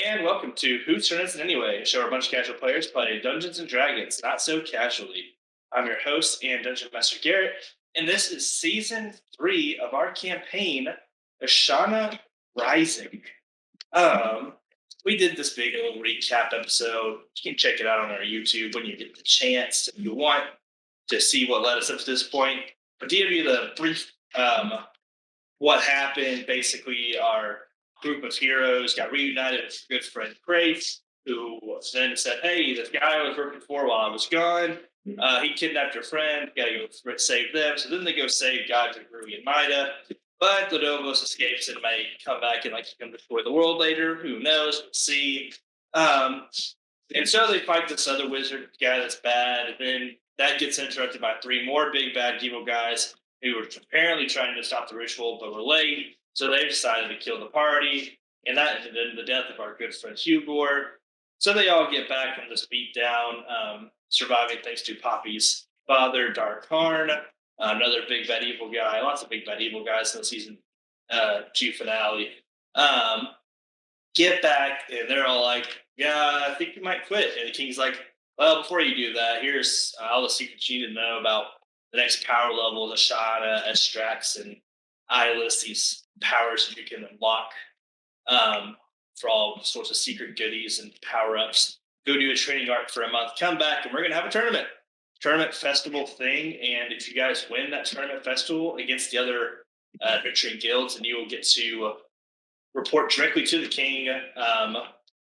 and welcome to Whose Turn Is It Anyway, a show where a bunch of casual players play Dungeons and Dragons, not so casually. I'm your host and Dungeon Master Garrett, and this is season 3 of our campaign, Ashana Rising. Um, we did this big little recap episode. You can check it out on our YouTube when you get the chance if you want to see what led us up to this point. But to give you the brief what happened, basically our group of heroes got reunited with good friend Grace, who then said, "Hey, this guy I was working for while I was gone, he kidnapped your friend. Got to go save them." So then they go save guys like Rui and Maida. But Ludovos escapes and may come back and come destroy the world later. Who knows? We'll see. And so they fight this other wizard guy that's bad, and then that gets interrupted by 3 more big bad evil guys who were apparently trying to stop the ritual, but were late. So they decided to kill the party, and that ended in the death of our good friend Hugor. So they all get back from this beat down, surviving thanks to Poppy's father, Dark Harn, another big bad evil guy. Lots of big bad evil guys in the season 2 finale. Get back, and they're all like, "Yeah, I think we might quit." And the king's like, "Well, before you do that, here's all the secrets you need to know about the next power level, Ashana, Estrax, and Eyeless, these powers that you can unlock for all sorts of secret goodies and power-ups. Go do a training arc for a month, come back, and we're going to have a tournament festival thing. And if you guys win that tournament festival against the other adventuring guilds, and you will get to report directly to the king,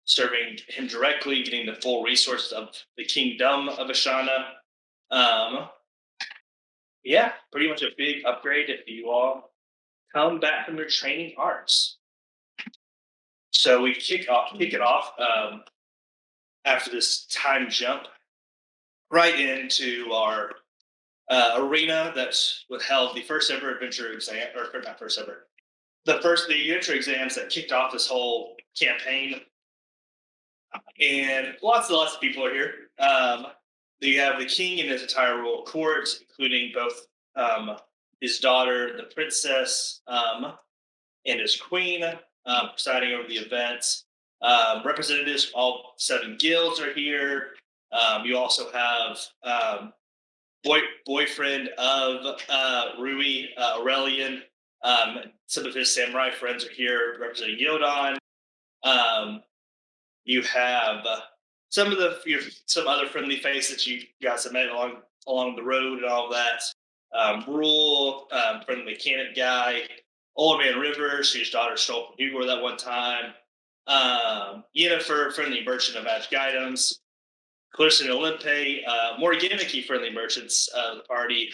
serving him directly, getting the full resources of the kingdom of Ashana. Yeah, pretty much a big upgrade if you all come back from your training arcs. So we kick it off after this time jump right into our arena that's what held the first ever adventure exam, or not first ever, the adventure exams that kicked off this whole campaign. And lots of people are here. You have the king and his entire royal court, including both his daughter, the princess, and his queen, presiding over the events. Representatives from all 7 guilds are here. You also have boyfriend of Rui, Aurelian. Some of his samurai friends are here representing Yodan. You have some other friendly faces that you guys have met along the road and all of that. Rule, friendly mechanic guy. Old Man River, she's daughter stole from Hugo that one time. Yennefer, friendly merchant of magic items. Clarissa and Olympe, more gimmicky friendly merchants of the party.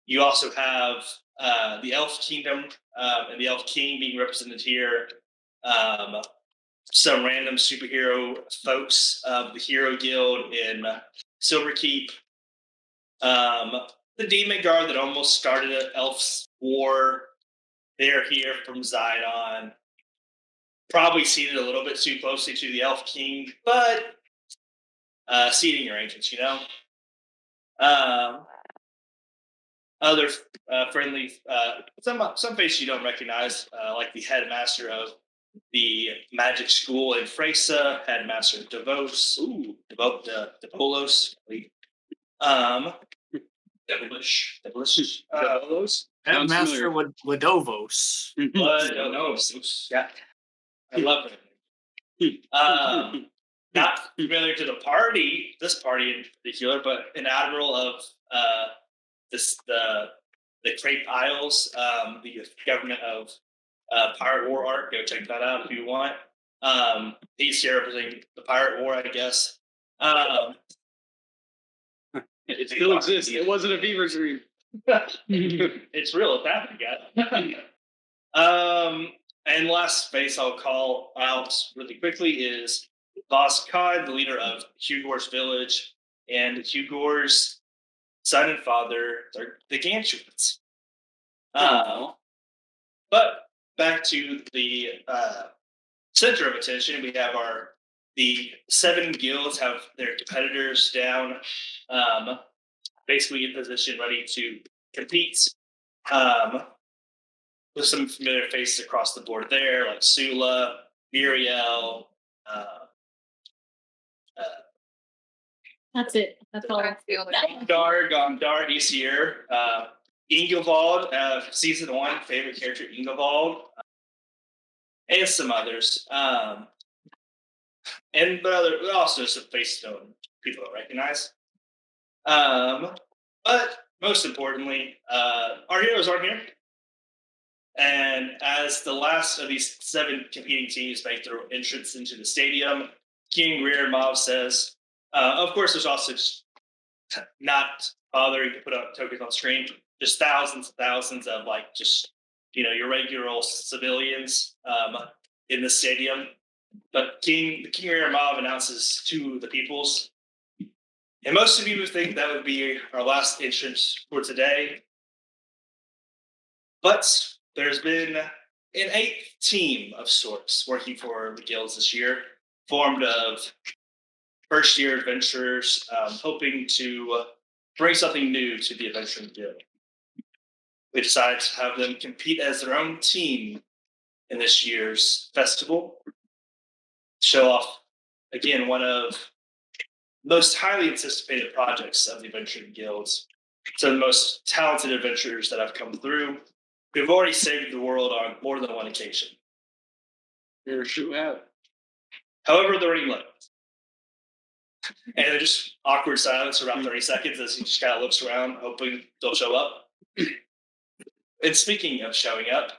You also have the Elf Kingdom and the Elf King being represented here. Some random superhero folks of the Hero Guild in Silverkeep. The Demon Guard that almost started an Elf's War. They're here from Zidon. Probably seated a little bit too closely to the Elf King, but seating arrangements, Other friendly, some faces you don't recognize, like the headmaster of the magic school in Freysa, headmaster Devos, Devolos, Devilish. Headmaster Ladovos. Ladovos. Yeah, I love it. Not familiar to this party in particular, but an admiral of the Crepe Isles, the government of Pirate War art. Go check that out if you want. He's here representing the Pirate War, I guess. It still exists. It wasn't a fever dream. It's real. It's happening, guys. And last face I'll call out really quickly is Boss Cod, the leader of Hugor's village, and Hugor's son and father, the Gantuans. But back to the center of attention, we have the 7 guilds have their competitors down, basically in position, ready to compete. With some familiar faces across the board there, like Sula, Muriel, That's it. That's all. Gondar, he's here. Ingevald, season 1 favorite character, Ingevald, and some others. And but also some face stone people don't recognize. But most importantly, our heroes aren't here. And as the last of these 7 competing teams make their entrance into the stadium, King Rear Mob says, of course, there's also just not bothering to put up tokens on screen, just thousands and thousands of like just your regular old civilians in the stadium. But the King Rear Mob announces to the peoples, and most of you would think that would be our last entrance for today. But there's been an 8th team of sorts working for the guilds this year, formed of first-year adventurers hoping to bring something new to the Adventuring Guild. We decided to have them compete as their own team in this year's festival. Show off, again, one of the most highly anticipated projects of the Adventuring Guilds. Some of the most talented adventurers that have come through, who've already saved the world on more than one occasion. You're sure have. However, they're running low. And just awkward silence for around 30 seconds as he just kind of looks around, hoping they'll show up. And speaking of showing up,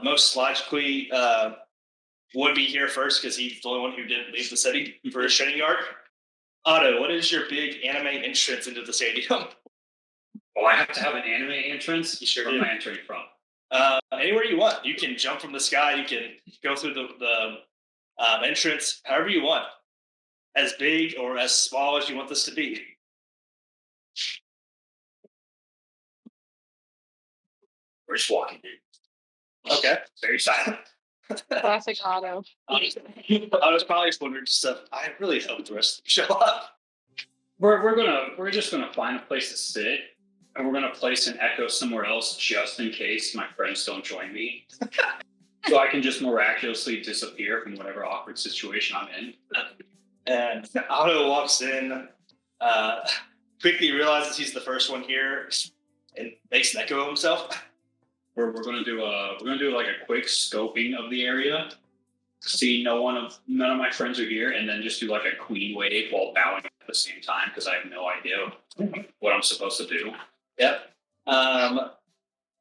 most logically would be here first because he's the only one who didn't leave the city for his training arc. Otto, what is your big anime entrance into the stadium? Well, I have to have an anime entrance. You sure Where do. am I entering from? Anywhere you want. You can jump from the sky. You can go through the entrance, however you want. As big or as small as you want this to be. We're just walking in. Okay. Very silent. Classic Otto. I was probably just wondering stuff. I really hope the rest of them show up. We're just gonna find a place to sit, and we're gonna place an echo somewhere else just in case my friends don't join me. So I can just miraculously disappear from whatever awkward situation I'm in. And Otto walks in, quickly realizes he's the first one here, and makes an echo of himself. We're gonna do like a quick scoping of the area, see none of my friends are here, and then just do like a queen wave while bowing at the same time because I have no idea what I'm supposed to do. Yep.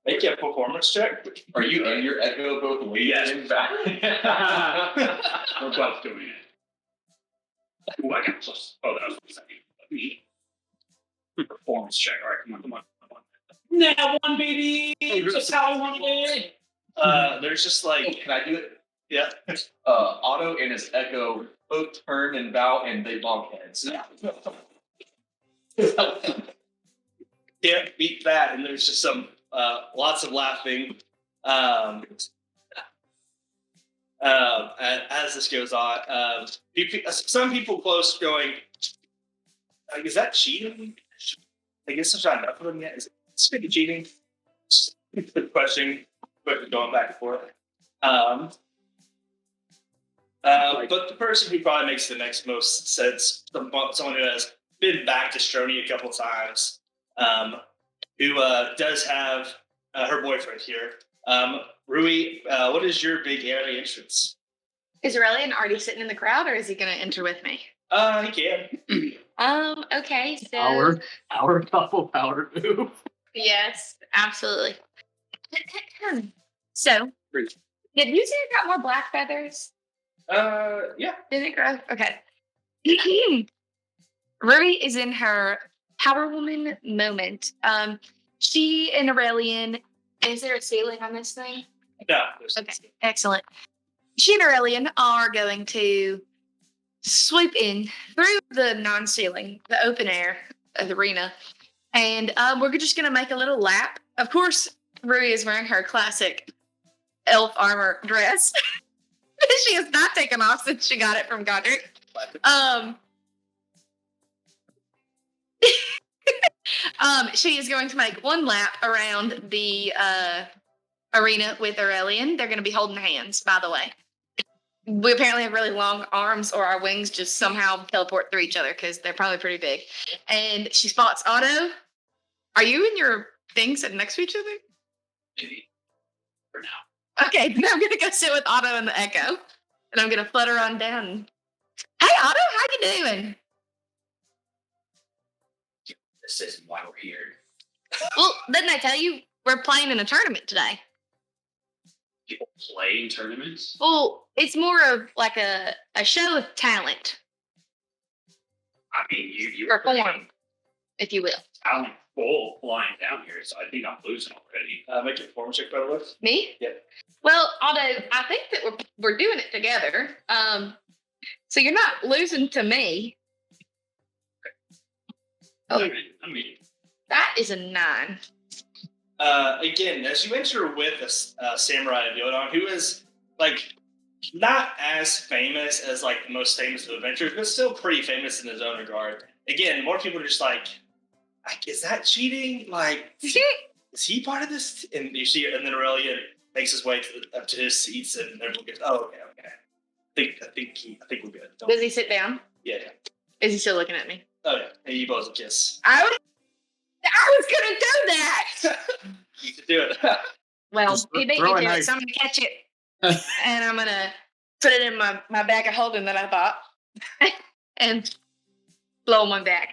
Make a performance check. Are you and your echo both waving Yes. back? We're both doing it. Ooh, I got plus. Oh, that was the second. Me. Performance check. All right, come on. Now one, baby. Just how I wanted it. There's just like, Can I do it? yeah. Otto and his echo both turn and bow and they bonk heads. Can't beat that. And there's just some lots of laughing as this goes on. Some people close going, is that cheating? I guess I'm trying to put them yet. Is it cheating? Good question. But going back and forth. But the person who probably makes the next most sense, someone who has been back to Stroni a couple times, who does have her boyfriend here. Rui, what is your big area entrance? Is Aurelian already sitting in the crowd, or is he going to enter with me? He can. Okay, so Power couple power move. yes, absolutely. So, did you say it got more black feathers? Yeah. Did it grow? Okay. Ruby is in her Power Woman moment. She and Aurelian, is there a ceiling on this thing? No. Okay, excellent. She and Aurelian are going to swoop in through the non-ceiling, the open air of the arena, and we're just going to make a little lap. Of course, Rui is wearing her classic elf armor dress. She has not taken off since she got it from Godric. She is going to make one lap around the arena with Aurelian. They're going to be holding hands, by the way. we apparently have really long arms, or our wings just somehow teleport through each other because they're probably pretty big. And she spots Otto. Are you and your thing sitting next to each other? Maybe. For now. Okay, then I'm gonna go sit with Otto and the Echo, and I'm gonna flutter on down. Hey, Otto, how you doing? This isn't why we're here. Well, didn't I tell you we're playing in a tournament today? People play in tournaments. Well, it's more of like a show of talent, I mean, you perform, if you will. talent full flying down here, so I think I'm losing already. Make a performance check, by the way. Me? Yeah. Well, Otto, I think that we're doing it together. So you're not losing to me. Oh. I mean, That is a 9. Again, as you enter with a samurai of Yodon, who is like not as famous as like the most famous of adventurers, but still pretty famous in his own regard. Again, more people are just like, is that cheating? Like, is he part of this? And you see, and then Aurelia makes his way up to his seats, and everyone goes, "Oh, okay. I think we're good." Does he sit down? Yeah. Is he still looking at me? Oh yeah. And you both a kiss. I was gonna do that. You should do it. Well, Just he beat throw me a to it, knife. so I'm gonna catch it, and I'm gonna put it in my bag of holding that I bought, and blow him on back.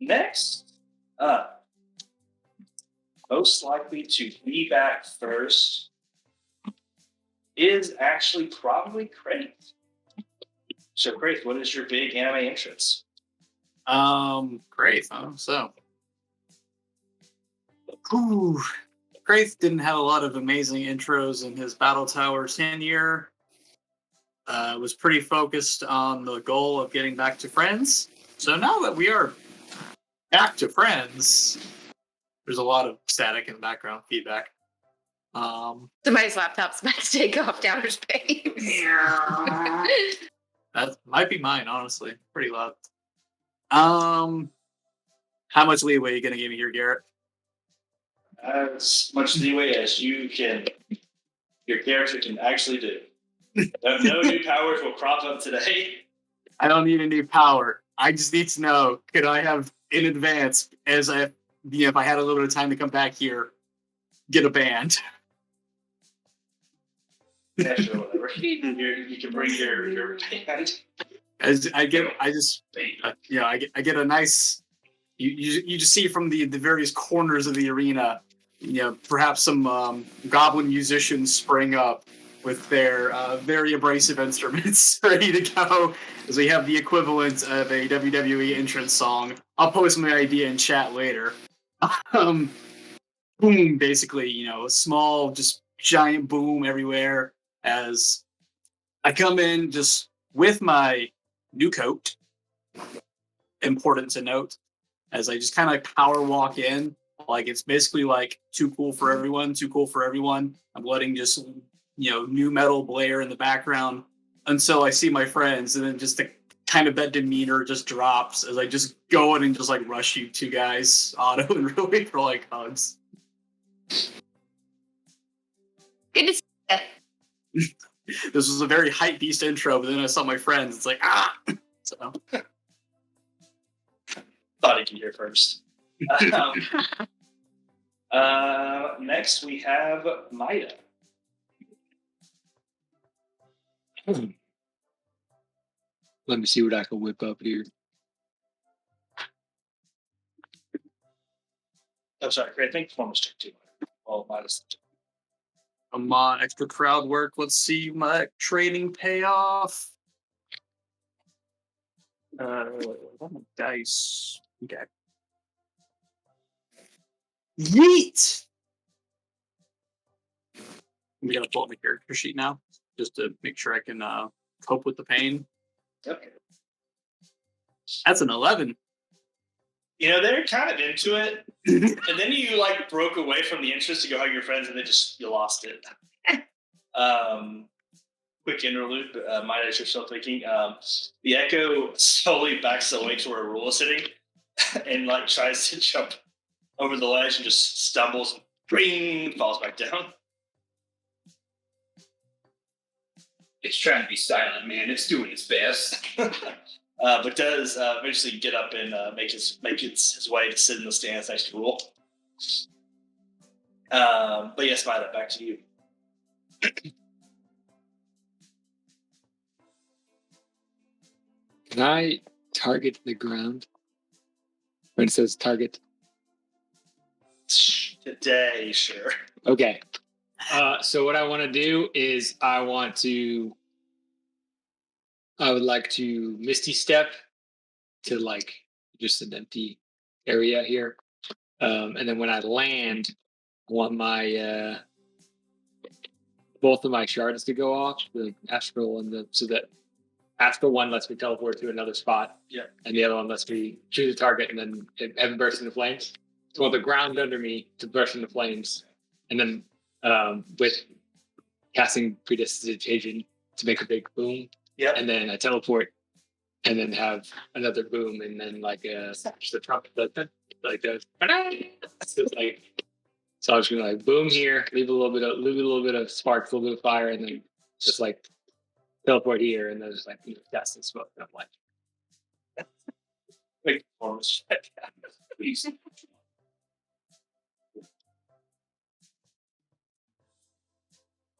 Next up, most likely to be back first is actually probably Kraith. So, Kraith, what is your big anime entrance? Great. So, ooh, Kraith didn't have a lot of amazing intros in his Battle Tower tenure. Was pretty focused on the goal of getting back to friends. So now that we are back to friends, there's a lot of static and background feedback. Somebody's laptop's about to take off down space. That might be mine, honestly. Pretty loud. How much leeway are you gonna give me here, Garrett? As much leeway as your character can actually do. No new powers will crop up today. I don't need a new power. I just need to know, could I have in advance, if I had a little bit of time to come back here, get a band? Yeah, sure, whatever. You can bring your band. I get a nice. You just see from the various corners of the arena, perhaps some goblin musicians spring up with their very abrasive instruments ready to go, as we have the equivalent of a WWE entrance song. I'll post my idea in chat later. Boom, basically, a small, just giant boom everywhere as I come in just with my new coat. Important to note, as I just kind of power walk in, like it's basically like too cool for everyone. I'm letting just new metal blare in the background until I see my friends, and then just that demeanor just drops as I just go in and just like rush you two guys, Otto and Rui, for like hugs. Good to see you. This was a very hype beast intro, but then I saw my friends. It's like so. Thought he could hear first. Next, we have Maida. Let me see what I can whip up here. Oh, sorry, great. Thank you for performance check too. Well, Maida's. Come on, extra crowd work. Let's see my training payoff. Dice. Okay. Yeet! I'm gonna pull up my character sheet now, just to make sure I can cope with the pain. Yep. That's an 11. They're kind of into it, and then you like broke away from the interest to go hug your friends, and then you lost it. Quick interlude. Maida, as you're still thinking, the Echo slowly backs away to where Rule is sitting, and like tries to jump over the ledge and just stumbles, and falls back down. It's trying to be silent, man. It's doing its best. But does eventually get up and make his way to sit in the stands next to Rule. But yes, Violet, back to you. Can I target the ground? When it says target. Today, sure. Okay. So what I want to do is I would like to Misty Step to like just an empty area here. And then when I land, I want my both of my shards to go off, the astral and so that astral one lets me teleport to another spot. Yeah. And the other one lets me choose a target and then have it burst into flames. So I want the ground under me to burst into flames. And then with casting prestidigitation to make a big boom. Yeah. And then I teleport and then have another boom and then like just a trumpet like those. So it's like, so I was gonna like boom here, leave a little bit of sparks, a little bit of fire, and then just like teleport here and then just like dust and smoke. And I'm like, Big performance check.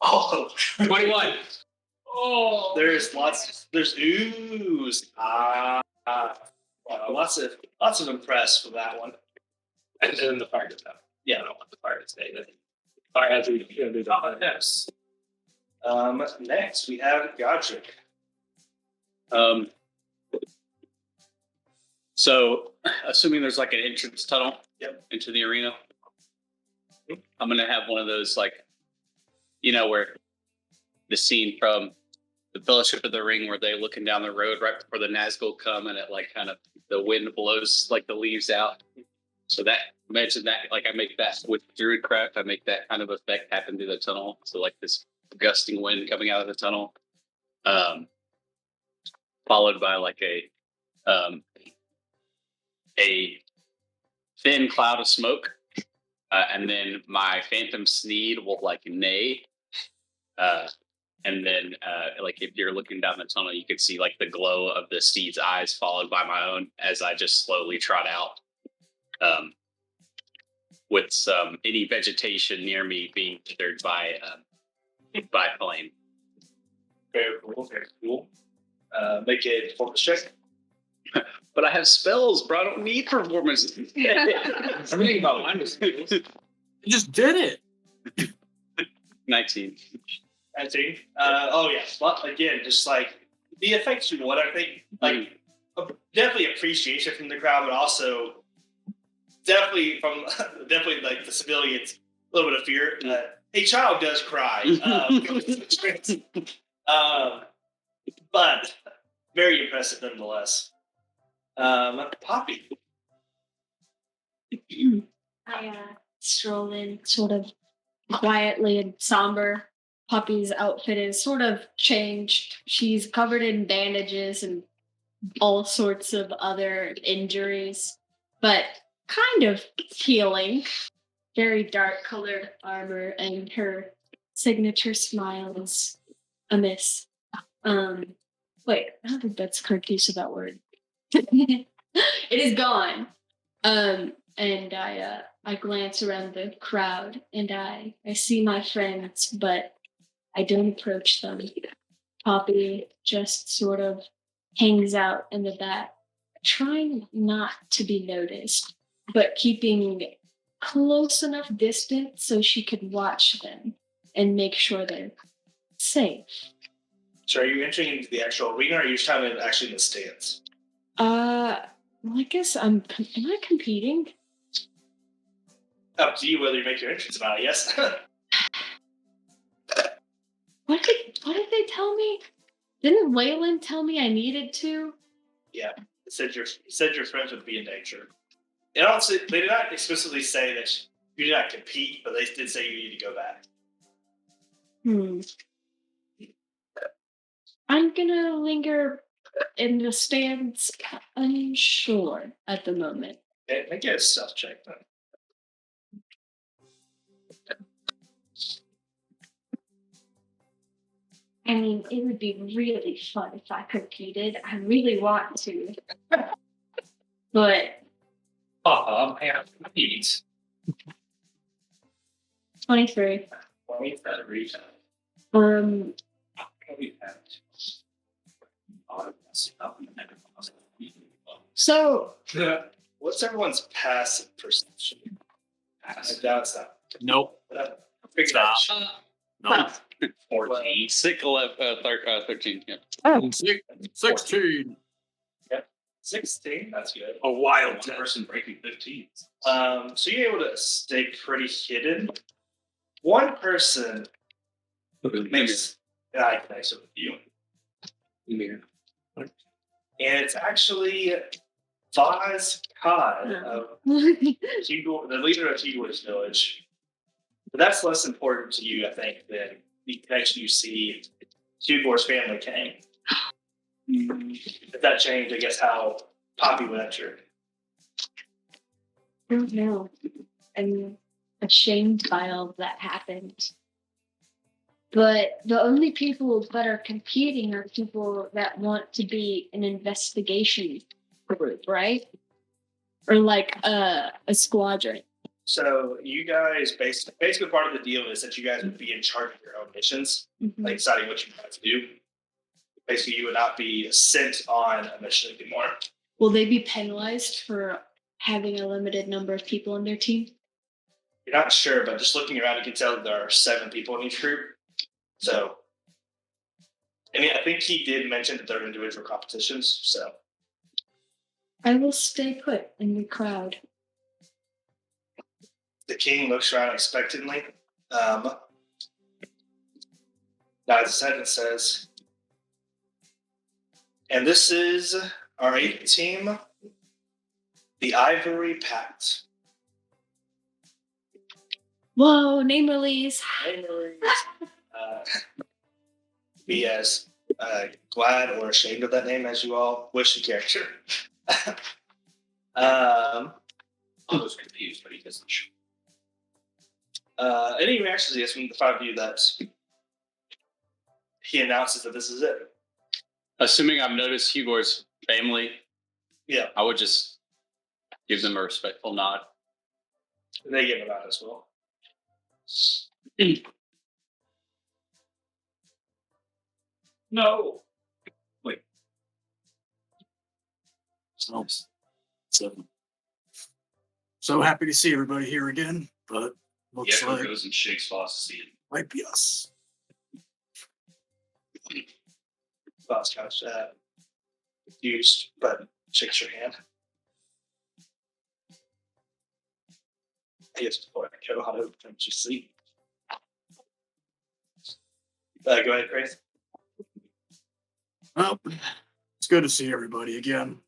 Oh, 21. oh, there's ooze. Wow, lots of impress for that one. And then the fire goes out. Yeah, I don't want the fire to stay there. Fire has to do that. Yes. Next we have Godric. So, assuming there's like an entrance tunnel into the arena, I'm going to have one of those, like, where the scene from the Fellowship of the Ring where they're looking down the road right before the Nazgul come and it like kind of the wind blows like the leaves out. So that, imagine that, like I make that with Druidcraft, I make that kind of effect happen through the tunnel. So like this gusting wind coming out of the tunnel, followed by like a thin cloud of smoke. And then my Phantom Sneed will like neigh. And then like if you're looking down the tunnel, you could see like the glow of the steed's eyes followed by my own as I just slowly trot out. With some any vegetation near me being withered by flame. Very cool, very cool. Make a performance check. But I have spells, bro. I don't need performance. Everything about mine was You just did it. 19. 19. Oh yeah. But again, just like the effects you want, I think like definitely appreciation from the crowd, but also definitely like the civilians, a little bit of fear. A child does cry, but very impressive nonetheless. Poppy. I stroll in sort of quietly and somber. Poppy's outfit is sort of changed. She's covered in bandages and all sorts of other injuries, but kind of healing. Very dark colored armor, and her signature smile is amiss. Wait, I don't think that's a correct use of that word. It is gone. And I glance around the crowd and I see my friends, but I don't approach them. Poppy just sort of hangs out in the back, trying not to be noticed, but keeping close enough distance so she could watch them and make sure they're safe. So are you entering into the actual arena or are you just kind of actually in the stands? Well, I guess am I competing? Up to you whether you make your entrance or not, yes. What did they tell me? Didn't Waylon tell me I needed to? Yeah. Said your friends would be in danger. And also, they did not explicitly say that you did not compete, but they did say you need to go back. I'm gonna linger in the stands, unsure at the moment. Okay, make a stealth check then. I mean, it would be really fun if I competed. I really want to. But I have needs. 23. Wait, that reason. Um, We have so What's everyone's passive perception? I doubt it's not. Nope. Figure that Stop. out. No. 14. 13. Yeah. 16. 16. That's good. A wild One test. person breaking 15. So you're able to stay pretty hidden. One person makes eye connection with you, Mirror. and it's actually Vaz Khan of Hugor, the leader of Hugor's village. But that's less important to you, I think, than the connection you see Hugor's family came. If that changed, I guess, how Poppy would enter. I don't know. I'm ashamed by all of that happened. But the only people that are competing are people that want to be an investigation group, right? Or like a squadron. So you guys, basically part of the deal is that you guys would be in charge of your own missions, like deciding what you want to do. Basically, you would not be sent on a mission anymore. Will they be penalized for having a limited number of people on their team? You're not sure, but just looking around, you can tell that there are 7 people in each group. So, I mean, I think he did mention that they're individual competitions. So, I will stay put in the crowd. the king looks around expectantly, nods his head and says, "And this is our 8th team, the Ivory Pact." Whoa, name release. Be as glad or ashamed of that name as you all wish the character. I was confused, but he doesn't show. Any reactions, I guess, from the 5 of you that he announces that this is it? Assuming I've noticed Hugor's family, Yeah, I would just give them a respectful nod. they give it out as well. No. So happy to see everybody here again, but looks Yeah, like who goes and shakes Foss to see it? might be us. Boss couch used, but shakes your hand. I guess before I go, how to just see. Go ahead, Chris. Well, it's good to see everybody again,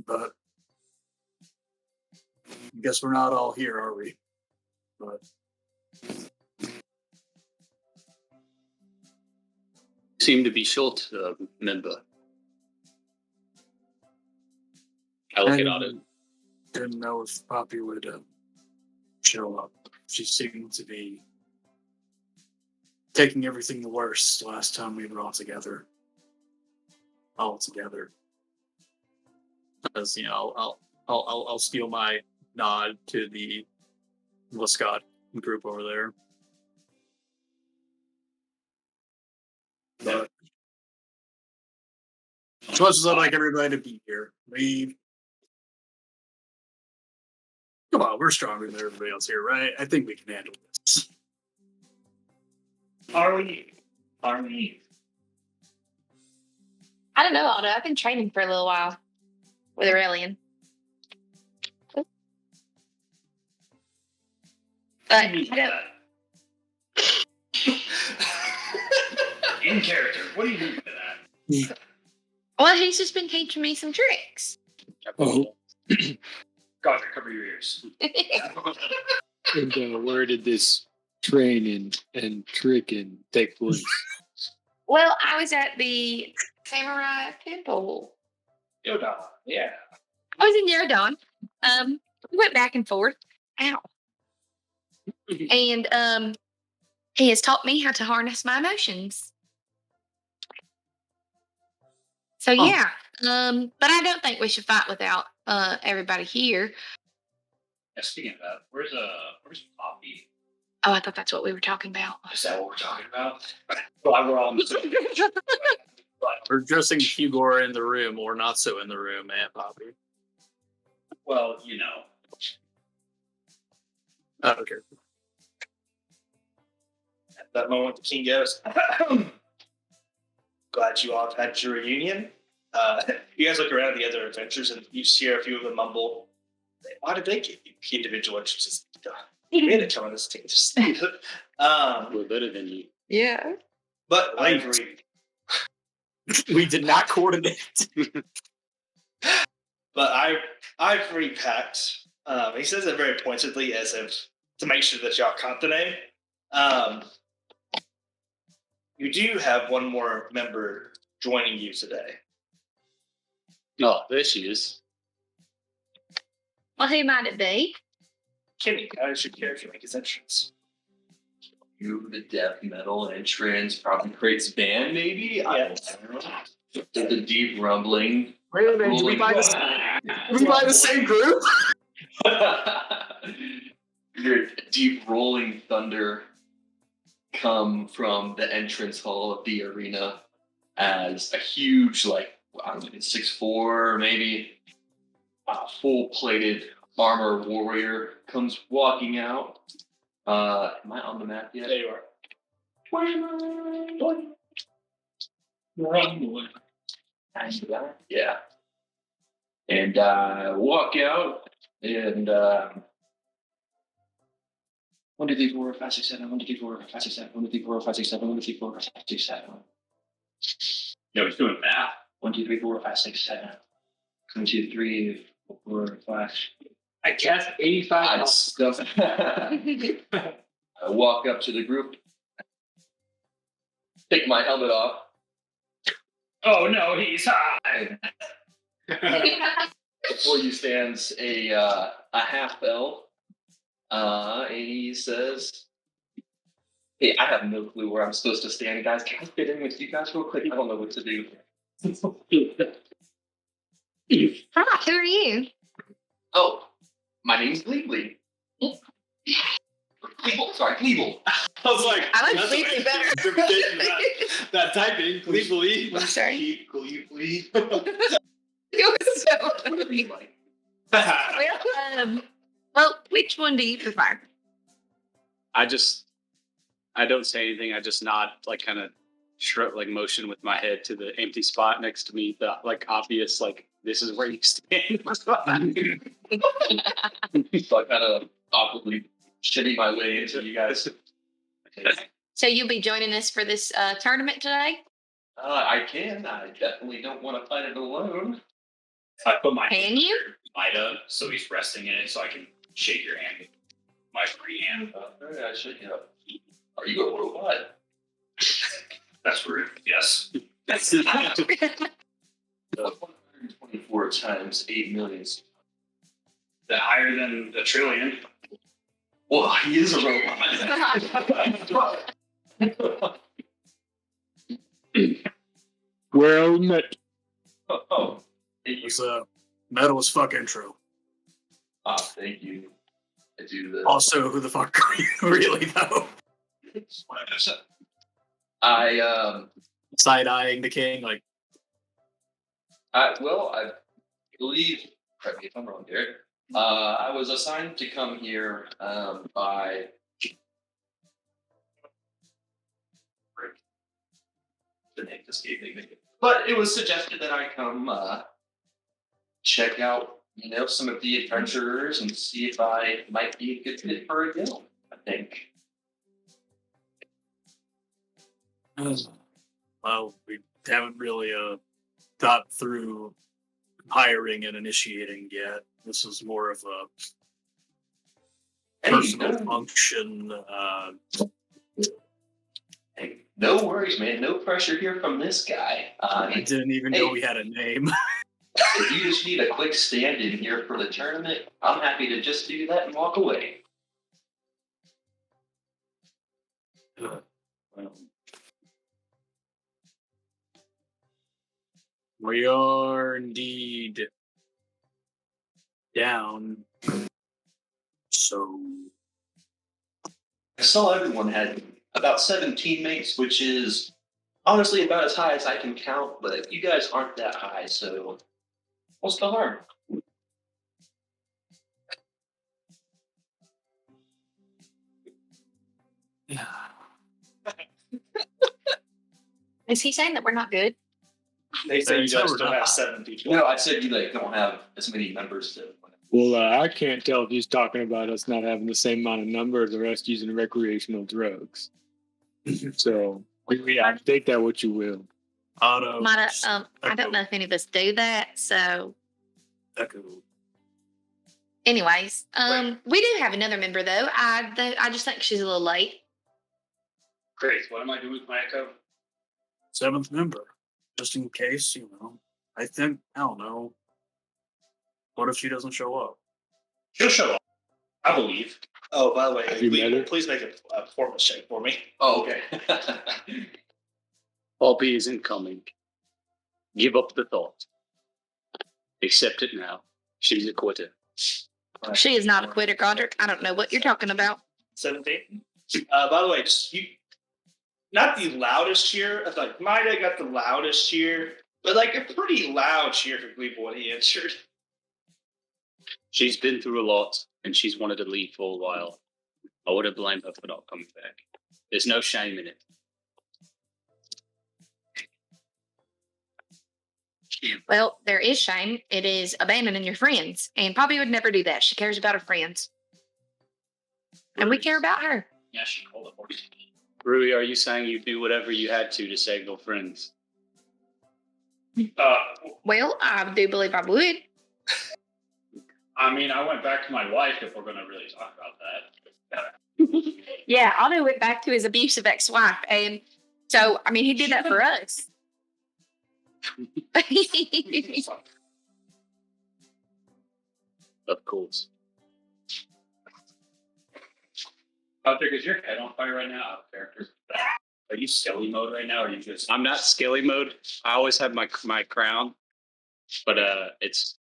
but I guess we're not all here, are we? But Seem to be short member. I look at Otto. didn't know if Poppy would show up. She seemed to be taking everything the worst last time we were all together. As you know, I'll steal my nod to the Lescott group over there. But as much as I'd like everybody to be here, come on, we're stronger than everybody else here, right? I think we can handle this. Are we? Are we? I don't know, Otto. I've been training for a little while with Aurelian. But I don't. In character. What do you do for that? Well, he's just been teaching me some tricks. Oh, God, cover your ears. and where did this training and tricking take place? Well, I was at the Samurai Temple. Yoda, yeah. I was in Yaradon. We went back and forth. Ow. And he has taught me how to harness my emotions. So yeah, but I don't think we should fight without everybody here. Yeah, speaking of that, where's Poppy? Oh, I thought that's what we were talking about. Is that what we're talking about? Well, we're all in the same. We're addressing Hugor in the room or not so in the room, Aunt Poppy. Well, you know. Oh, okay. At that moment, the king goes, glad you all have had your reunion. You guys look around at the other adventures and you hear a few of them mumble, why did they give you individual entrances? We had to come on this team. Just, We're better than you. Yeah. but Ivory, We did not coordinate. but Ivory packed. He says it very pointedly as if to make sure that y'all caught the name. You do have one more member joining you today. Oh, there she is. Well, who might it be? Kenny, how does your character make his entrance? You, the death metal entrance, probably creates band, maybe? I don't know. The deep rumbling. Wait a minute, did we buy the same group? Your deep rolling thunder come from the entrance hall of the arena as a huge, I don't know, 6'4", maybe, full-plated armor warrior comes walking out. Am I on the map yet? There you are. Where am I? Yeah. And walk out and 1, 2, 3, 4, 5, 6, 7, 1, 2, 3, 4, 5, 6, 7, 1, 2, 3, 4, 5, 6, 7, 1, 2, 3, 4, 5, 6, 7. Yeah, he's doing math. 1, 2, 3, 4, 5, 6, 7. 1, 2, 3, 4, 5. I guess 85. Odd stuff. I walk up to the group, take my helmet off. Oh no, he's high. Before you stands a half elf, and he says, "Hey, I have no clue where I'm supposed to stand, guys. Can I fit in with you guys real quick? I don't know what to do." Hi, who are you? Oh, my name's Gleebly. Sorry, Gleeble. I was like, I like that's Sleepy a better. interpretation of that typing. Gleefully. I'm sorry. Gleefully. It was so funny. Well, which one do you prefer? I don't say anything. I just nod, kind of shrug, motion with my head to the empty spot next to me. The obvious, this is where you stand. So I kind of awkwardly shitting my way into you guys. So you'll be joining us for this tournament today? I can. I definitely don't want to fight it alone. I put my Can you? Ida, so he's resting in it, so I can shake your hand with my free hand. I should, Are you a robot? That's rude. Yes. 124 times 8 million. That higher than the trillion. Well, he is a robot. Well met. Oh, thank It you. was a metal as fuck intro. Thank you. I do this. Also, who the fuck are you really though? I Side-eyeing the king, I believe, correct me if I'm wrong, Derek. I was assigned to come here by the name escaping me, but it was suggested that I come check out, some of the adventurers and see if I might be a good fit for a guild. I think. well, we haven't really got through hiring and initiating yet. This is more of a personal function. Hey, no worries, man. No pressure here from this guy. I didn't even know we had a name. If you just need a quick stand-in here for the tournament, I'm happy to just do that and walk away. We are indeed down. So I saw everyone had about 7 teammates, which is honestly about as high as I can count, but you guys aren't that high, so what's the harm? yeah. Is he saying that we're not good? They say you said guys we're don't not. have 7 people. No, I said you don't have as many members to. Well, I can't tell if he's talking about us not having the same amount of numbers or us using recreational drugs. So I take that what you will. Auto. I don't know if any of us do that. So, Echo. anyways, we do have another member though. I just think she's a little late. Great. What am I doing with my echo? 7th member. Just in case, I don't know. What if she doesn't show up? She'll show up. I believe. Oh, by the way, Have you met her? please make a performance check for me. Oh, okay. Poppy isn't coming. Give up the thought. Accept it now. She's a quitter. She is not a quitter, Godric. I don't know what you're talking about. 17. By the way, not the loudest cheer. I thought Maida got the loudest cheer, but like a pretty loud cheer for Gleeble when he answered. She's been through a lot, and she's wanted to leave for a while. I wouldn't blame her for not coming back. There's no shame in it. Well, there is shame. It is abandoning your friends. And Poppy would never do that. She cares about her friends. And we care about her. Yeah, she called it for you. Rui, are you saying you'd do whatever you had to save your friends? Well, I do believe I would. I mean, I went back to my wife if we're going to really talk about that. Yeah, Otto went back to his abusive ex-wife. And so, I mean, he did that for us. Of course. Patrick, is your head on fire right now? Out of character. Are you silly mode right now, or are you just? I'm not skelly mode. I always have my crown, but it's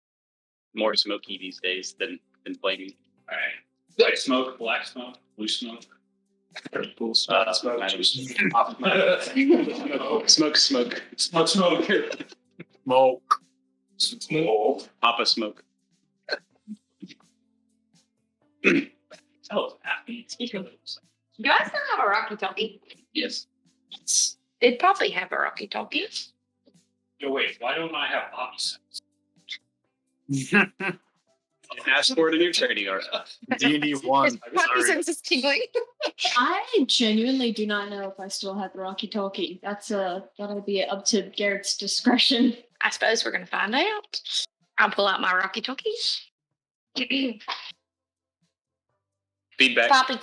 more smoky these days than flaming. All right. White smoke, black smoke, blue smoke. Cool smoke, smoke, smoke, Smoke, smoke. Smoke. Smoke. Papa smoke. Oh, happy. Do I still have a Rocky Talkie? Yes. Did Poppy have a Rocky Talkie? Yo, wait. Why don't I have poppy sense? Ask for it in your trading art. D&D 1. His Poppy Sorry. sense is tingling. I genuinely do not know if I still have the Rocky Talkie. That'll be up to Garrett's discretion. I suppose we're going to find out. I'll pull out my Rocky Talkie. Feedback. Poppy.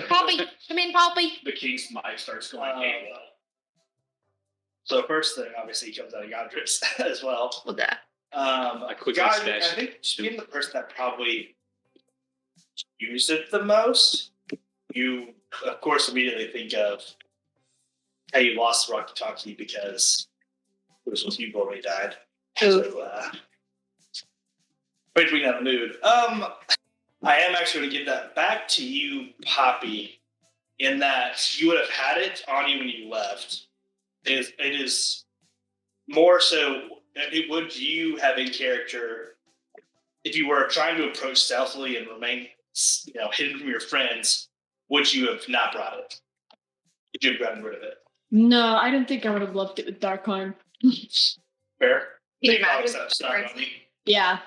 Poppy. Come in, Poppy. The king's mic starts going. So first thing, obviously, he comes out of Godric's as well. Well, duh. I quickly I smash think being the person that probably used it the most, you of course immediately think of how you lost Rocky Talkie because it was with you before he died. Ooh. So wait for me out of the mood. I am actually going to give that back to you, Poppy, in that you would have had it on you when you left. It is more so. It would you have in character if you were trying to approach stealthily and remain, hidden from your friends. Would you have not brought it? Would you have gotten rid of it? No, I don't think I would have left it with Darkharm. Fair. Didn't Think matter. Alex had stuck on me. Yeah.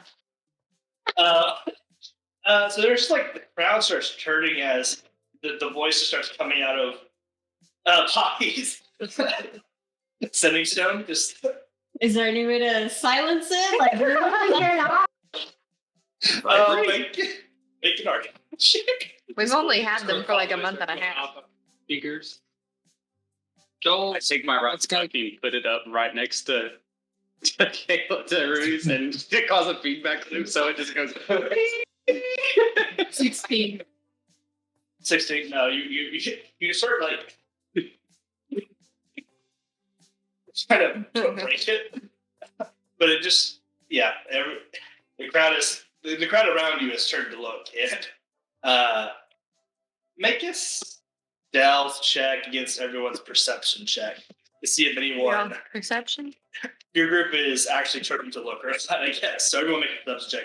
So there's like the crowd starts turning as the voice starts coming out of Poppy's sending stone. Just Is there any way to silence it? Like, make an argument. We've only had them for like a month and a half. Speakers. I take my right talkie and put it up right next to Kayla to Ruiz, and it causes a feedback loop, so it just goes. 16. 16. No, you start like trying to break it. But it just, the crowd around you has turned to look. And make a stealth check against everyone's perception check to see if anyone. Perception. Your group is actually turning to look around, I guess. So everyone make a stealth check.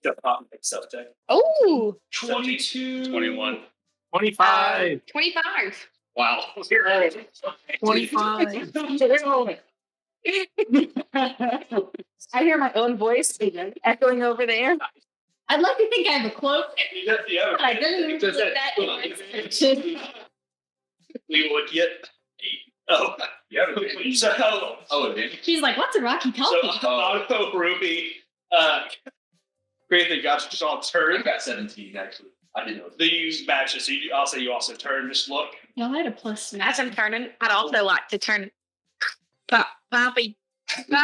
Just pop and make a stealth check. Oh, 22. 21. 25. 25. Wow. 25. I hear my own voice echoing over there. I'd like to think I have a cloak. Yeah. I didn't Does put that- that in my description. We would get. Oh, Yeah. so She's like, what's a Rocky so Talkie? Auto, Ruby, great thing got you all I turn. got 17 actually. I didn't know. They use matches, so I'll say you also turn. Just look. No, I had a plus. As I'm turning, I'd also like to turn. Poppy. There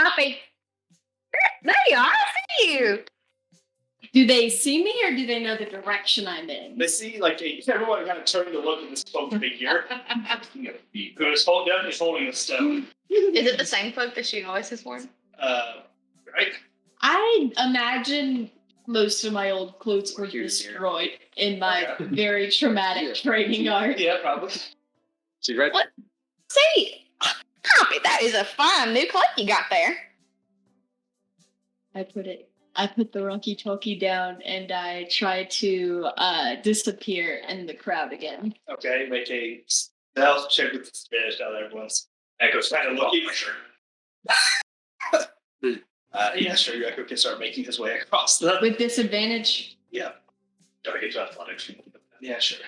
you are. I see you. Do they see me or do they know the direction I'm in? They see everyone kind of turning to look at this cloak figure who is definitely holding the stone. Is it the same cloak that she always has worn? Right? I imagine most of my old clothes were destroyed in my very traumatic training arc. Yeah, probably. She's right. What? See, Poppy, that is a fine new cloak you got there. I put the Rocky Talkie down and I try to disappear in the crowd again. Okay, make a stealth check with Spanish now that everyone's Echo's kind of looking. Yeah, sure. Your Echo can start making his way across the. With disadvantage? Yeah. Target's athletics. Yeah, sure.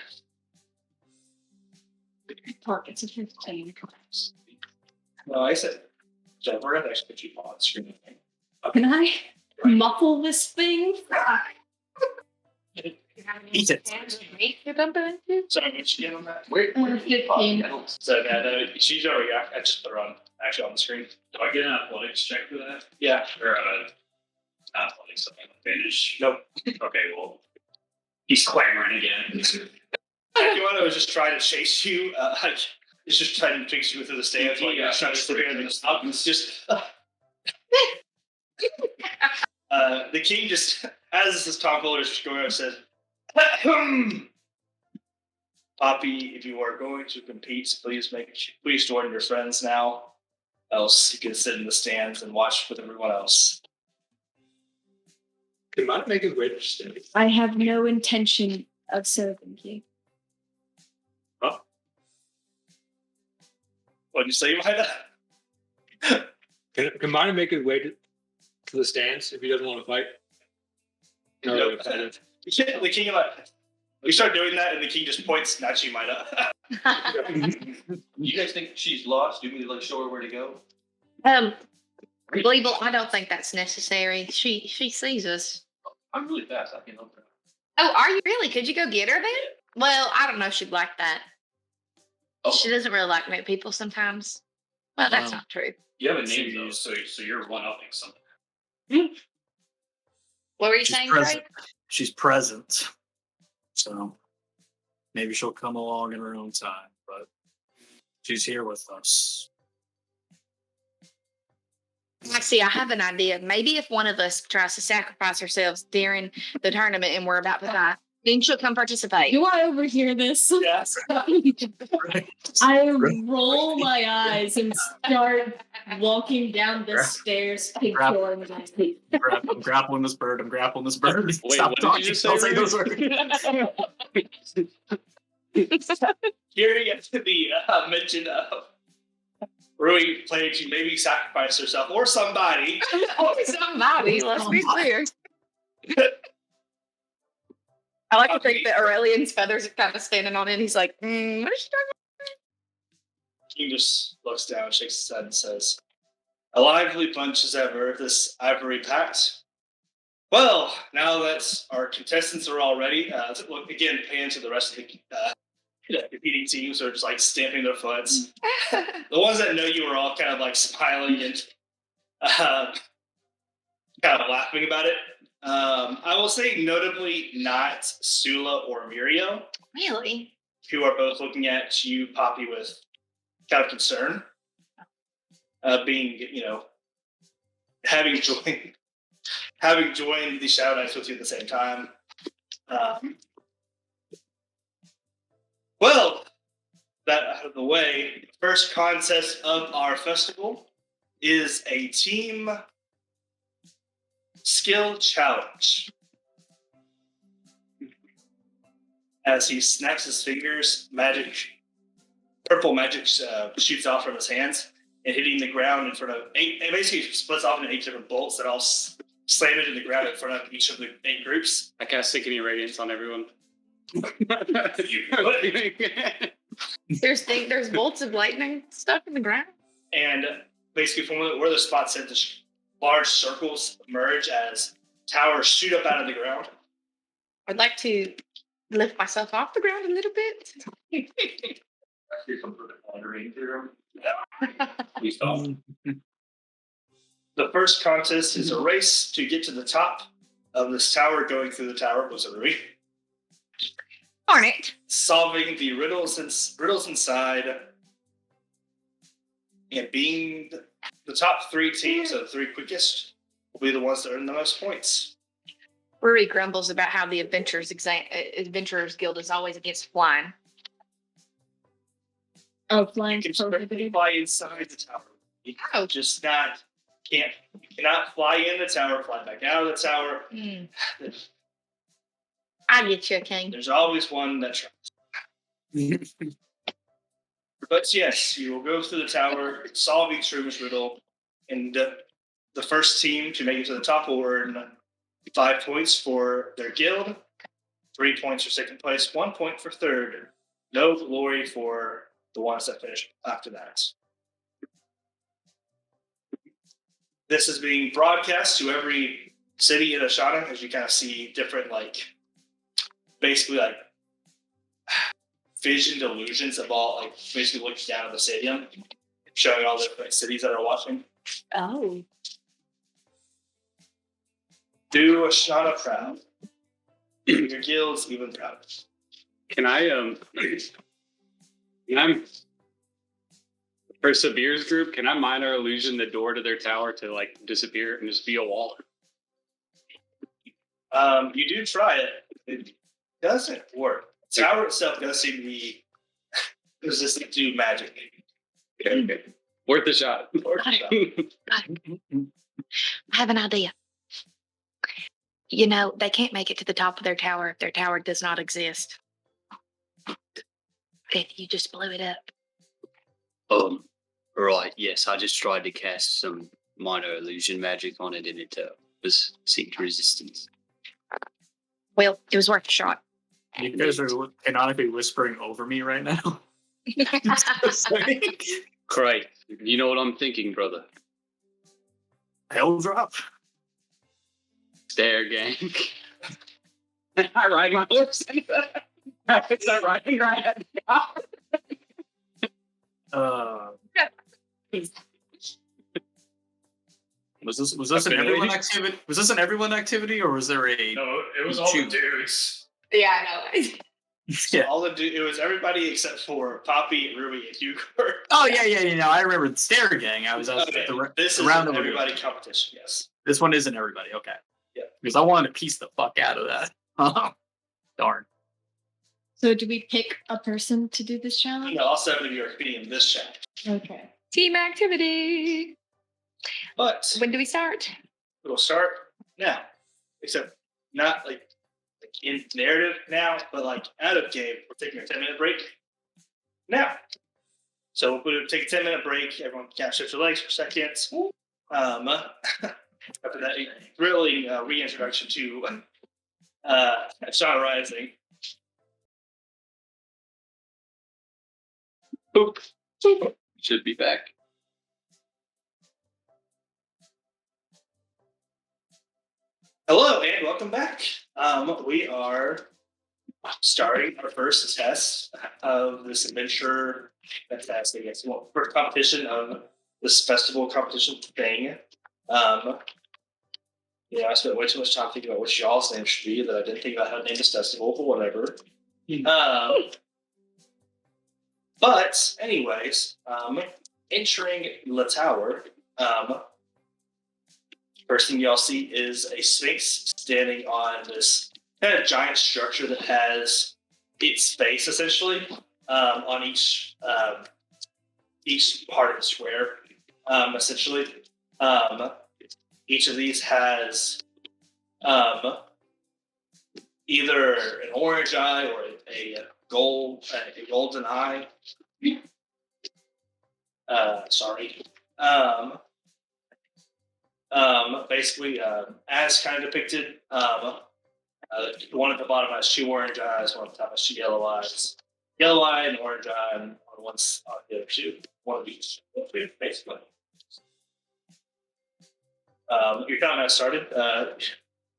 Target's a 15. No, I said. So we're gonna actually put you on screen. Can I muffle this thing? Eat it. Sorry, what'd you get on that? Wait, 15. So she's already. I just put her on actually on the screen. Do I get an athletics check for that? Yeah. Or athletics advantage? Nope. Okay, well, he's clamoring again. Akiwano was just trying to chase you. He's just trying to chase you through the stands while you're trying to slip in the stop. It's just. The king just, as this tomfoolery is going on, says, Poppy, if you are going to compete, please join your friends now. Else you can sit in the stands and watch with everyone else. Can I make a great mistake? I have no intention of serving you. What'd you say, Mida? Can Marty make his way to the stands if he doesn't want to fight? Nope. The king, we start doing that, and the king just points at you, Mida. You guys think she's lost? Do we show her where to go? Bleeble, I don't think that's necessary. She sees us. I'm really fast. I can help her. Oh, are you really? Could you go get her then? Well, I don't know if she'd like that. Oh. She doesn't really like new people sometimes. Well, that's Wow. not true. You have a name though, so you're one-upping something. What were you She's saying, present. Trey? She's present. So maybe she'll come along in her own time, but she's here with us. I see. I have an idea. Maybe if one of us tries to sacrifice ourselves during the tournament and we're about to die, then she'll come participate. Do I overhear this? Yes. I roll my eyes and start walking down the stairs, picturing my feet. I'm grappling this bird. Wait, Stop what did talking. you say, Don't say Ruby? those words. Here you get to the mention of Rui planning to maybe sacrifice herself or somebody. Oh, somebody. Let's be clear. I like to think that Aurelian's feathers are kind of standing on it. He's like, what is she talking King just looks down, shakes his head, and says, "A lively bunch as ever, this ivory pact. Well, now that our contestants are all ready, look again, pan to the rest of the competing teams who are just stamping their foots. about? The ones that know you are all kind of smiling and kind of laughing about it. I will say notably not Sula or Mirio, Really? who are both looking at you, Poppy, with kind of concern. being, having joined the Shadow Knights with you at the same time. Well, that out of the way, the first contest of our festival is a team skill challenge. As he snaps his fingers, purple magic shoots off from his hands and hitting the ground in front of 8. It basically splits off into 8 different bolts that all slam into the ground in front of each of the 8 groups. I cast Sickening Radiance on everyone. There's bolts of lightning stuck in the ground. And basically, from where the spot set, the large circles emerge as towers shoot up out of the ground. I'd like to lift myself off the ground a little bit. Here's some sort of pondering theorem. Please stop. The first contest is a race to get to the top of this tower, going through the tower, Ruby, Darn it. solving the riddles inside, and being the top 3 teams of the 3 quickest will be the ones that earn the most points. Rory grumbles about how the Adventurers Guild is always against flying. Oh, flying You can prohibited. fly inside the tower. You Oh. just you cannot fly in the tower, fly back out of the tower. I get you, King. There's always one that tries. But yes, you will go through the tower, solve each room's riddle, and the first team to make it to the top will earn 5 points for their guild, 3 points for second place, 1 point for third. No glory for the ones that finish after that. This is being broadcast to every city in Ashana, as you kind of see different, basically vision illusions of all, basically looking down at the stadium, showing all the different cities that are watching. Oh. Do Ashana proud. Your guild's even prouder. Can I for Sabir's group, can I minor illusion the door to their tower to disappear and just be a wall? You do try it. It doesn't work. The tower itself does seem to be resistant to magic. Okay. Worth a shot. I have an idea. They can't make it to the top of their tower if their tower does not exist. If you just blew it up. Right, yes, I just tried to cast some minor illusion magic on it and it seemed resistance. Well, it was worth a shot. You guys are canonically whispering over me right now. Great. You know what I'm thinking, brother. Hell drop. There, gang. I ride my horse. I start riding right Was this an everyone activity? Was this an everyone activity, or was there a? No, it was all the dudes. Yeah, I know. Yeah. It was everybody except for Poppy, Ruby, and Hugo. Oh yeah. I remember the Stair Gang. I was Okay. This is round an of everybody competition. Yes. This one isn't everybody. Okay. Yeah. Because I wanted to piece the fuck out of that. Darn. So do we pick a person to do this challenge? No, all 7 of you are competing in this challenge. Okay. Team activity. But When do we start? it'll start now, except not in narrative now, but out of game. We're taking a 10-minute break now. So we'll take a 10-minute break. Everyone can stretch your legs for seconds. After that thrilling reintroduction to Ashana Rising. Boop. Should be back. Hello and welcome back. We are starting our first test of this adventure. Fantastic! Yes, first competition of this festival competition thing. I spent way too much time thinking about what y'all's name should be that I didn't think about how to name this festival, but whatever. But anyways, entering the tower, first thing y'all see is a sphinx standing on this kind of giant structure that has its face essentially on each part of the square. Essentially, each of these has either an orange eye or a golden eye. Sorry. Basically, as kind of depicted, one at the bottom has two orange eyes, one at the top has two yellow eyes. Yellow eye and orange eye on one's on the other two. One of each, basically. Your combat started.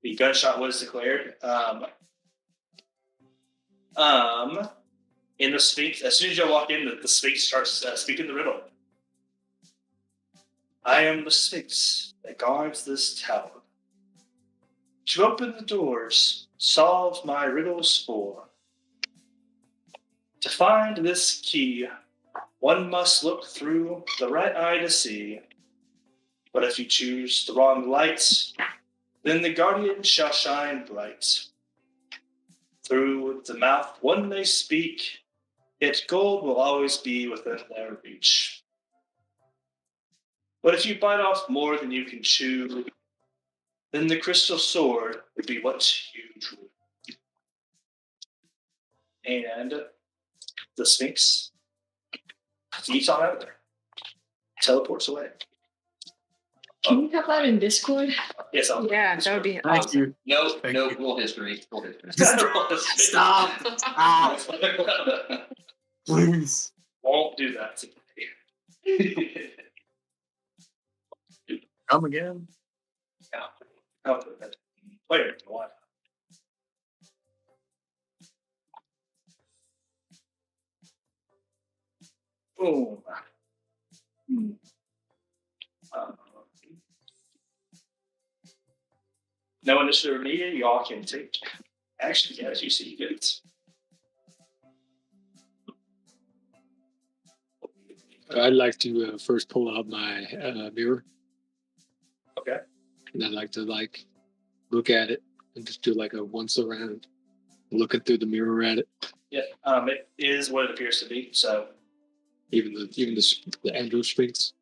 The gunshot was declared. In the Sphinx, as soon as you walk in, the Sphinx starts speaking the riddle. I am the Sphinx that guards this tower. To open the doors, solve my riddles for. To find this key, one must look through the right eye to see. But if you choose the wrong light, then the guardian shall shine bright. Through the mouth one may speak, yet gold will always be within their reach. But if you bite off more than you can chew, then the crystal sword would be what you drew. And the Sphinx leaves on out there, teleports away. Can you cut that in Discord? Yes, I'll. Yeah, that would be Thank awesome. you. No rule history. Rule history. Stop. Stop. Please. Won't do that today. Come again. Oh, wait, what? Boom. No initiative needed. Y'all can take action as you see fit. I'd like to first pull out my mirror. Okay. And I'd like to look at it and just do like a once around, looking through the mirror at it. Yeah, it is what it appears to be. So Even the Andrew Sphinx.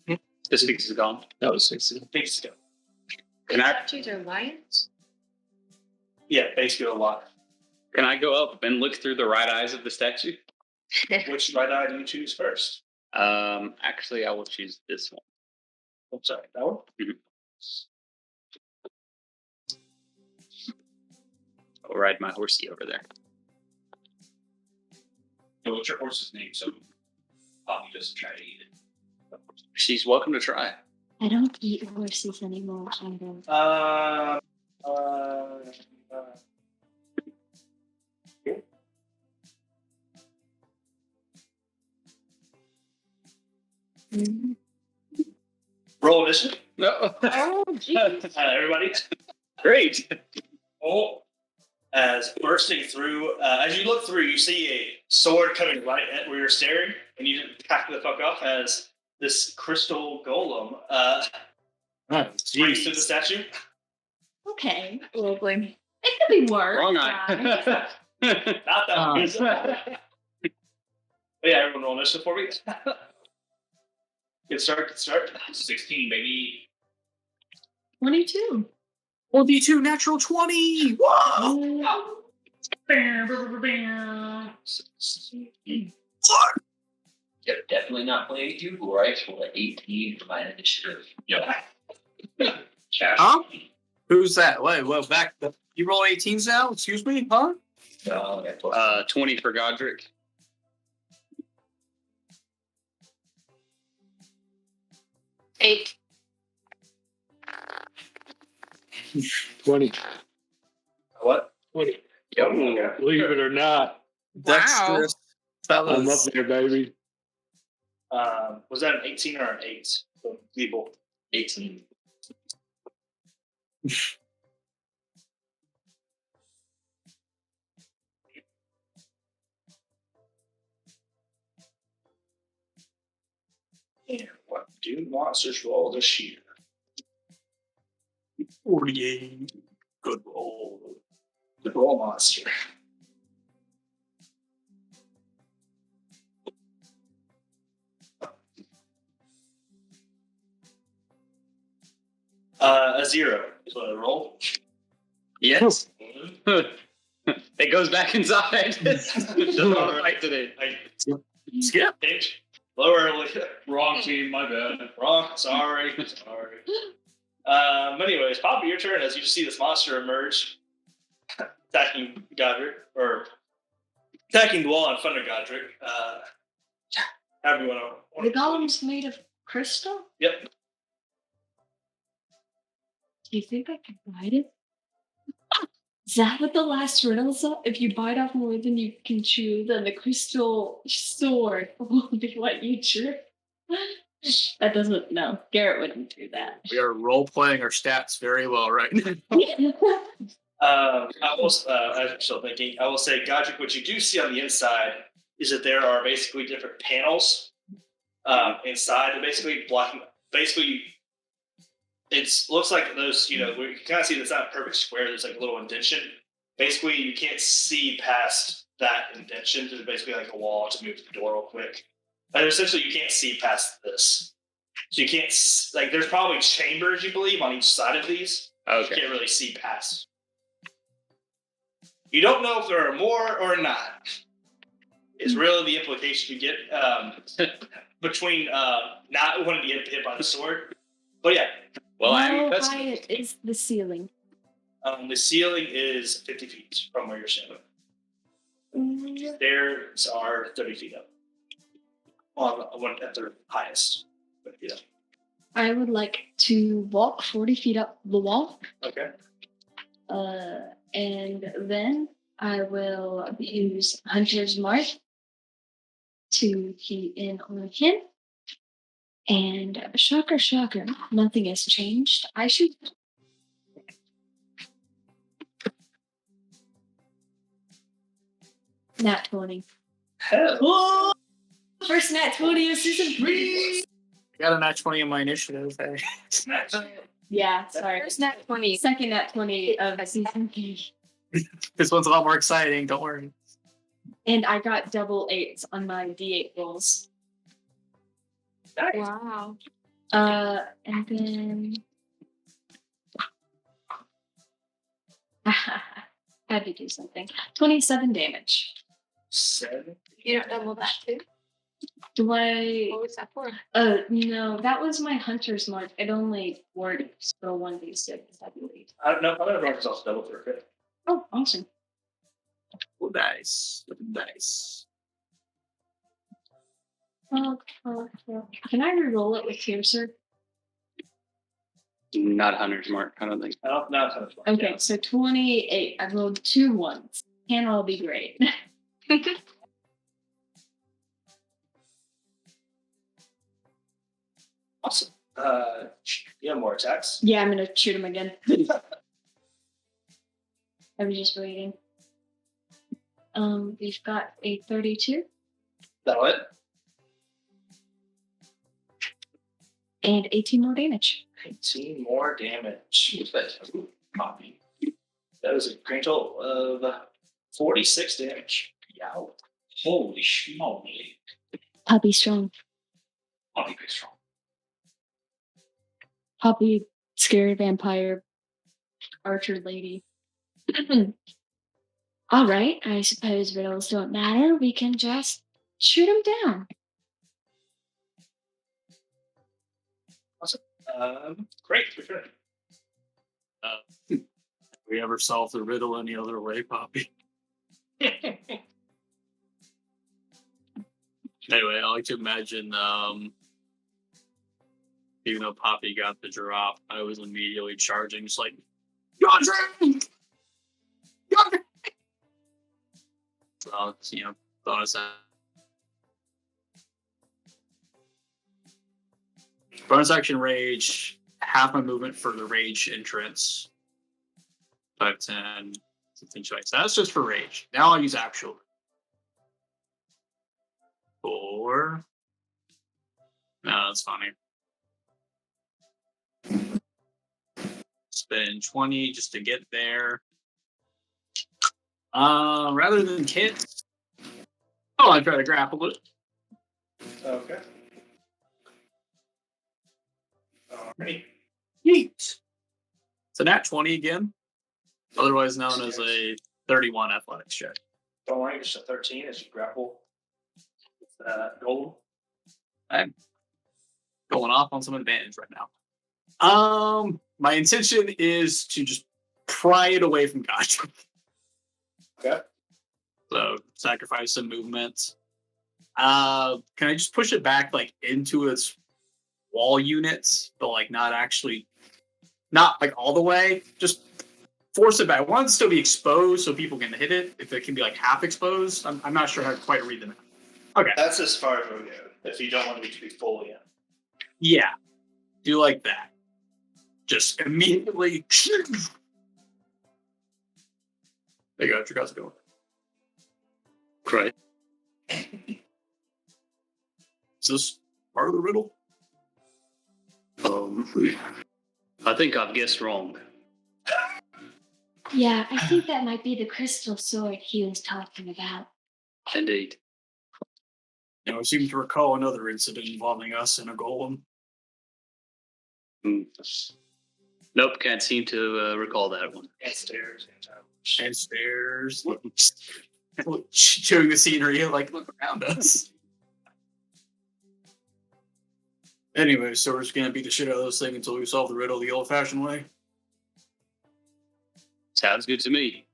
The Sphinx is gone. That was Sphinx. things go. Can I Statues are lions? Yeah, basically a lot. can I go up and look through the right eyes of the statue? Which right eye do you choose first? Actually, I will choose this one. I'm sorry, that one. I'll ride my horsey over there. So what's your horse's name? So Poppy doesn't try to eat it. She's welcome to try. I don't eat horses anymore. Either. Roll initiative. No. Oh, jeez. Everybody. Great. Oh, as bursting through, as you look through, you see a sword coming right at where you're staring, and you just pack the fuck off as this crystal golem springs through the statue. Okay. Lovely. It could be worse. Wrong guys. eye. Not that one. But yeah, everyone roll initiative for me. Good start. 16, baby. 22. 22 natural 20. Whoa. Yeah, definitely not playing you, or I rolled an 18 for my initiative. Yep. Cash. Huh? Who's that? Wait, back. You roll 18s now? Excuse me? Huh? Okay, plus 20 for Godric. Eight. 20. What? 20. Yep. Believe it or not, Dexterous I'm up fellas. there, baby. Was that an 18 or an 8? So, people. 18. do monsters roll this year? 48. Good roll. Good roll, monster. A 0 is what I roll. Yes. It goes back inside. Doesn't want to fight today. Skip. Pinch. Lower. Wrong team, my bad. Wrong. Sorry. Anyways, Poppy, your turn as you see this monster emerge, attacking Godric, or attacking the wall in front of Godric. However you want The to. golem's made of crystal? Yep. Do you think I can bite it? Is that what the last riddle is? If you bite off more than you can chew, then the crystal sword will be what you chew. That doesn't. No, Garrett wouldn't do that. We are role playing our stats very well right now. I'm still thinking. I will say, Godric, what you do see on the inside is that there are basically different panels inside, basically blocking. Basically, it looks like those. You can kind of see that's not a perfect square. There's like a little indentation. Basically, you can't see past that indentation. There's basically like a wall to move the door real quick. But essentially, you can't see past this. So you can't there's probably chambers, you believe, on each side of these. Okay. You can't really see past. You don't know if there are more or not. Is really the implication you get between not wanting to get hit by the sword. But yeah. Well, How high is the ceiling? The ceiling is 50 feet from where you're standing. Stairs are 30 feet up. One at their highest. But, I would like to walk 40 feet up the wall. Okay. And then I will use Hunter's Mark to key in on him. And shocker, nothing has changed. I should. Nat 20. Hell. First Nat 20 of season 3. I got a nat 20 in my initiative. Hey. Yeah, sorry. First Nat 20. Second Nat 20 of season 3. This one's a lot more exciting. Don't worry. And I got double 8s on my D8 rolls. Nice. Wow. And then had to do something. 27 damage. 7. You don't double that too? Do I? What was that for? No, that was my hunter's mark. It only works for 1d6, I believe. I'm going to mark myself double for a crit. Oh, awesome. Oh, nice. Nice. Can I re-roll it with Piercer? Not Hunter's Mark, I don't think. No, it's fine. Okay, so 28. I rolled 2 1s. Can all be great. Awesome. You have more attacks. Yeah, I'm gonna shoot him again. I was just waiting. We've got a 32 That'll hit. and 18 more damage. 18 more damage. Copy. That is a grand total of 46 damage. Yow. Holy schmoly. Puppy strong. I'll be strong. Puppy, scary vampire, archer lady. All right, I suppose riddles don't matter. We can just shoot him down. Great. Your turn. We ever solve the riddle any other way, Poppy? Anyway, I like to imagine, even though Poppy got the drop, I was immediately charging, just like, Godric! Godric! So, bonus action. Bonus action rage, half my movement for the rage entrance. 5, 10, 15 strikes. That's just for rage. Now I'll use actual. 4. No, that's funny. Spend 20 just to get there. Rather than hit, I try to grapple it. Okay. Alrighty. Yeet. It's a nat 20 again, otherwise known as a 31 athletics check. Don't worry, it's a 13 as you grapple with gold. I'm going off on some advantage right now. My intention is to just pry it away from Gotcha. Okay. So sacrifice some movement. Can I just push it back like into its wall units, but like not like all the way? Just force it back. I want it to still be exposed so people can hit it. If it can be like half exposed, I'm not sure how to quite read the map. Okay. That's as far as we'll go. If you don't want me to be fully in. Yeah. Do like that. Just immediately. There you go. Your guys are going. Great. Is this part of the riddle? I think I've guessed wrong. Yeah, I think that might be the crystal sword he was talking about. Indeed. I seem to recall another incident involving us and a golem. Nope, can't seem to recall that one. And stairs. And stairs. Showing the scenery, like, look around us. Anyway, so we're just gonna beat the shit out of this thing until we solve the riddle the old-fashioned way. Sounds good to me.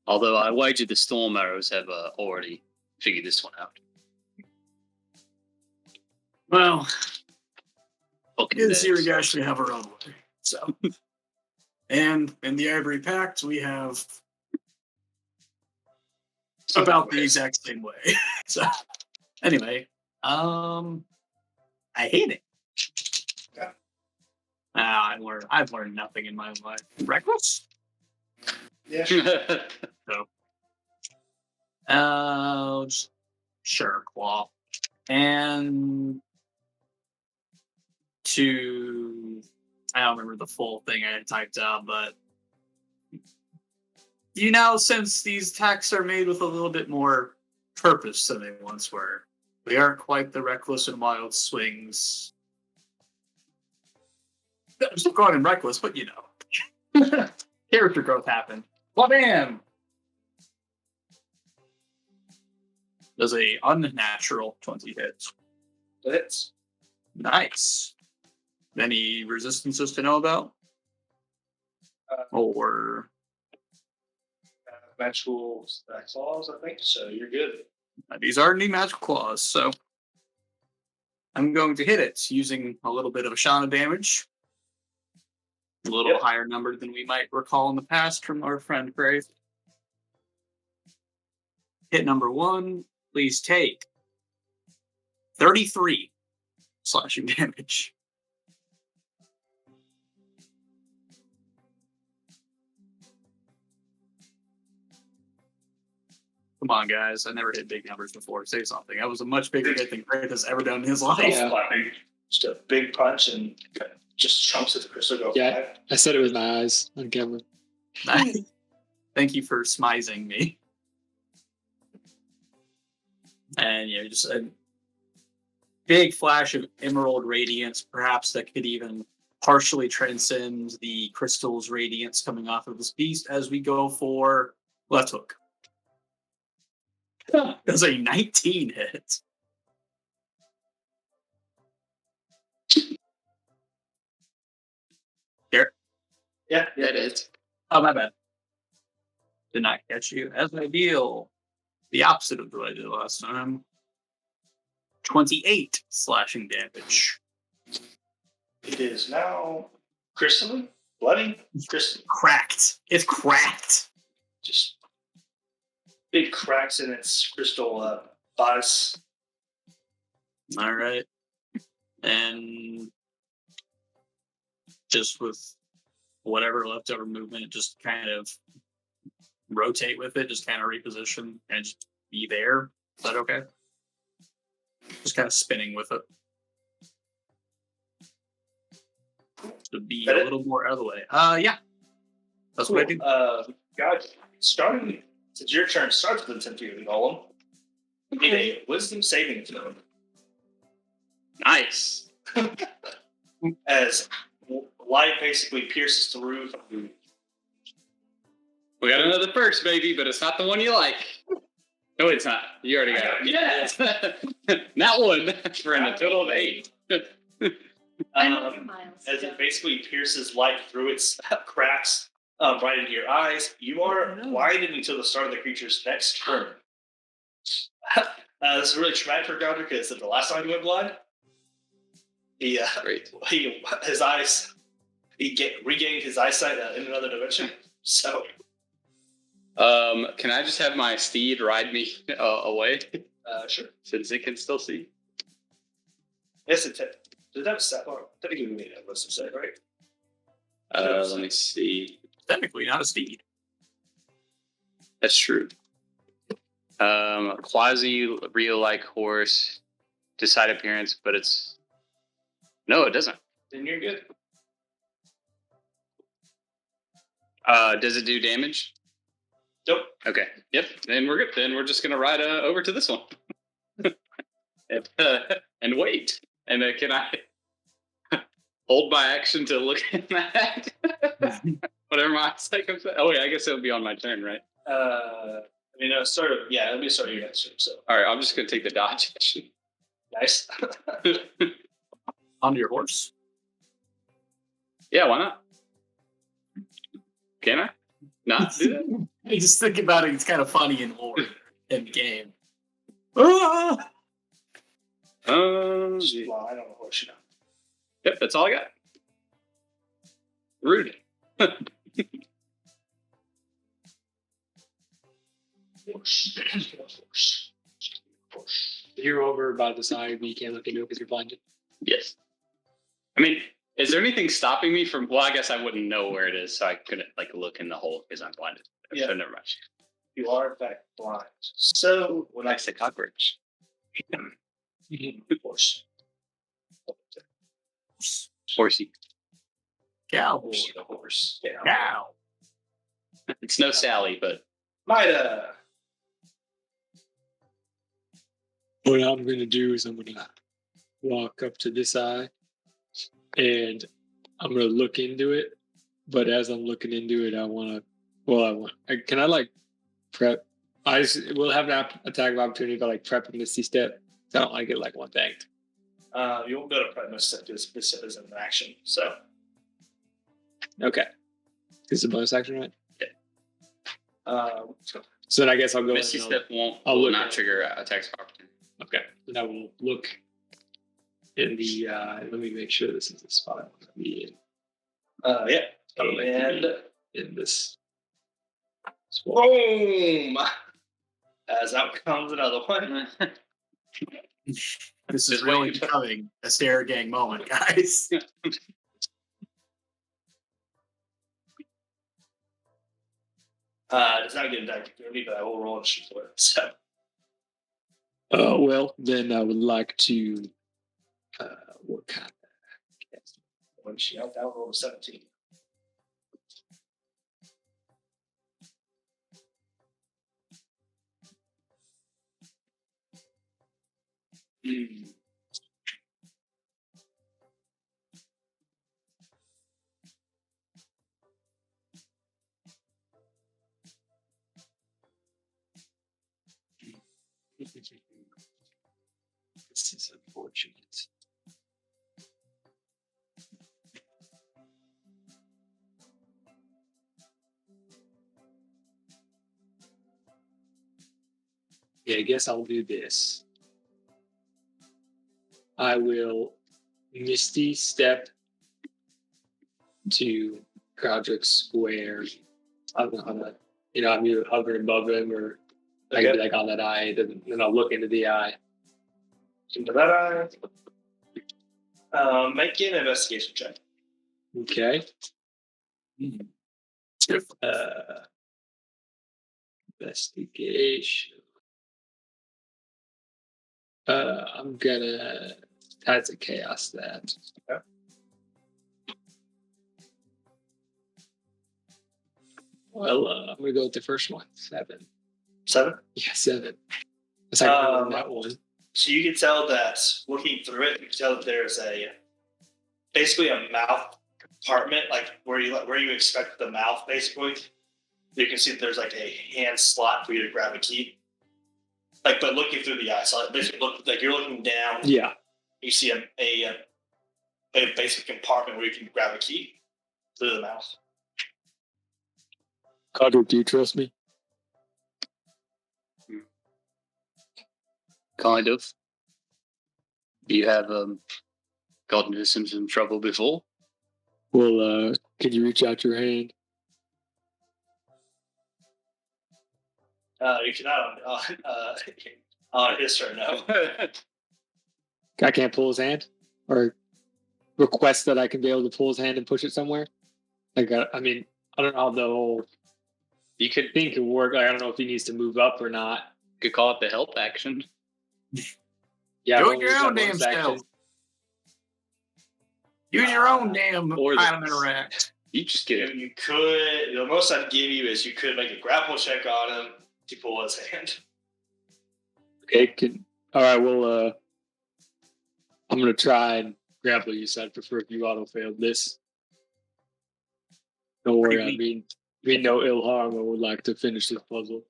Although I wager the storm arrows have already figured this one out. Well, Fucking in nerds. theory, we actually have our own way. So, and in the Ivory Pact, we have about the exact same way. So, anyway, I hate it. Yeah. I've learned nothing in my life. Reckless? Yeah. Just sure, claw. And I don't remember the full thing I had typed out, but since these attacks are made with a little bit more purpose than they once were, they aren't quite the reckless and wild swings. I'm still calling him reckless, but character growth happened. Bam! Does a unnatural 20 hits. Hits. Nice. Any resistances to know about? Or Magical claws, I think. So you're good. these are new magical claws, so I'm going to hit it using a little bit of Ashana damage. A little higher number than we might recall in the past from our friend Grave. Hit number 1, please take 33 slashing damage. Come on, guys. I never hit big numbers before. Say something. That was a much bigger hit than Grave has ever done in his life. Yeah. Just a big punch and just chunks of the crystal go. Yeah, I said it with my eyes on camera. Thank you for smizing me. And just a big flash of emerald radiance, perhaps that could even partially transcend the crystal's radiance coming off of this beast as we go for left hook. Does a 19 hit. Garrett? Yeah, It is. Oh, my bad. Did not catch you. As I deal the opposite of what I did last time. 28 slashing damage. It is now crystalline, bloody, crystal. Cracked. It's cracked. Just big cracks in its crystal bodice. All right. And just with whatever leftover movement, just kind of rotate with it, just kind of reposition and just be there. Is that okay? Just kind of spinning with it. to be That a it? little more out of the way. Yeah. That's what I do. God, starting since your turn starts with the 10 feet of the golem, need a wisdom saving throw. Nice. As light basically pierces through. We got another first, baby, but it's not the one you like. No, it's not. You already got it. Yes. Not one. For a total of 8. As it basically pierces light through its cracks right into your eyes, you are blinded until the start of the creature's next turn. This is really traumatic for Gounder because the last time he went blind, Great. his eyes, regained his eyesight in another dimension. So, can I just have my steed ride me away sure. since it can still see? Yes, it did. Did that stat bar? Technically, we need a list of set, right? Let me see. Technically, not a steed. That's true. Quasi real like horse, decide appearance, but it's no, it doesn't. Then you're good. Does it do damage? Nope. Okay. Yep. Then we're good. Then we're just gonna ride over to this one and wait. And can I hold my action to look at that? Whatever my second. Oh yeah, I guess it would be on my turn, right? It'll be start of your next turn. So, All right, I'm just gonna take the dodge action. nice. On your horse. Yeah, why not? Can I not do that? I just think about it. It's kind of funny in lore in game. Ah! Um, Well, I don't know what you know. Yep, that's all I got. Rude. You're over by the side, but you can't look into it because you're blinded. Yes. I mean, is there anything stopping me from? Well, I guess I wouldn't know where it is, so I couldn't look in the hole because I'm blinded. Yeah. So never mind. You are in fact blind. So when I Nice, the cockroach. horse, Horsey. Cowboy. the horse, yeah, Cow. It's no Sally, but might What I'm going to do is I'm going to walk up to this eye and I'm going to look into it. But as I'm looking into it, can I prep? We'll have an attack of opportunity if I prep a Misty Step. I don't like it one thing. you won't go to prep step because this step is an action. So Okay. This is a bonus action, right? um, So then I guess I'll go Misty in and Step I'll will look not at it. trigger attacks of opportunity. Okay. Then I will look in the, let me make sure this is the spot I want to be in. yeah, I would like to and be in this spot. boom. As out comes another one. This is really becoming a Stare Gang moment, guys. Does not get a die opportunity, but I will roll and shoot for it. So Well, then I would like to, what kind of when she out, that roll was 17. This is unfortunate. Yeah, I guess I'll do this. I will Misty Step to Godric Square. I don't know how to, I'm either hovering above him or I can be on that eye, then I'll look into the eye. Into that eye. Make an investigation check. Okay. Investigation. I'm gonna. That's a chaos that. Okay. Well, I'm gonna go with the first one. 7. 7. Yeah, 7. The second one Um, on that one. So you can tell that looking through it, you can tell that there's basically a mouth compartment, like where you expect the mouth, basically. You can see that there's like a hand slot for you to grab a key. Like, but looking through the eye, so basically look like you're looking down. Yeah. You see a basic compartment where you can grab a key through the mouth. Carter, do you trust me? Kind of. You have gotten into some trouble before? Well, can you reach out your hand? You cannot on his turn, no. I can't pull his hand, or request that I can be able to pull his hand and push it somewhere. Like, I mean, I don't know how the whole You could thing could work. Like, I don't know if he needs to move up or not. could call it the help action. Yeah, Do I've it only your used own that damn once, actually. self. Use your own damn Or the- item interact. You just get it. You could. The most I'd give you is you could make a grapple check on him to pull his hand. Okay, all right. Well, I'm gonna try and grapple you. So I'd prefer if you auto failed this. Don't worry, I mean no ill harm. I would like to finish this puzzle.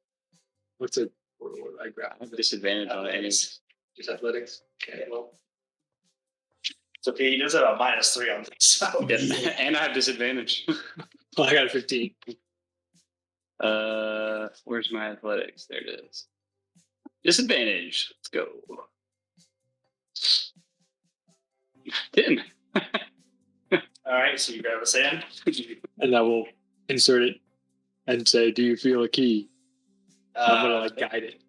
What's it? What I grab? Disadvantage on it anyways. Just athletics. Okay, well, So he does have a -3 on this. So. Yeah. And I have disadvantage. I got a 15. Where's my athletics? There it is. Disadvantage. Let's go. 10. All right, so you grab his hand. And I will insert it and say, "Do you feel a key?" I'm gonna guide it.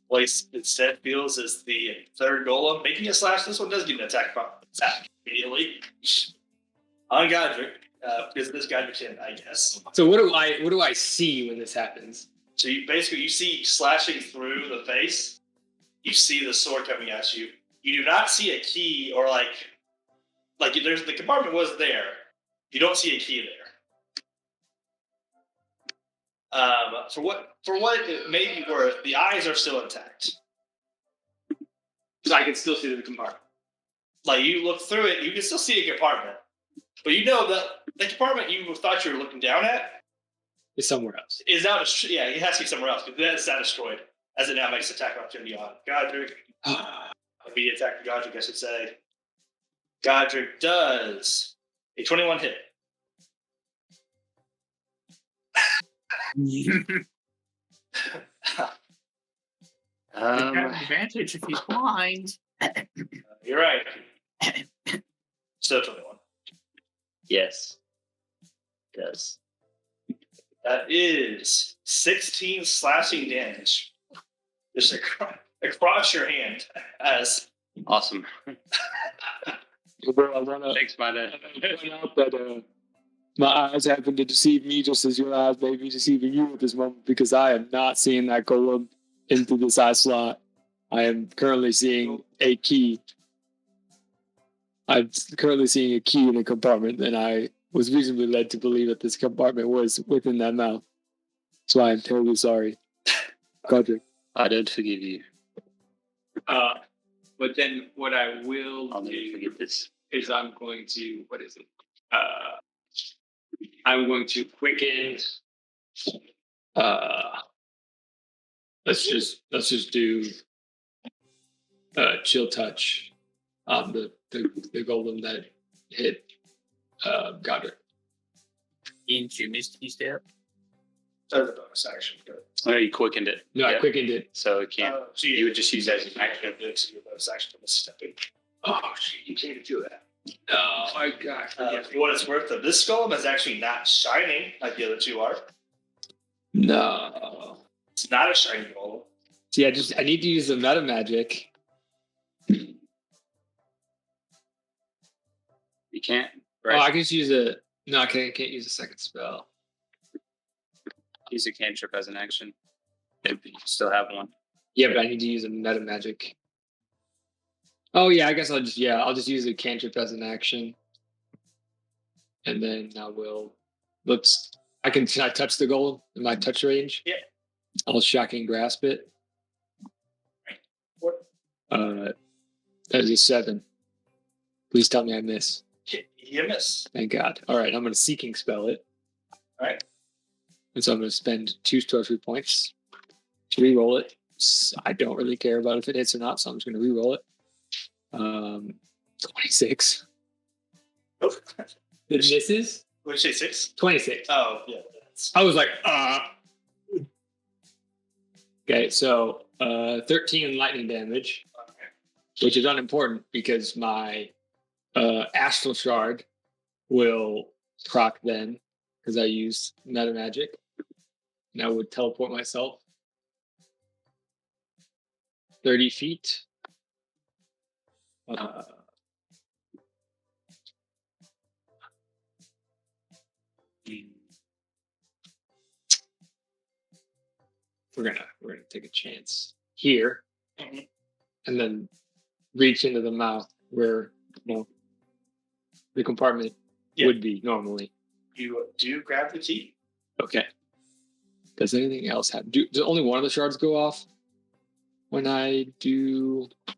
What he instead feels is the third golem making a slash. This one does get an attack immediately on Godric because of this Godric's hand, I guess. So what do I see when this happens? So you see slashing through the face. You see the sword coming at you. You do not see a key or like there's the compartment was there. You don't see a key there. For what it may be worth, the eyes are still intact. So I can still see the compartment. Like you look through it, you can still see a compartment, but you know that the compartment you thought you were looking down at It's somewhere else. is now it has to be somewhere else because that's not destroyed, as it now makes attack opportunity on Godric. Immediate attack for Godric, I should say. Godric does a 21 hit. Advantage if he's blind. You're right. Still 21. Yes. It does. That is 16 slashing damage. Just across your hand as Awesome. Bro, I wanna Thanks, my dad. point out that my eyes happen to deceive me just as your eyes may be deceiving you at this moment, because I am not seeing that golem into this eye slot. I am currently seeing a key. I'm currently seeing a key in a compartment, and I was reasonably led to believe that this compartment was within that mouth. So I am terribly sorry. Godric. I don't forgive you. But then what I will I'll never forget this. is I'm going to, what is it? I'm going to quicken. Let's just do chill touch on the golem that hit Godric. Into Misty Step. the bonus action. But, Oh, you quickened it. No, I Yeah. quickened it. So it can't. so You would just use that as an action. It's your bonus action for misstepping. Oh shit! You can't do that. Oh my god! For what it's worth, this golem is actually not shining like the other two are. No. It's not a shiny golem. See, I need to use the meta magic. You can't. Oh, I can just use a. No, I can't use a second spell. Use a cantrip as an action. If you still have one. Yeah, but I need to use a meta magic. Oh yeah, I guess I'll just use a cantrip as an action, and then I will. Let's Can I touch the goal in my touch range? Yeah. I'll shocking grasp it. What? That is a 7. Please tell me I miss. You miss. Thank God. All right, I'm going to seeking spell it. All right. And so I'm going to spend 2 sorcery points to re-roll it. I don't really care about if it hits or not, so I'm just going to re-roll it. 26. Oh. It misses? What did you say, 6? 26. Oh, yeah. I was like, Okay, so 13 lightning damage, which is unimportant because my astral shard will proc then because I use meta magic. And I would teleport myself 30 feet. We're gonna take a chance here, and then reach into the mouth where the compartment would be normally. You do grab the key. Okay. Does anything else happen? Does only one of the shards go off when I do? I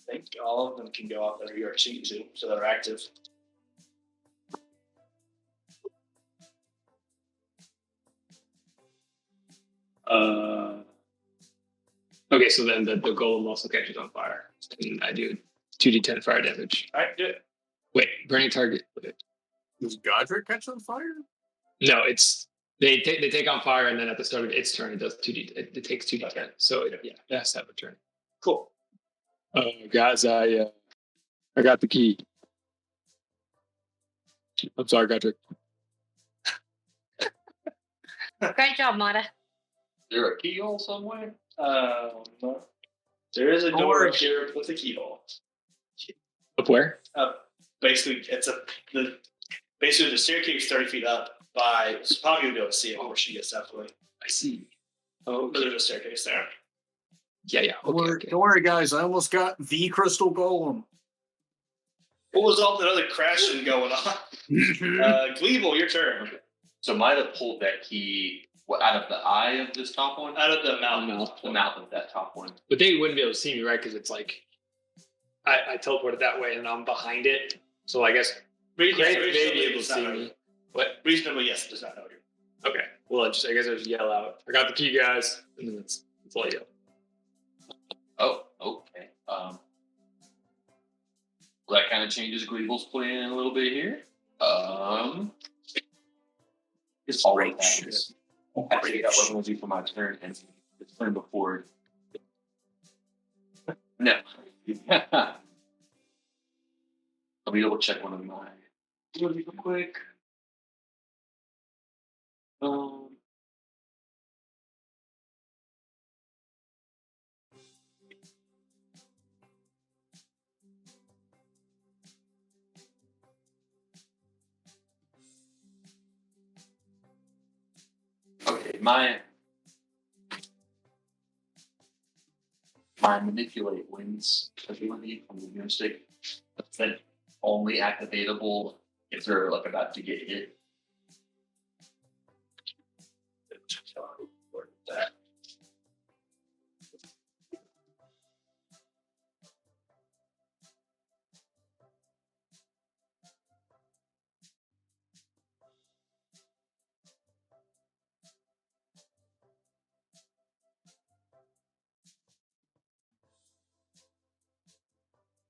think all of them can go off whenever you're choosing to, so they're active. Okay, so then the golem also catches on fire, and I do 2d10 fire damage. All right, do it. Wait, burning target. Does Godric catch on fire? No, it's they take on fire, and then at the start of its turn, it does 2d. It takes 2d10. So it has to have a turn. Cool. Guys, I got the key. I'm sorry, Godric. Great job, Mata. Is there a keyhole somewhere? There is a door up here with a keyhole. Up where? Basically, basically the staircase 30 feet up. So probably you'll be able to see it before she gets definitely. I see. But there's a staircase there. Yeah. Okay. Don't worry, guys. I almost got the crystal golem. What was all that other crashing going on? Gleeble, your turn. So might have pulled that key out of the eye of this top one? Out of the mouth. The mouth of that top one. But they wouldn't be able to see me, right? Because it's like I teleported that way, and I'm behind it. So I guess they may be able to see me. What? Reasonably, yes, it does not know you. Okay. Well, I guess I just yell out, "I got the key, guys!" And then that's all I yell. Oh, okay. Well, that kind of changes Gleeble's plan a little bit here. It's all right. I figured out what I'm going to do for my turn, and the turn before. No. Let me double check one of mine. Real quick. Okay, my manipulate wins ability from the music. That's then only activatable if they're like about to get hit. That.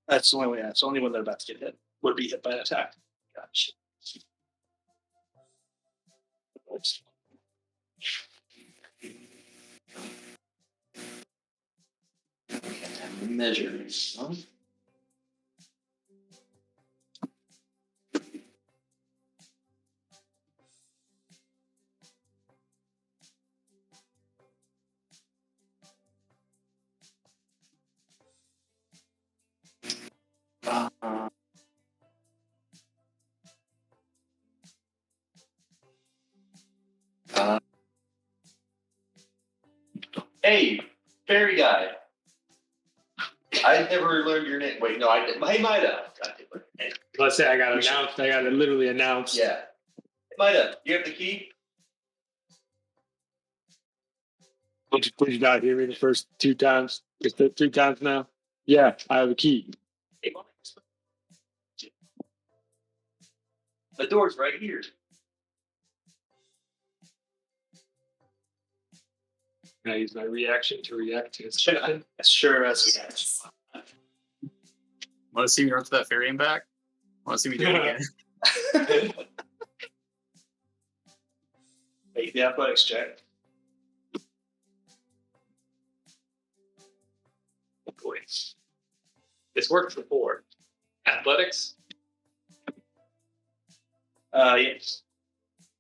That's the only way. That's the only one they're about to get hit. Would be hit by an attack. Gotcha. Measures. Huh? Hey, fairy guy. I never learned your name. Wait, no, I did. Hey, Mida. Let's say I got announced. I got to literally announce. Yeah. Mida, you have the key? Did you not hear me the first 2 times? It's the 3 times now. Yeah, I have a key. The door's right here. Can I use my reaction to react to his question? Sure as we can. Want to see me run to that ferry and back? Want to see me do it again? Make the athletics check. Boy. This worked before. Athletics? Yes.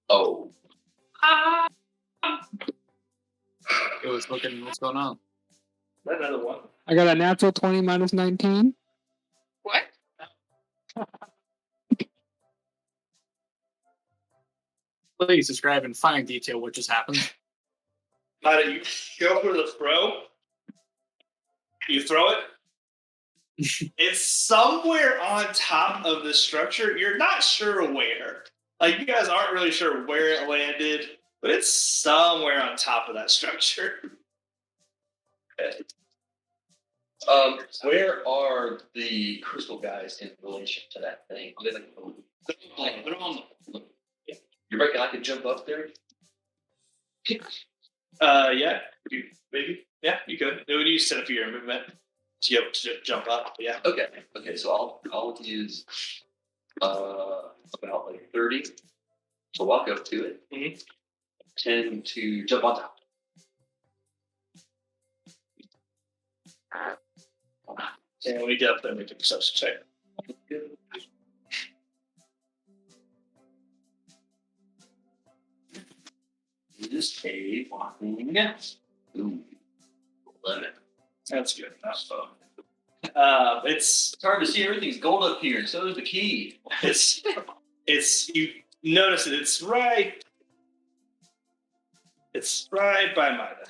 Oh. What's going on? Another one. I got a natural 20 minus 19. What? Please describe in fine detail what just happened. How do you go for the throw? You throw it. It's somewhere on top of the structure. You're not sure where. Like, you guys aren't really sure where it landed, but it's somewhere on top of that structure. Okay. Where are the crystal guys in relation to that thing? Are they like, they're on the. You reckon I could jump up there? Yeah, maybe. Yeah, you could. It would use set up your movement to be able to jump up. Yeah. Okay. So I'll use about like 30. So walk up to it. Mm-hmm. 10 to jump on top. And when you get up there, we can perception check. Is a walking. Ooh, 11. That's good enough. It's It's hard to see. Everything's gold up here. So is the key. it's you notice it. It's right by Mida,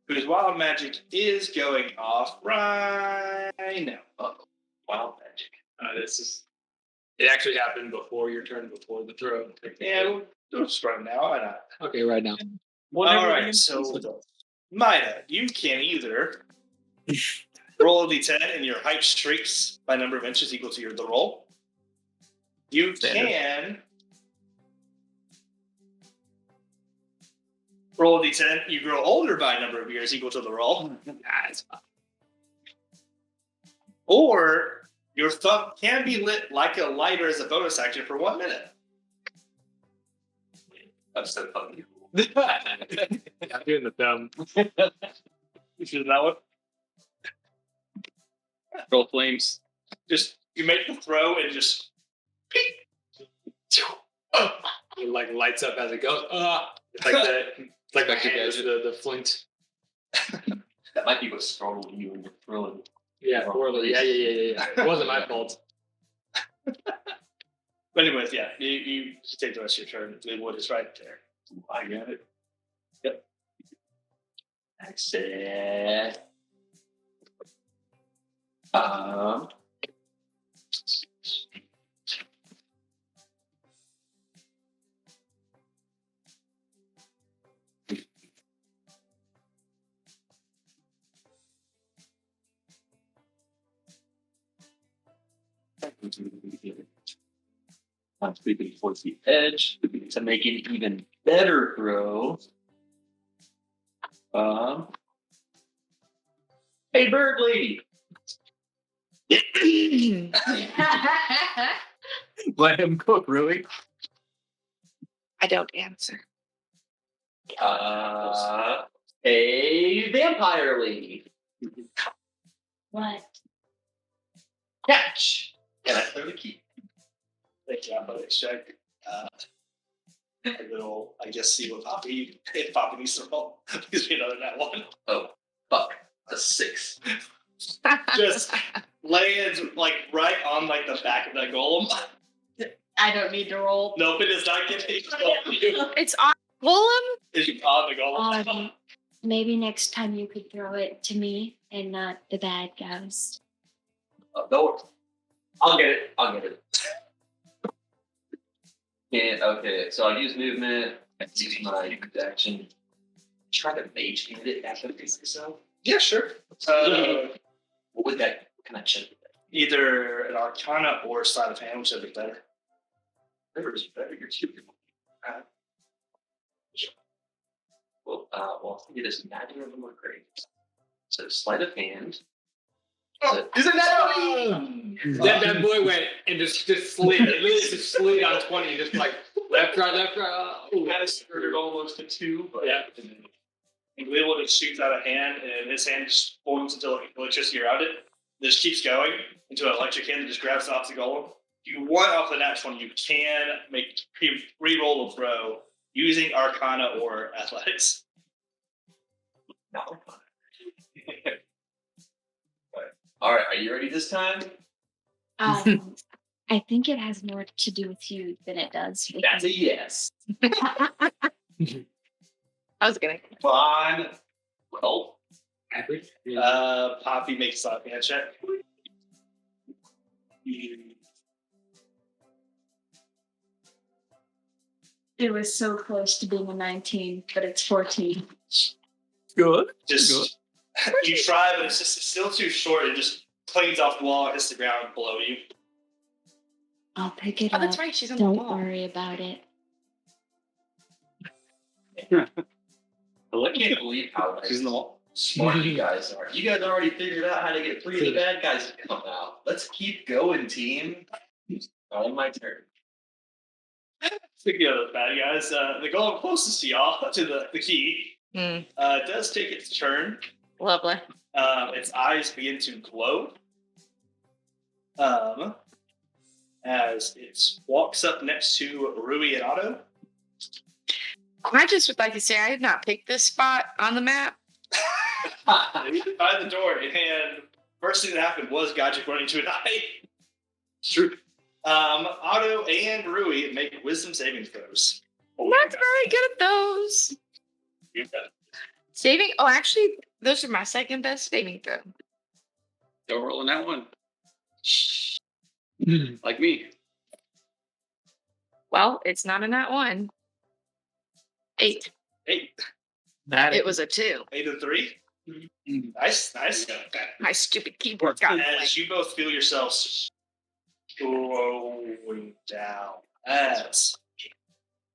whose wild magic is going off right now. Uh-oh. Wild magic. This is. It actually happened before your turn, before the throw. Yeah, we'll just run now. Why not? Okay, right now. All right, so Mida, you can either roll a d10 and your height shrinks by number of inches equal to the roll. You can roll a d10. You grow older by a number of years equal to the roll. That's fine. Or your thumb can be lit like a lighter as a bonus action for 1 minute. That's so funny. I'm doing the thumb. You should know it. Roll flames. Just you make the throw and just It like lights up as it goes. It's like the it's like the flint. That might be what startled you when you're throwing. Yeah, poorly. Yeah. It wasn't my fault. But anyways, yeah, you take the rest of your turn. The wood is right there. I got it. Yep. That's it. I'm creeping towards the edge to make an even better throw. Hey, bird lady. Let him cook, really. I don't answer. A vampire lady. What? Catch. And I throw the key. Thank you, athletics check. A little, I guess, see what Poppy, if Poppy needs to roll. Because we know that one. Oh, fuck. A 6. Just lands like right on like the back of that golem. I don't need to roll. Nope, it does not get taken. It's on Golem? Is on the golem? Maybe next time you could throw it to me and not the bad guys. No, I'll get it. And okay, so I use movement. I use my action try to mage hand it after so? Yeah, sure. What would that kind of check? Either an Arcana or sleight of hand, whichever is better. Whatever is better, you're two. Well, it is neither of them are great. So sleight of hand. Is it that? That boy went and just slid. It literally just slid on 20 and just like left, right. Kind of skirted almost to 2, but yeah. And Gleewood just shoots out a hand, and his hand just points until electricity around it. It just keeps going into an electric hand that just grabs off the golem. If you want off the nat 20, you can make re-roll a throw using Arcana or Athletics. No. All right, are you ready this time? I think it has more to do with you than it does with That's a me. yes. I was gonna. Fine. Well, Poppy makes a sleight of hand check. It was so close to being a 19, but it's 14. Good. Just you try, but it's just still too short. It just planes off the wall, hits the ground below you. I'll pick it Oh, up. that's right. She's on the Don't wall. worry about it. I can't believe how She's in the wall. smart you guys are. You guys already figured out how to get 3 of the bad guys to come out. Let's keep going, team. On my turn. Speaking of the bad guys, the golem closest to y'all, to the key, does take its turn. Lovely. Its eyes begin to glow. As it walks up next to Rui and Otto. I just would like to say I did not pick this spot on the map. By the door, and first thing that happened was Gajic running to an eye. It's true. Otto and Rui make wisdom saving throws. I'm not very good at those. You got it. Saving? Oh, actually, those are my second best saving throw. Don't roll in that one. Like me. Well, it's not a nat 1. 8. 8. It was a 2. 8 and 3. Nice. My stupid keyboard got in the way. As you both feel yourselves slowing down, as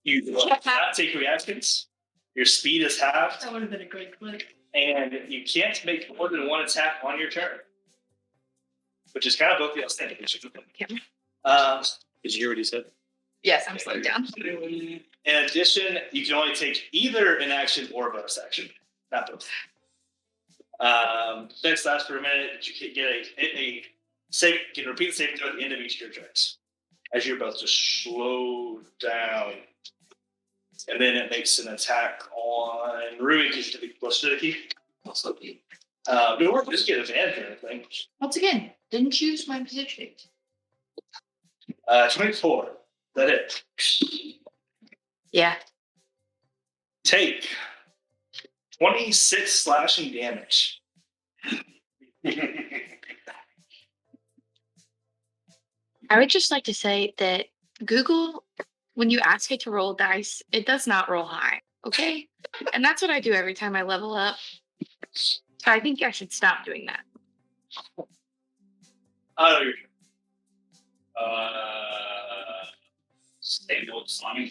you do not take reactions, your speed is halved, That would have been a great clip. and you can't make more than one attack on your turn, which is kind of both the outstanding. Did you already said? Yes, I'm slowed down. In addition, you can only take either an action or a bonus action, not both. Next lasts for a minute. You can get a save. You can repeat the saving throw at the end of each of your turns, as you're both just slow down. And then it makes an attack on Rui because you're closer to the key. Also, be. No, just get advantage or anything. Once again, didn't choose my position. 24. Is that it? Yeah. Take 26 slashing damage. I would just like to say that Google, when you ask it to roll dice, it does not roll high. Okay? And that's what I do every time I level up. So I think I should stop doing that. Oh, you're Same old slamming.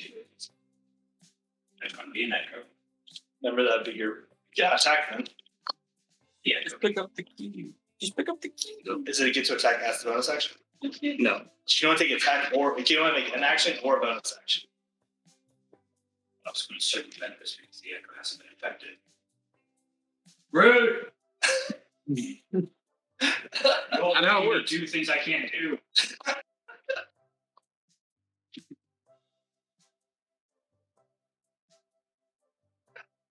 There's going to be an echo. remember that be your attack then. Yeah, Just pick up the key. Is it a get to attack as the bonus action? No. You can only take attack or you can only make an action or a bonus action. I was going to circumvent this because the echo hasn't been affected. Rude! I know how it works. Do things I can't do.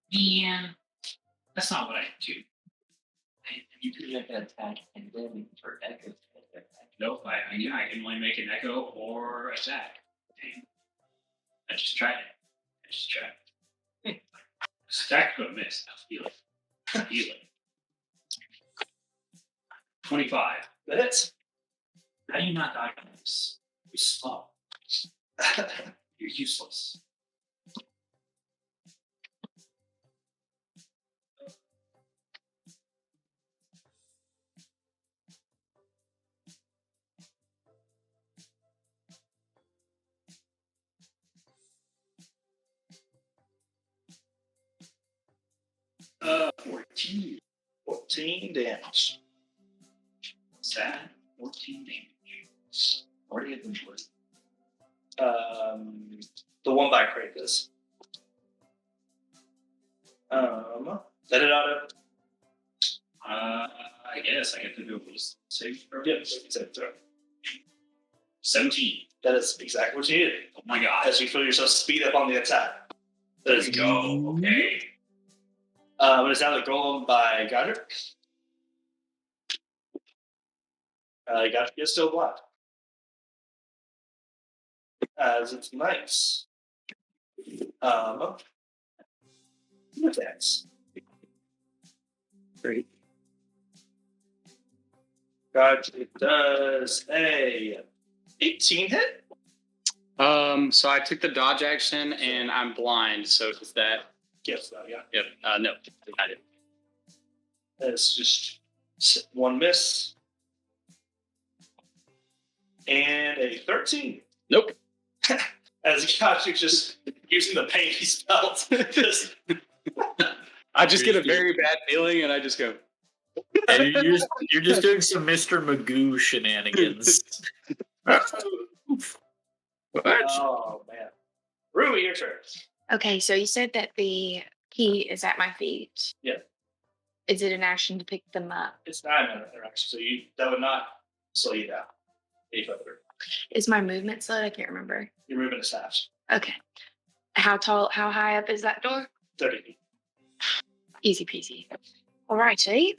Yeah. That's not what I do. You can make an attack and then for echo. Nope, I can only make an echo or attack. I just tried it. Stack's gonna miss. I feel it. 25. That hits. How do you not die from this? You're slow. You're useless. 14 damage. Sad. 14 damage. Already had them short. The one by Kratos. Let it out. I guess I get to do a little save throw. Yep, save throw. 17. That is exactly what you needed. Oh my god. As you feel yourself speed up on the attack. That is Let's go. Okay. It is now the golem by Godric. Godric is still blind. As it's nice. Attacks. Great. Godric does a 18 hit. So I took the dodge action and I'm blind. So is that? Yes, yeah. Yep. No, I didn't. That's just one miss. And a 13. Nope. As Godric just using the pain he felt. Just I just get a very bad feeling and I just go. And you're just doing some Mr. Magoo shenanigans. Oh man. Rui, your turn. Okay, so you said that the key is at my feet. Yeah. Is it an action to pick them up? It's 9 minute interaction, so that would not slow you down any further. Is my movement slowed? I can't remember. You're moving as fast. Okay. How high up is that door? 30 feet. Easy peasy. All righty.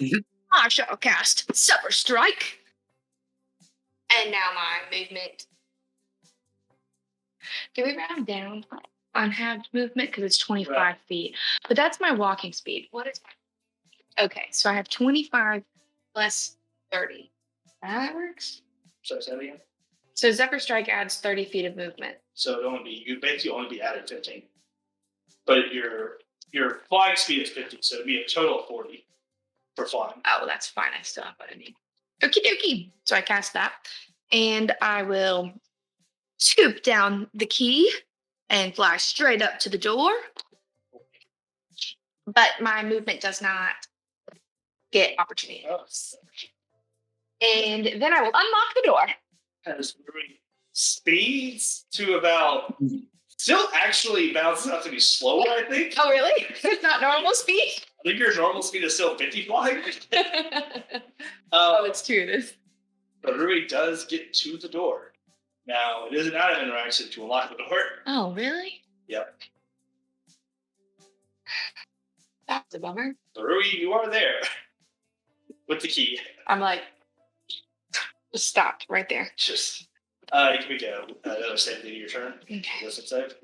I shall cast Supper Strike. And now my movement. Do we round down on halved movement? Because it's 25 Right. feet. But that's my walking speed. What is my... Okay, so I have 25 plus 30. That works. So say that again. So Zephyr Strike adds 30 feet of movement. So you'd basically only be added 15. But your flying speed is 50, so it'd be a total of 40 for flying. Oh, that's fine. I still have what I need. Okie dokie. So I cast that. And I will scoop down the key and fly straight up to the door. But my movement does not get opportunity. Oh. And then I will unlock the door. As Rui speeds to about, still actually bounces out to be slower, I think. Oh, really? It's not normal speed? I think your normal speed is still 50 flying. Oh, it's true. It is. But Rui does get to the door. Now, it is an item interaction to unlock the door. Oh, really? Yep. That's a bummer. So Rui, you are there with the key. I'm like, just stopped right there. Just, you can make another save to your turn. Okay. Listen save.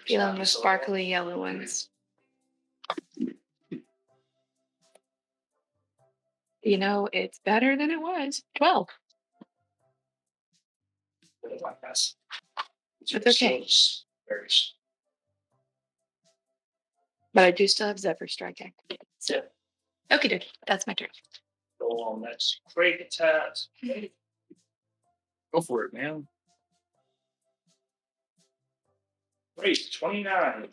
Feeling the sparkly yellow ones. You know, it's better than it was. 12. That's okay. But I do still have Zephyr Strike activated. So, okie dokie. That's my turn. Go on, that's great attack. Go for it, man. Great, 29.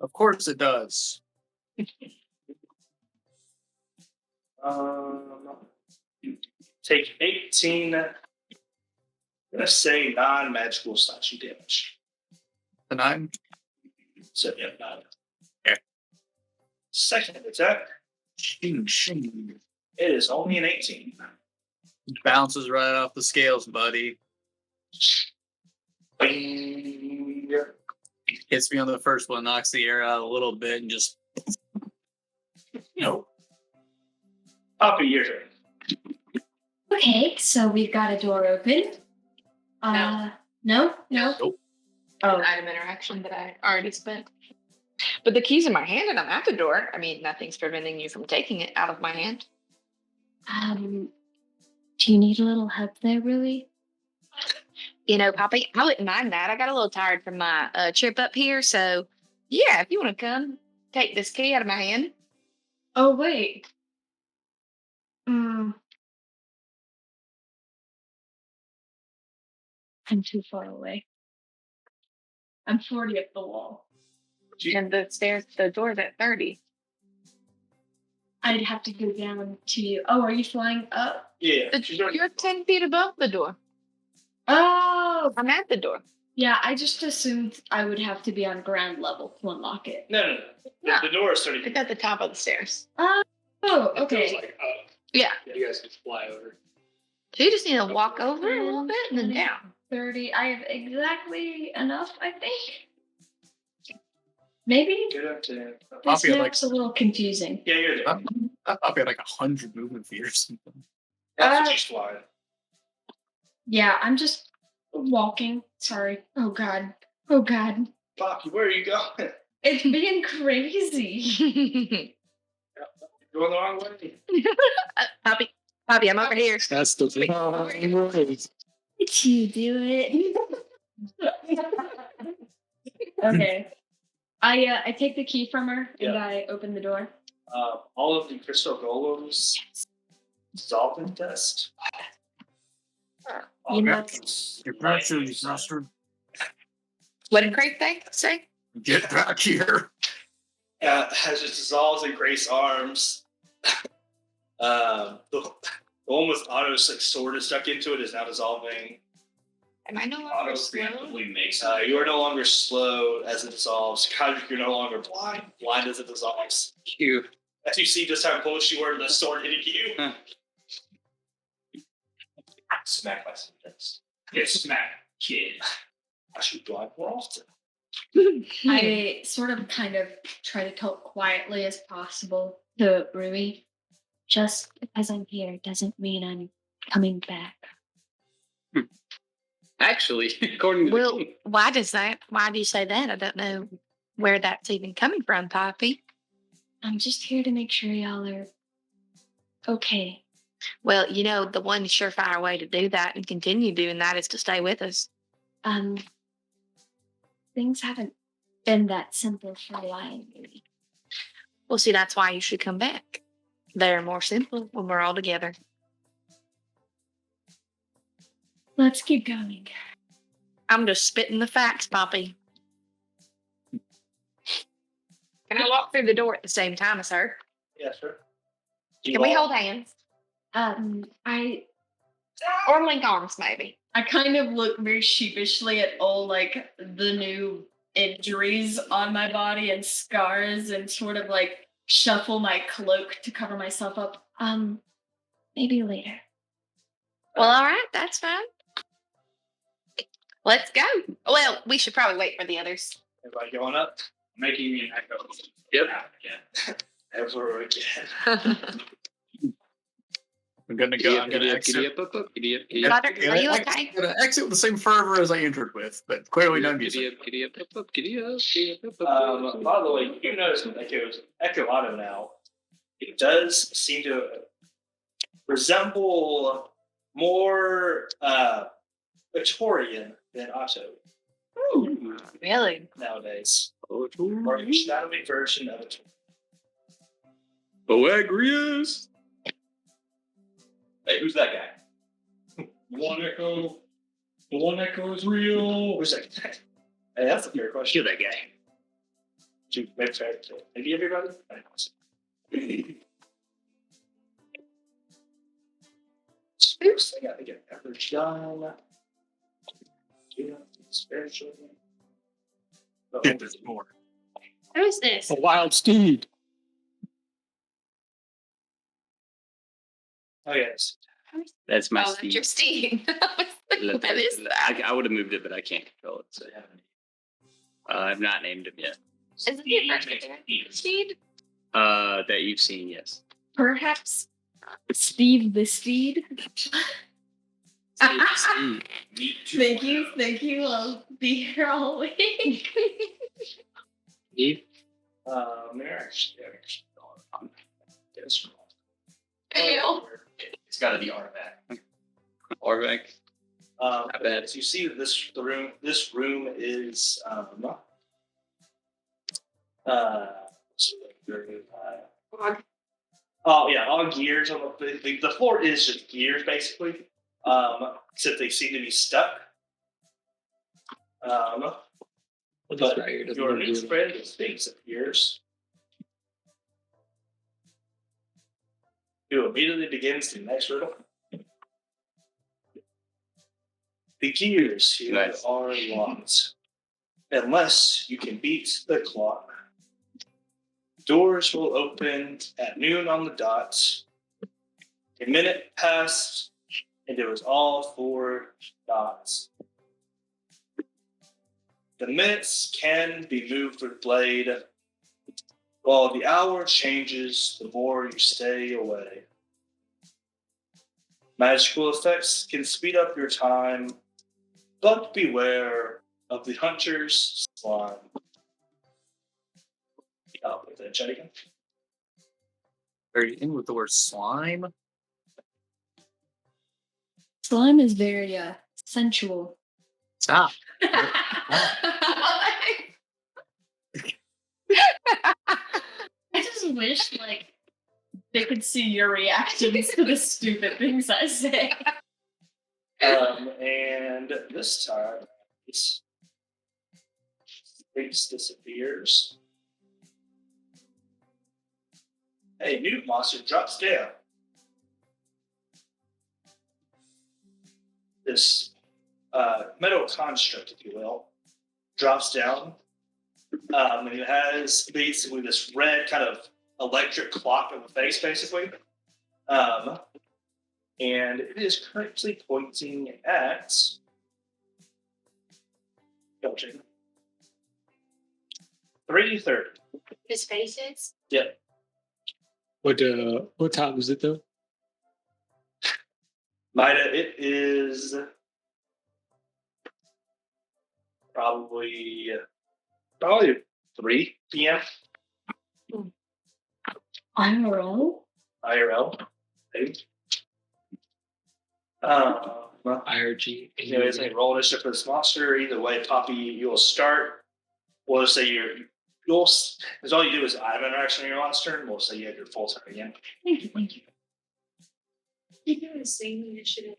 Of course it does. Take 18. I'm gonna say non-magical statue damage. The 9. So yeah, 9. Yeah. Second attack. Shing, shing. It is only an 18. Bounces right off the scales, buddy. Bing. Hits me on the first one, knocks the air out a little bit, and just Nope. Poppy, your turn. Okay, so we've got a door open. No? No? Nope. An item interaction that I already spent. But the key's in my hand and I'm at the door. I mean, nothing's preventing you from taking it out of my hand. Do you need a little help there, Rui? You know, Poppy, I wouldn't mind that. I got a little tired from my trip up here. So, yeah, if you want to come take this key out of my hand. Oh, wait. I'm too far away. I'm 40 up the wall. And the door's at 30. I'd have to go down to you. Oh, are you flying up? Yeah. But she's already- you're 10 feet above the door. Oh, I'm at the door. yeah. I just assumed I would have to be on ground level to unlock it. No. No. The door is 30 It's feet. at the top of the stairs. Oh, It okay. goes like up. Yeah. You guys can fly over. So you just need to walk over a little bit and then down. 30. I have exactly enough, I think. Maybe Go down to. this Poppy, like- map's a little confusing. Yeah, you're there. I'll be at like 100 movement feet or something. That's what she's flying. Yeah, I'm just walking. Sorry. Oh God. Oh God. Poppy, where are you going? It's been crazy. You're going the wrong way. Poppy, I'm over here. That's the Did you do it? Okay. I take the key from her and Yeah. I open the door. All of the crystal golems dissolve in dust. You know, You're back here, you bastard. What did Craig say? Get back here. As it dissolves in Grace's arms, the one with Otto's like sword is stuck into it is now dissolving. Am I no longer Auto slow? preemptively makes You are no longer slow as it dissolves. Kodrick, you're no longer blind as it dissolves. Cue. As you see just how close you were to the sword hitting you. Huh. Smack my sentence. Get smacked, kid. I should blind more often. I sort of kind of try to talk quietly as possible to Rui. Just because I'm here doesn't mean I'm coming back. Actually, according to Well, the king, why do you say that? I don't know where that's even coming from, Poppy. I'm just here to make sure y'all are okay. Well, you know, the one surefire way to do that and continue doing that is to stay with us. Things haven't been that simple for a while, really. Well, see, that's why you should come back. They're more simple when we're all together. Let's keep going. I'm just spitting the facts, Poppy. Can I walk through the door at the same time as her? Yeah, sure. Can we hold hands? I Or link arms, maybe. kind of look very sheepishly at all like the new injuries on my body and scars and sort of like shuffle my cloak to cover myself up. Maybe later. Well, all right, that's fine. Let's go. Well, we should probably wait for the others. Everybody going up? Making me an echo. Yep. Again. Ever again. I'm gonna giddy go. up, I'm giddy gonna up, giddy exit. up, up, giddy up, giddy up, Roderick, are you okay? I'm gonna exit with the same fervor as I entered with, but clearly no giddy music. up, giddy up, up, giddy up, giddy up, up, up. By the way, you notice with Echo Otto now, it does seem to resemble more Victorian than Otto Really? nowadays. Or a shadowy version of it. Boagrius. Hey, who's that guy? One echo. The one echo is real. Who's that guy? Hey, that's a fair question. Kill that guy. Maybe everybody? Oops, I gotta get average done. Spiritual. Shit, there's more. Who is this? A wild steed. Oh, yes. That's my Oh, that's Steve. your Steve. What is that? I would have moved it, but I can't control it. So I've not named him yet. Is it your first Steed? That you've seen, yes. Perhaps Steve the Steed. Thank you. I'll be here all week. Steve? Marriage. Ew. It's got to be Artifact. Orvek? Not bad. As you see, this room is oh yeah, all gears on the floor is just gears basically. Except they seem to be stuck. But right here doesn't your look new good. spread is big appears. who immediately begins the next riddle. The gears here Nice. are locked. Unless you can beat the clock. Doors will open at noon on the dot. A minute passed, and it was all 4 dots. The minutes can be moved with blade, while the hour changes the more you stay away. Magical effects can speed up your time, but beware of the hunter's slime. I'll put that chat again. Very in with the word slime. Slime is very sensual. Stop. I just wish like they could see your reactions to the stupid things I say. And this time, this face disappears. A new monster drops down. This metal construct, if you will, drops down. And it has basically this red kind of electric clock on the face, basically. And it is currently pointing at. Coaching. 3:30. His face is? Yep. What time is it though? Mida, it is probably 3 p.m. IRL? IRL. Maybe. IRG. Anyways, I roll initiative for this monster. Either way, Poppy, you'll start. We'll just say you'll. Because all you do is I have an interaction on your last turn. We'll say you have your full turn again. Thank you, thank you. You do the same initiative.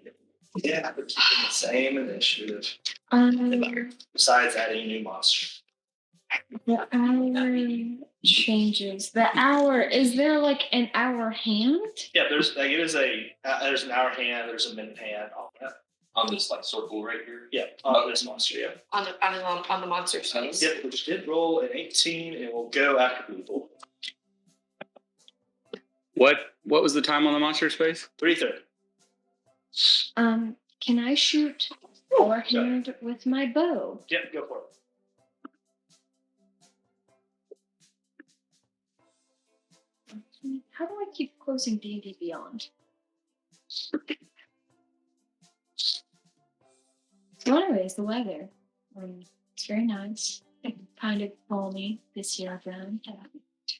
Yeah, we're keeping the same initiative. Um, Besides adding a new monster. the hour changes. The hour, is there like an hour hand? Yeah, there's there's an hour hand, there's a minute hand, all that. On this like circle right here. Yeah, on this monster, yeah. On the monster space. Yep, which did roll an 18 and will go after people. What was the time on the monster space? 3:30. Can I shoot forehand with my bow? Yep, go for it. How do I keep closing D&D Beyond? So anyways, the weather. It's very nice. Kind of balmy this year around.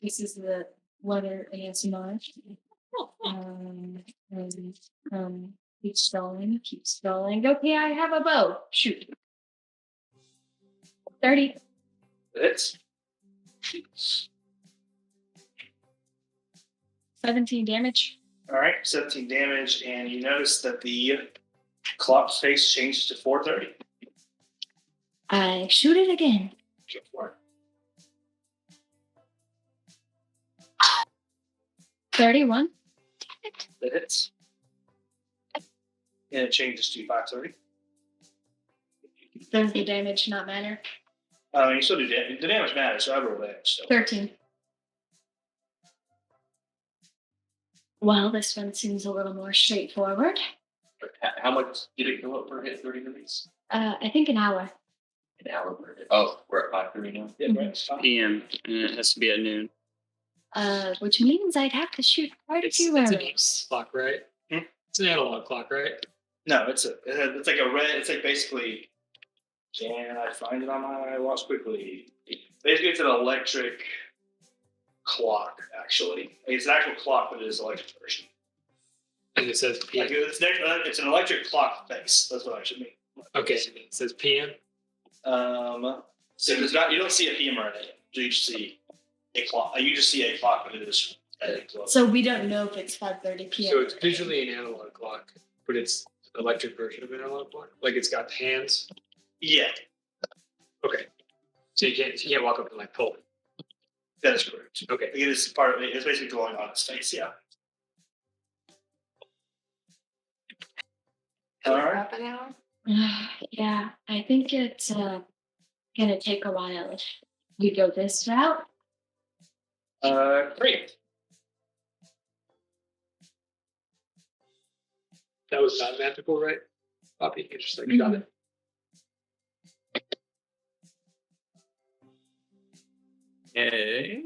This is the weather ASMR. Keep stalling. Okay, I have a bow. Shoot. 30. Hits. 17 damage. All right, 17 damage, and you notice that the clock face changes to 4:30. I shoot it again. Go for it. 31. That hits. And it changes to 5:30. Does the damage not matter? You still do damage. The damage matters, so I roll damage. So. 13. Well, this one seems a little more straightforward. How much did it go up per hit? 30 minutes? I think an hour. An hour per hit. Oh, we're at 5:30 now. Yeah, Mhm. right. It's fine. PM, and it has to be at noon. Which means I'd have to shoot quite a few It's an arrows. clock, right? Hmm? It's an analog clock, right? No, it's like a red. It's like basically. Can I find it on my watch quickly? Basically, it's an electric clock. Actually, it's an actual clock, but it is an electric version. And it says PM. Like it's an electric clock face. That's what I should mean. Okay, it says PM. So it's not. You don't see a PM or anything. You just see a clock. You just see a clock, but it is. So we don't know if it's 5:30 p.m. So it's visually an analog clock, but it's an electric version of an analog clock. Like it's got hands. Yeah, Okay. So you can't walk up and like pull it. that is correct. Okay. It is part of it. It's basically going on its face. Yeah. Alright. Half an hour. Yeah, I think it's gonna take a while if we go this route. Great. That was not magical, right? Poppy, interesting. Got it. Okay.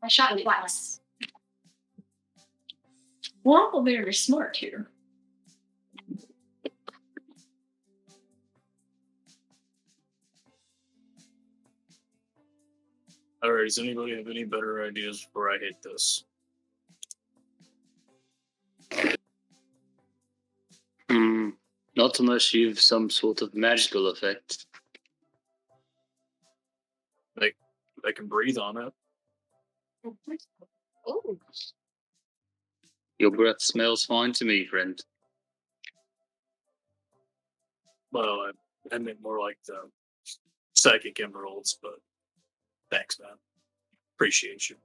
I shot twice. Well, I'm very smart here. All right. Does anybody have any better ideas before I hit this? Not unless you've some sort of magical effect. Like, I can breathe on it. Ooh. Your breath smells fine to me, friend. Well, I meant more like the psychic emeralds, but thanks, man. Appreciate you.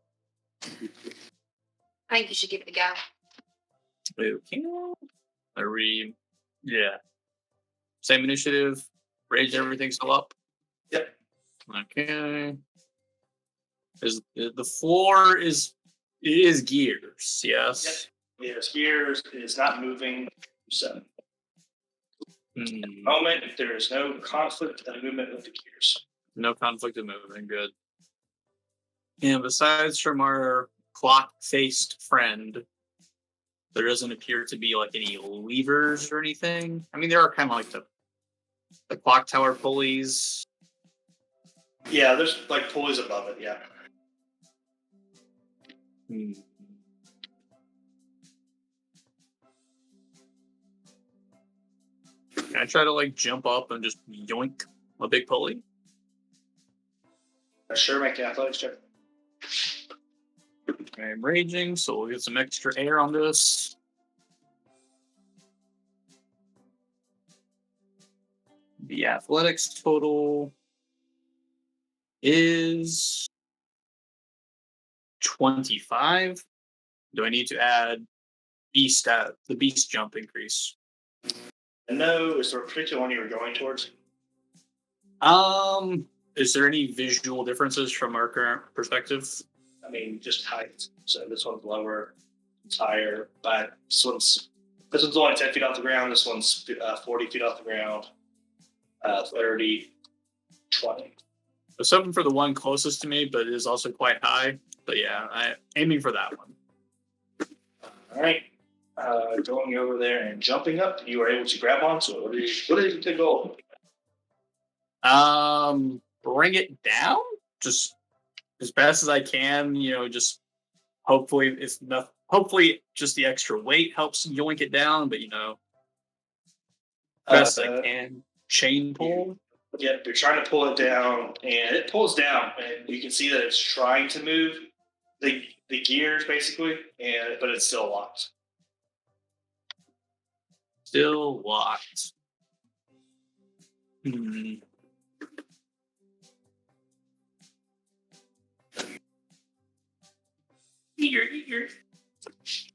I think you should give it a go. Okay. Yeah. Same initiative. Rage everything still up. Yep. Okay. The floor is gears. Yes. Yes, gears is not moving. So, Hmm. moment there is no conflict of movement with the gears. No conflict of movement. Good. And besides from our clock-faced friend, there doesn't appear to be like any levers or anything. I mean, there are kind of like the clock tower pulleys. Yeah, there's like pulleys above it. Yeah. Hmm. Can I try to like jump up and just yoink a big pulley? Sure, make an athletics check. I'm raging, so we'll get some extra air on this. The athletics total is 25. Do I need to add the beast jump increase? And no, is there a particular one you were going towards? Is there any visual differences from our current perspective? I mean, just height. So this one's lower, it's higher, but this one's only 10 feet off the ground. This one's 40 feet off the ground. 30, 20. There's something for the one closest to me, but it is also quite high. But yeah, I'm aiming for that one. All right. Going over there and jumping up, you are able to grab onto it. What is the goal? Bring it down just as best as I can. Just hopefully it's enough. Hopefully, just the extra weight helps yoink it down. But best I can. Chain pull. Yep, you're trying to pull it down, and it pulls down, and you can see that it's trying to move the gears basically, but it's still locked. Still locked. Hmm.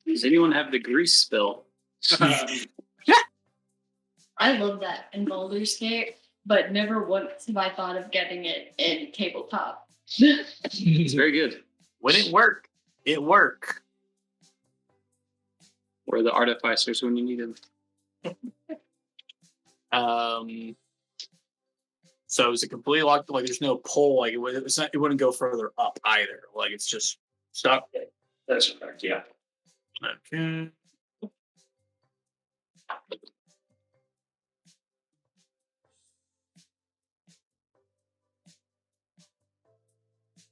Does anyone have the grease spell? I love that in Baldur's Gate, but never once have I thought of getting it in tabletop. It's very good. When it work, it work. Where are the artificers when you need them? So is it completely locked? Like there's no pull. Like it wouldn't go further up either. Like it's just stuck. That's correct. Yeah. Okay.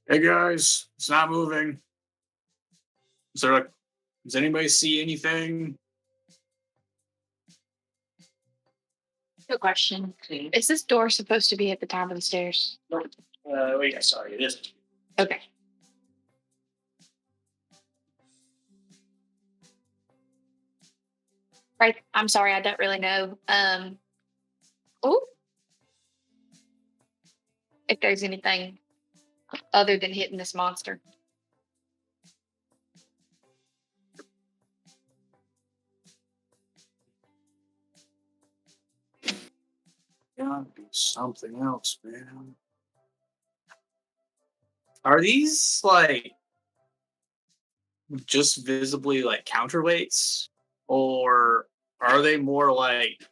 Hey guys, it's not moving. Does anybody see anything? No question. Is this door supposed to be at the top of the stairs? Wait, sorry, it isn't. Okay. Right. I'm sorry, I don't really know. Oh. If there's anything other than hitting this monster. Gotta be something else, man. Are these like just visibly like counterweights, or are they more like,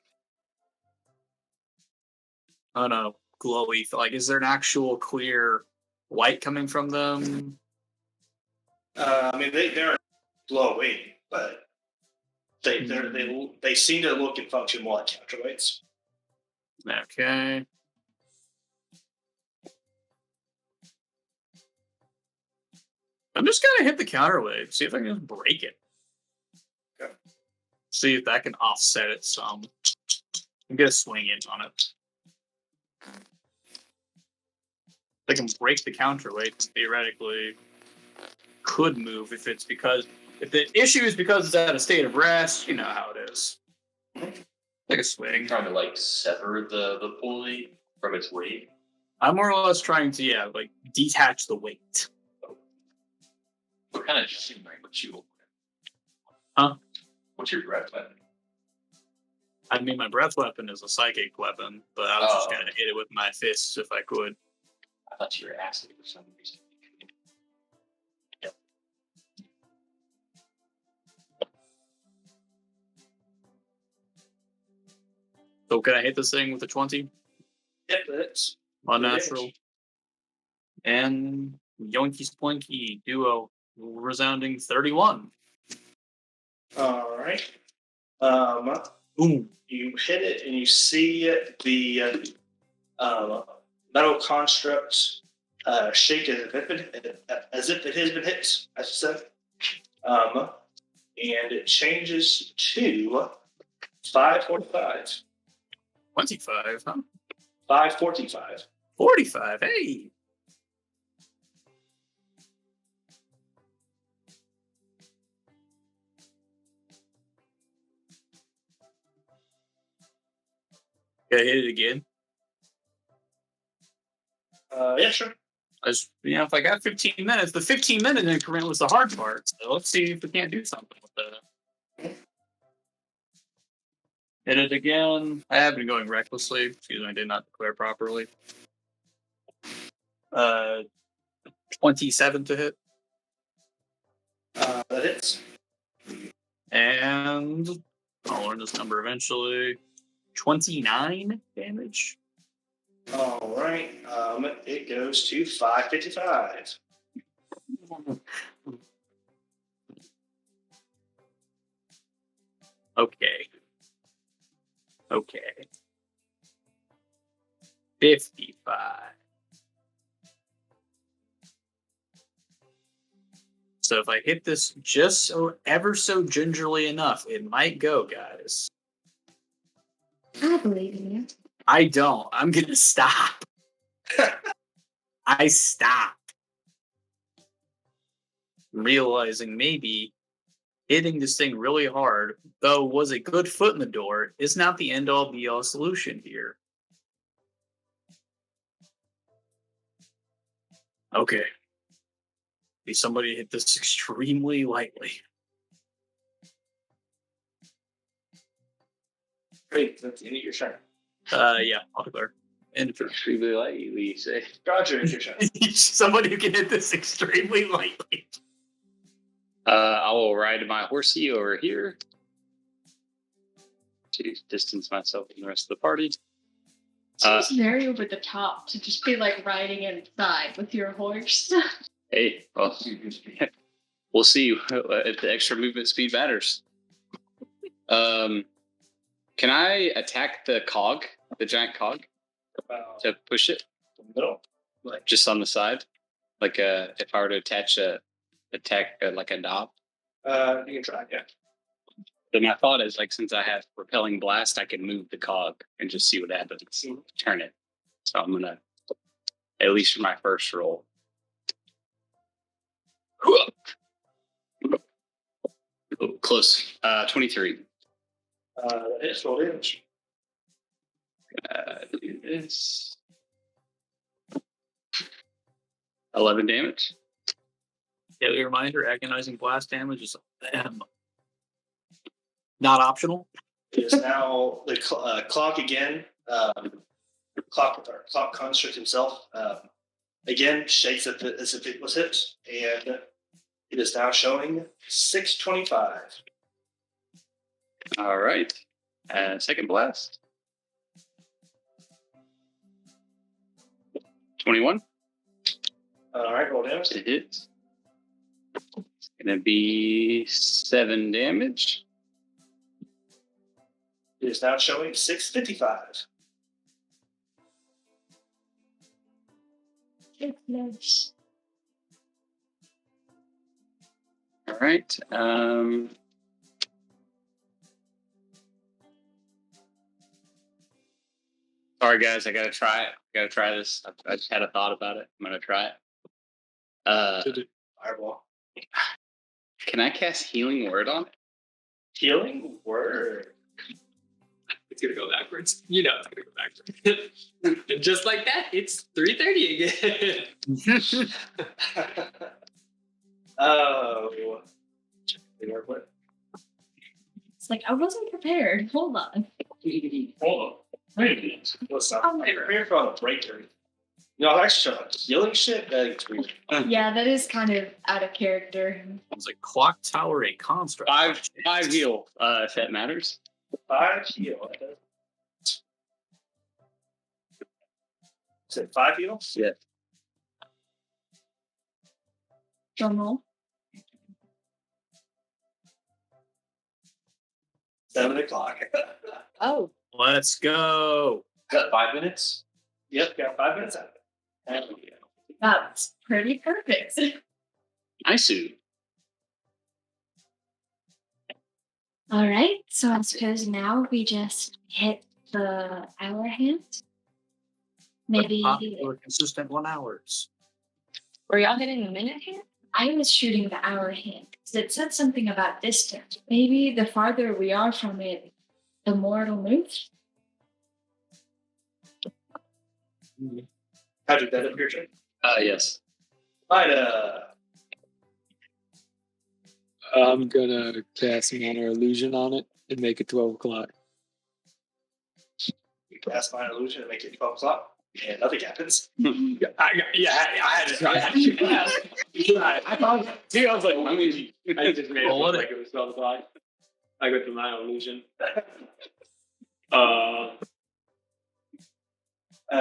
I don't know, glowy? Like, is there an actual clear light coming from them? I mean, they're glowy, but they seem to look and function more like counterweights. Okay. I'm just gonna hit the counterweight, see if I can just break it. Okay. See if that can offset it some. And get a swing in on it. They can break the counterweight, theoretically could move if the issue is because it's at a state of rest, you know how it is. Take a swing. Trying to like sever the pulley from its weight. I'm more or less trying to like detach the weight. What kind of shooting would you? Huh? What's your breath weapon? I mean, my breath weapon is a psychic weapon, but I was just gonna hit it with my fists if I could. I thought you were acid for some reason. So can I hit this thing with a 20? Yep, that's Unnatural. And yoinky splinky duo resounding 31. all right. Boom. You hit it and you see the metal construct shake as if it has been hit, I should say. And it changes to 545. 25, huh? 545. 45, hey! Can I hit it again? Yeah, sure. If I got 15 minutes, the 15-minute increment was the hard part. So let's see if we can't do something with that. Hit it again. I have been going recklessly. Excuse me, I did not declare properly. 27 to hit. That hits. And I'll learn this number eventually. 29 damage. All right. It goes to 555. Okay. 55. So if I hit this just ever so gingerly enough, it might go, guys. I believe in you. I don't. I'm gonna stop. I stop. Realizing maybe hitting this thing really hard, though was a good foot in the door, is not the end-all be-all solution here. Okay. Be somebody hit this extremely lightly. Great. That's the end of your turn. Yeah, I'll declare. End of turn. Extremely lightly, you say. Roger, it's your turn. Somebody who can hit this extremely lightly. I will ride my horsey over here to distance myself from the rest of the party. Seems very over the top to just be like riding inside with your horse. Hey, well, we'll see if the extra movement speed matters. Can I attack the cog, the giant cog, to push it? Middle. Like just on the side, like if I were to attack like a knob. You can try, yeah. But my thought is like since I have repelling blast, I can move the cog and just see what happens. Turn it. So I'm gonna, at least for my first roll. Oh, close. 23. It's roll damage. Do this. 11 damage. Daily reminder: agonizing blast damage is not optional. It is now the clock again clock construct himself. Again, shakes it as if it was hit, and it is now showing 625. All right. Second blast. 21. All right, roll damage. It hits. It's gonna be 7 damage. It is now showing 655. All right. Sorry, guys. I gotta try it. Gotta try this. I just had a thought about it. I'm gonna try it. Fireball. Can I cast Healing Word on it? Healing word. It's gonna go backwards. You know it's gonna go backwards. And just like that, it's 3:30 again. Oh. It's like I wasn't prepared. Hold on. Hold on. Wait a minute. What's up? I'm prepared for a breakthrough. No, I'm actually trying to healing shit. That's weird. Yeah, that is kind of out of character. It's like clock tower a construct. 5 heal, if that matters. 5 heal. Is it 5 heal? Yeah. Drum roll. 7 o'clock. Oh, Let's go. Got 5 minutes? Yep, got 5 minutes out of it. That's pretty perfect. I sue. All right, so I suppose now we just hit the hour hand. Maybe Or consistent 1 hours. were y'all hitting the minute hand? I was shooting the hour hand because it said something about distance. Maybe the farther we are from it, the more it'll move. How'd you that appear, Jay? Yes. Ida. I'm gonna cast Minor Illusion on it and make it 12 o'clock. You cast my illusion and make it 12 o'clock, and nothing happens. I had to try. I thought, dude, I was like, I mean, I just made it Well, look like it was 12 o'clock. I got the Minor Illusion.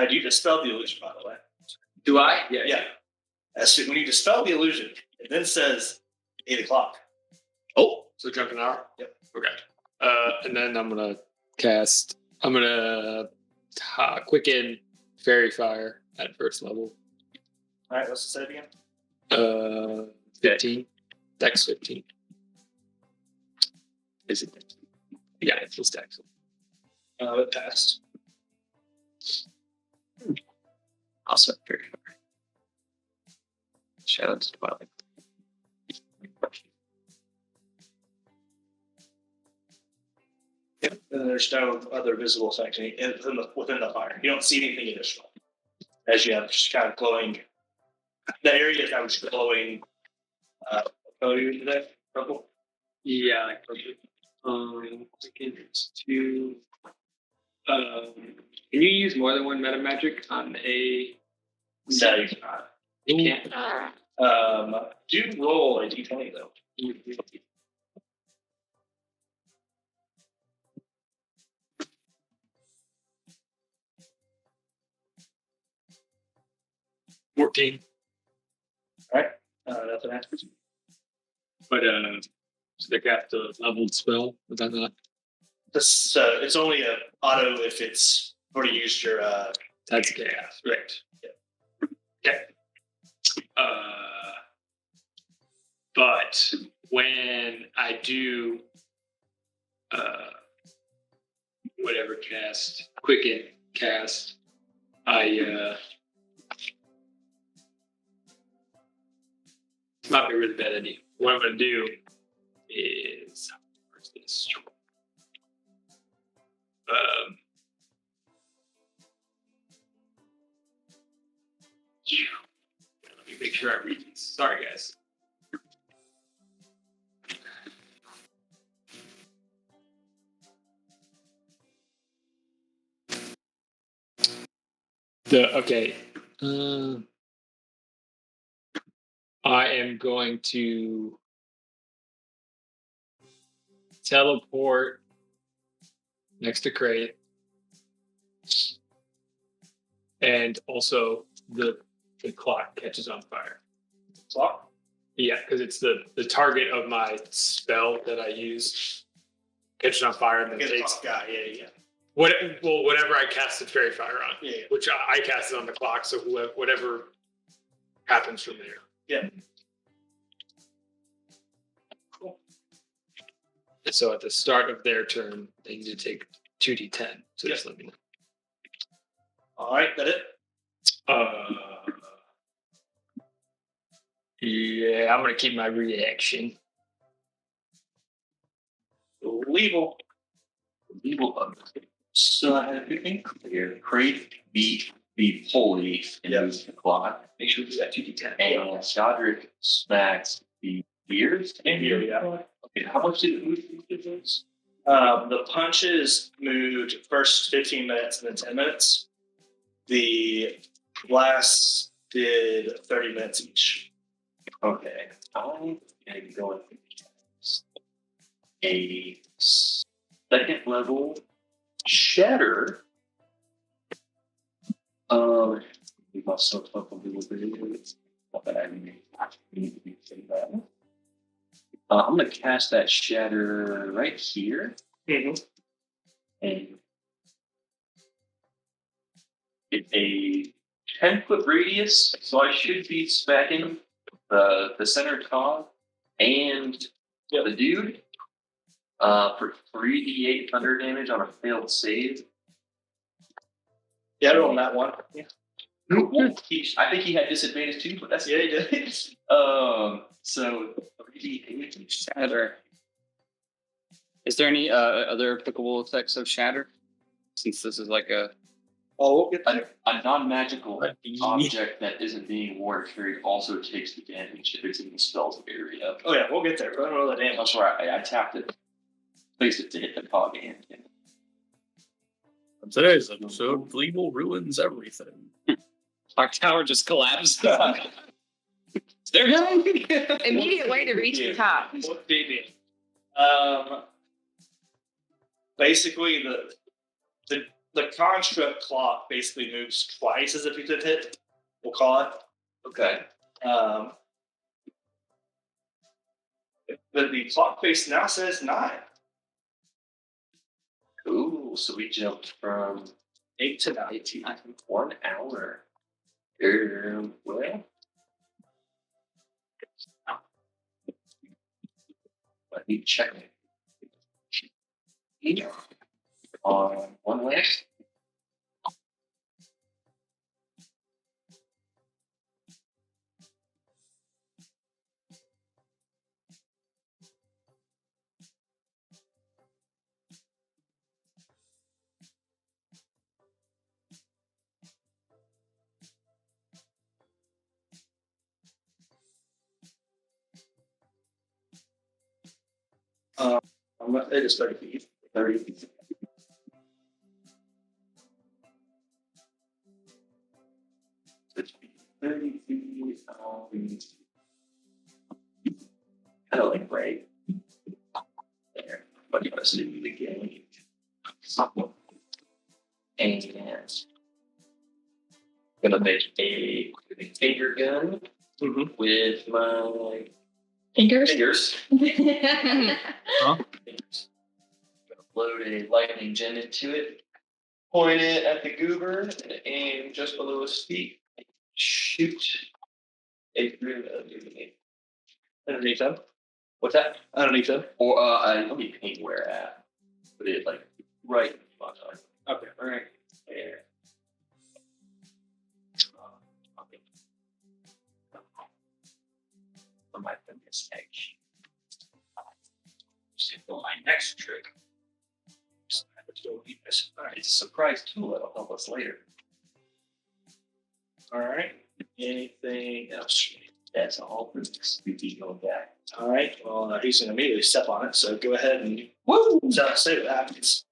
You dispelled the illusion, by the way. Do I? Yeah. When you dispel the illusion, it then says 8 o'clock. Oh, so jump an hour? Yep. Okay. And then I'm gonna quicken Fairy Fire at first level. All right, what's the save again? 15. Dex 15. Is it? Yeah, it's just Dex. It passed. Also very far. Shout out to Twilight. Yep. And there's no other visible effect within the fire. You don't see anything additional. As you have just kind of glowing. The area is kind of just glowing. Color you today? Purple? Yeah, like perfect. It's 2. Can you use more than one meta magic on a? No, you cannot. You can't. Do roll a d20 though. $14. Nothing happens. But so they got the leveled spell. Was that not? This it's only a auto if it's already used your That's chaos, right? Yeah. Okay. But when I do whatever quicken cast, I it's not a really bad idea. What I'm gonna do is where's this? Let me make sure I read these. Sorry, guys. Okay. I am going to teleport next to Crate. And also the clock catches on fire. Clock? Yeah, because it's the target of my spell that I use. Catches on fire and then Get the takes clock guy. Yeah. whatever I cast the fairy fire on. Yeah. Which I cast it on the clock, so whatever happens from there. Yeah. Cool. So at the start of their turn, they need to take 2d10. So just let me know. All right, that it? Yeah, I'm gonna keep my reaction. Legal. So I had everything clear. Crate, be holy, and use the clock. Make sure we got 2d10. And Godric smacks the ears. Yeah. Okay, how much did it move through those? The punches moved first 15 minutes and then 10 minutes. The blasts did 30 minutes each. Okay, I'm going to go with a second level shatter. We myself up a little bit. Not that I need to be saying that. I'm going to cast that shatter right here. Mm-hmm. And it's a 10-foot radius, so I should be smacking the center cog and the dude for 3d8 thunder damage on a failed save. Yeah, I rolled that one. Yeah. I think he had disadvantage too, but that's Yeah, he did. So 3d8 Shatter. Is there any other applicable effects of Shatter? Since this is like a We'll get there. a non-magical object that isn't being war carried also takes the damage if it's in the spell's area. Oh yeah, we'll get there. Go ahead and roll that damage. That's right. I tapped it, placed it to hit the cog and Today's episode, Gleeble ruins everything. our tower just collapsed. There you go. Immediate way to reach the top. What did it? Basically, the construct clock basically moves twice as if you did hit. We'll call it. Okay. The clock face now says 9. Cool. So we jumped from 8 to 9. 18 to 1 hour. Well, let me check. On one last. It is 30 feet. 30 feet. Kind of like right there, but you want to see the game. And I'm gonna make a finger gun with my Fingers? fingers. Huh? Fingers. Gonna load a lightning gem into it, point it at the goober, and aim just below his feet. Shoot a grenade. Underneath them. What's that? Underneath them. Or let me paint where at. Put it like right in front of it. Okay. Right there. Okay. I might have this edge. For my next trick. Alright, it's a surprise tool that'll help us later. Alright. Anything else? That's all for this. We keep going back. Alright. Well, he's going to immediately step on it, so go ahead and say what happens.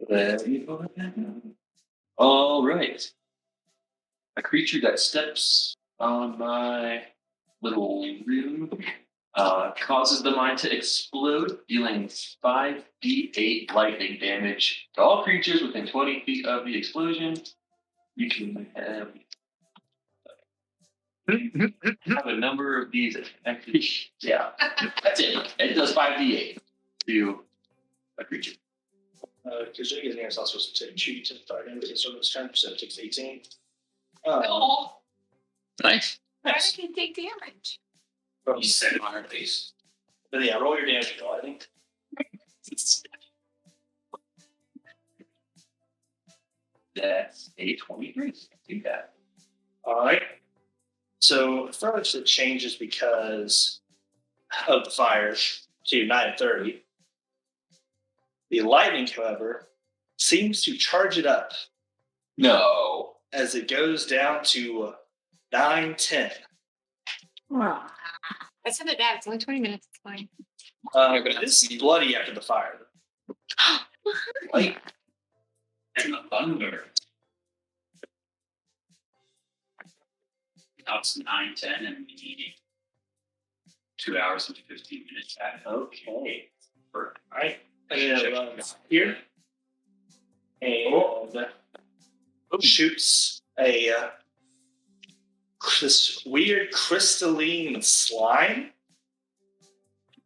There you go. All right. a creature that steps on my little room causes the mine to explode, dealing 5d8 lightning damage to all creatures within 20 feet of the explosion. You can have a number of these affected. Yeah, that's it. It does 5d8 to a creature. Because Jake is also supposed to take cheat to fire damage at this turn, so it takes 18. Oh, Nice. why Nice. did he take damage? From, You said my heart piece. but yeah, roll your damage roll, I think. That's a 23. Do that. All right. So first it changes because of the fire to 9:30. The lightning, however, seems to charge it up No. as it goes down to 9:10. Wow. That's not that bad. It's only 20 minutes. It's fine. It is bloody after the fire. Like, And the thunder. Now it's 9:10 and we need 2 hours and 15 minutes at it. Okay. All right. And then it runs here and shoots this weird crystalline slime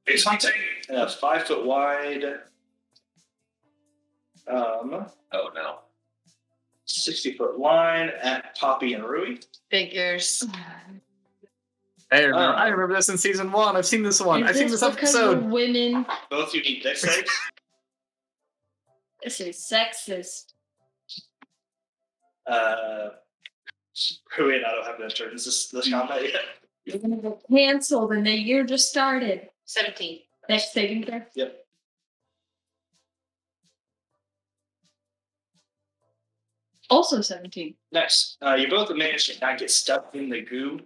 It's hunting. and a 5 foot wide, oh no. 60-foot line at Poppy and Rui. Figures. I remember this in season 1. I've seen this one. Is I've seen this because episode. we're women? Both of you need dex saves. This is sexist. Rui and I don't have enough turns this combat yet. You're gonna get canceled, and the year just started. 17. Next saving throw. Yep. Also 17. Nice. You both have managed to not get stuck in the goo.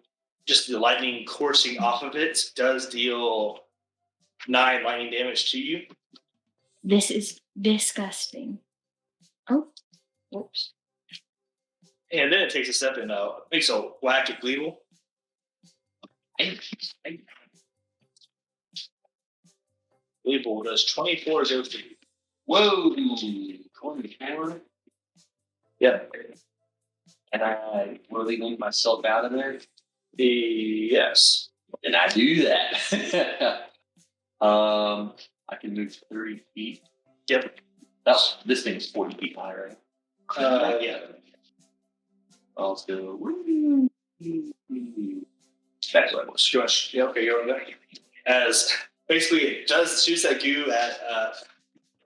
Just the lightning coursing off of it does deal 9 lightning damage to you. This is disgusting. Oh, whoops. And then it takes a step and makes a whack at Gleeble. Gleeble does 24 as over. Whoa. 24. Yep. And I really lean myself out of there. Yes. And I do that. I can move 30 feet. Yep. This thing's 40 feet high, right? Yeah. I'll go. That's what I was. Josh. Yeah, okay, you're over there. As basically it does shoots that goo at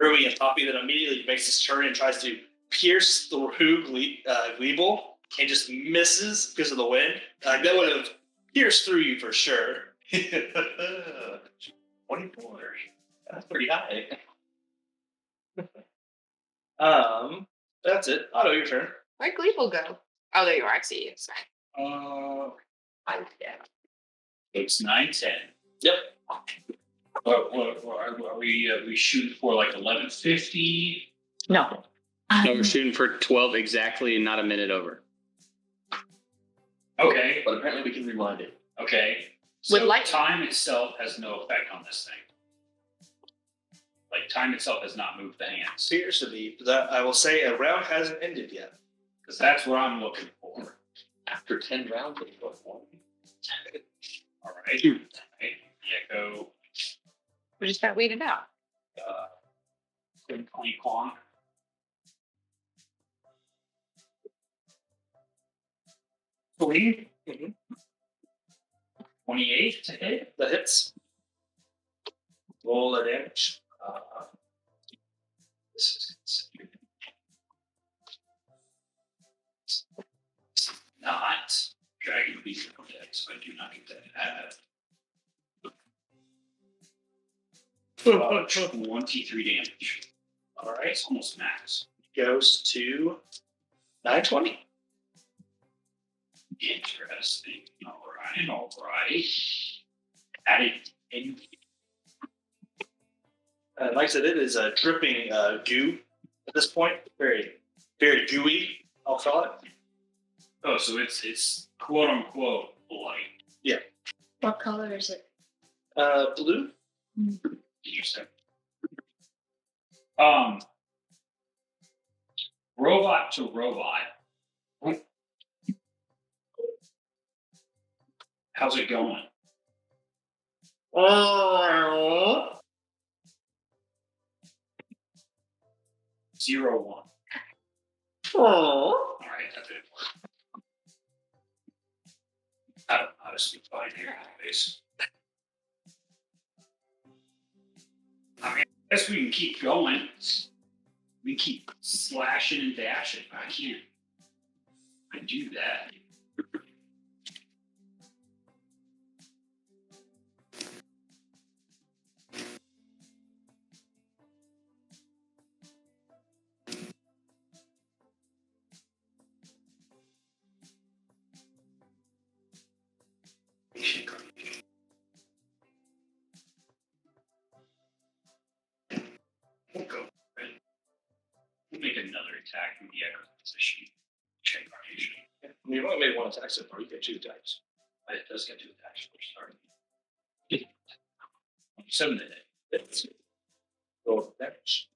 Rui and Poppy, that immediately makes this turn and tries to pierce through Gleeble and just misses because of the wind. That would have pierced through you for sure. 24. That's pretty high. That's it. Otto, your turn. Where'd Gleeple go? Oh, there you are. I see you. Sorry. It's 9:10. Yep. Are we shooting for like 11:50? No. No, we're shooting for 12 exactly and not a minute over. Okay. But apparently we can rewind it. Okay. With So light- time itself has no effect on this thing. Like time itself has not moved the hands. Appears to be. That I will say a round hasn't ended yet. Because that's what I'm looking for. After 10 rounds, we go for it. All right. Right. Gecko. We just got weeded out. Clink, clink, clonk. Mhm. 28 to hit. That hits. Roll the damage. This is not Dragon Beast Dex, so I do not get that. 23 damage. All right. It's almost max. Goes to 920. Interesting. All right. Added in. Like I said, it is a dripping goo at this point. Very, very gooey, I'll call it. Oh, so it's quote unquote bloody. What color is it? Blue. Interesting. Robot to robot. How's it going? 0-1. All right, that's it. I don't know how to speak fine here, anyways. I mean, I guess we can keep going. We keep slashing and dashing. I can't. I do that. We'll go. We'll make another attack from the echo position. Check our nation. You've only made one attack so far. You get 2 attacks. It does get 2 attacks. We're starting. 7 today. Roll damage.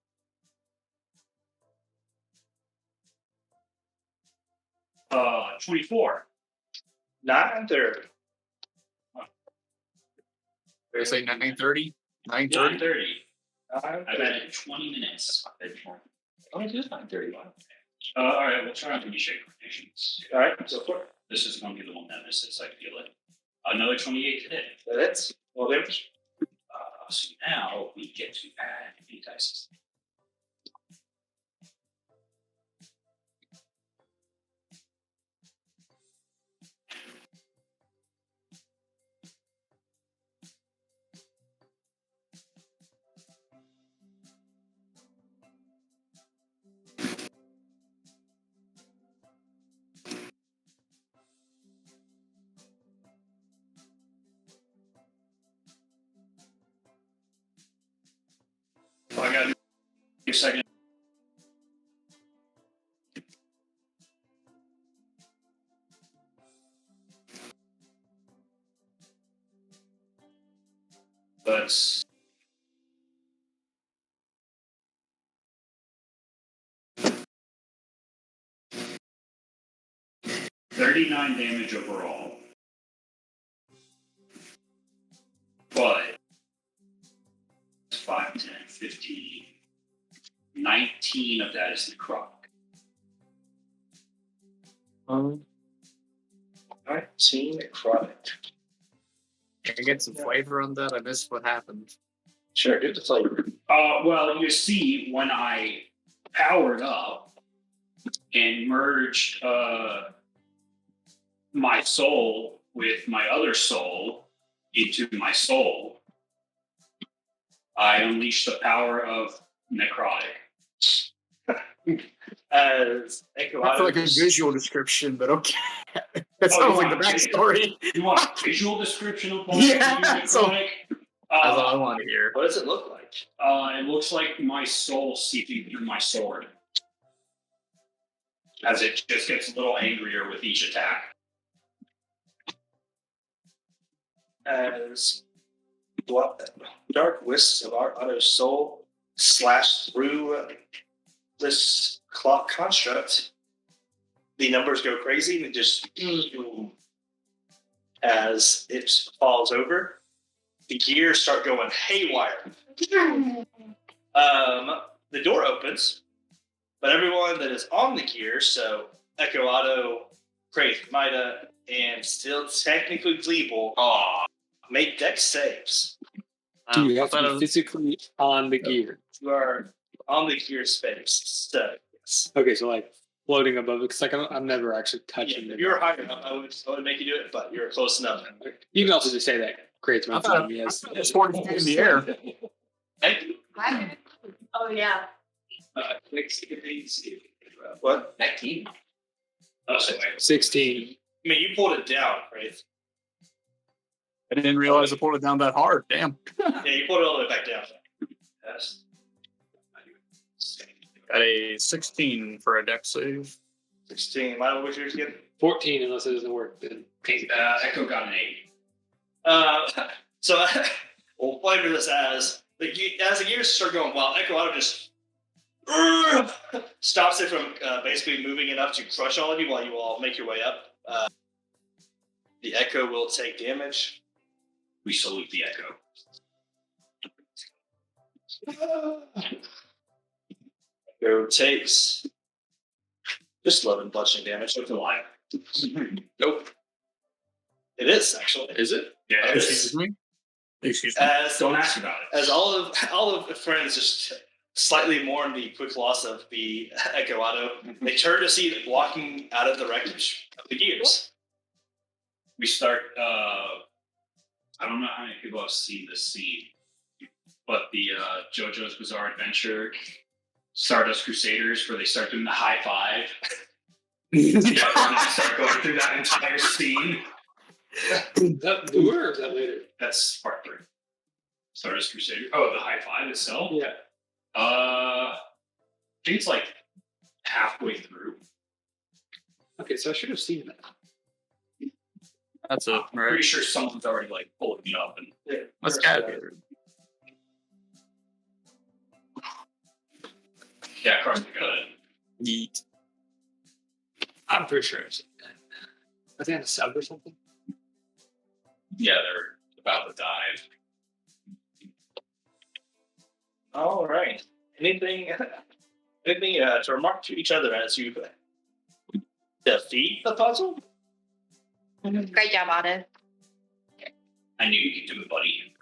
Uh, 24. 9:30. They say 9:30. 9:30. 9:30. I've I've added 20 minutes. only do 9:30. Wow. All right, we'll try on the shape rotations. All right, so for it. This is going to be the one that misses. I feel it. Another 28 today. That's well damage. So now we get to add a dice. I got a second. Let's. $39 damage overall. But 5, 10, 15. 19 of that is necrotic. 19 necrotic. Can I get some flavor on that? I missed what happened. Sure, get the flavor. Well, you see, when I powered up and merged my soul with my other soul into my soul, I unleashed the power of necrotic. As I feel like a visual description, but okay. That sounds like the backstory. You want a visual description of Yeah, necrotic? so- That's all I want to hear. What does it look like? It looks like my soul seeping through my sword. As it just gets a little angrier with each attack. As dark wisps of our utter soul slash through this clock construct, the numbers go crazy and it just as it falls over, the gears start going haywire. The door opens, but everyone that is on the gears, so Echo Otto, Craig, Mida, and still technically Gleeble, make dex saves. Do you I have thought to it be was- physically on the gear? You are on the gear space, so yes. Okay, so like floating above it, because like I'm never actually touching If it. you were higher up, I would make you do it, but you're close enough. You can also just say that creates I my thought time. Yes. it's 40 feet in the air. Thank you. Oh yeah. What? 19. Oh, so 16. I mean, you pulled it down, right? I didn't realize I pulled it down that hard. Damn. Yeah, you pulled it all the way back down. yes. Got a 16 for a deck save. 16. Mine was yours again? 14 unless it doesn't work. Then Echo got an 8. So we'll flavor this as the gears start going wild. Echo Auto just stops it from basically moving enough to crush all of you while you all make your way up. The Echo will take damage. We salute the Echo. Echo takes just 11 bludgeoning damage. It's a lie. Nope. It is actually. Is it? Yeah. It Excuse is. me. Excuse me. Don't ask about it. As all of the friends just slightly mourn the quick loss of the Echo Auto, they turn to see it walking out of the wreckage of the gears. We start. I don't know how many people have seen this scene, but the JoJo's Bizarre Adventure, Stardust Crusaders, where they start doing the high five. Yeah, and then start going through that entire scene. is that newer or is that later? That's part 3. Stardust Crusader. Oh, the high five itself. Yeah. I think it's like halfway through. Okay, so I should have seen that. That's it. I'm Right. pretty sure someone's already like pulling me up and Let's get it. yeah, across the gut. Yeet. I'm pretty sure I've seen that. I think on a sub or something. Yeah, they're about to dive. All right. Anything to remark to each other as you defeat the puzzle? Great job, Otto. I knew you could do it, buddy.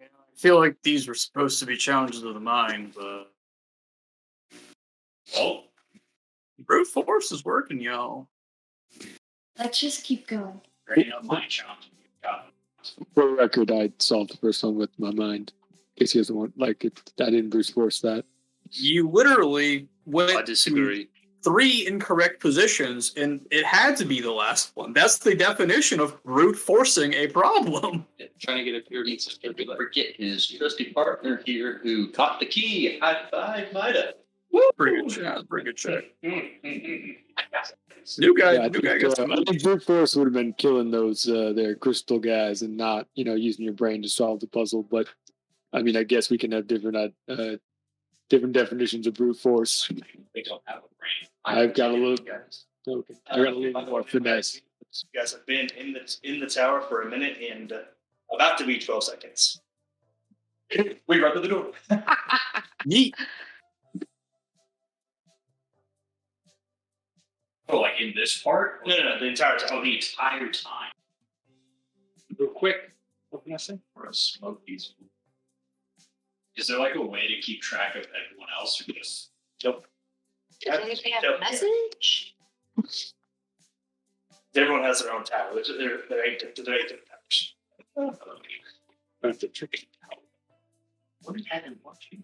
I feel like these were supposed to be challenges of the mind, but Well, brute force is working, y'all. Let's just keep going. ready up my challenge. Got it. For the record, I solved the first one with my mind. In case he doesn't want, I didn't brute force that. You literally went I disagree. to 3 incorrect positions, and it had to be the last one. That's the definition of brute forcing a problem. Trying to get a pure Don't forget his trusty partner here who caught the key. High five, Mida. Pretty good shot. Pretty good check. Mm. New guy. Yeah, new guy got some. I think brute force would have been killing those their crystal guys and not using your brain to solve the puzzle. But I mean, I guess we can have different definitions of brute force. They don't have a brain. I've got a little. Okay, I got a little more finesse. You guys have been in the tower for a minute and about to be 12 seconds. We run to the door. Yeet. Oh, like in this part? No, the entire time. Oh, the entire time. Real quick, what can I say? We're gonna smoke these. Is there like a way to keep track of everyone else, or just Nope. Does anybody have a message? Everyone has their own tower. They're 8 different towers. That's a tricky. what did Evan watching?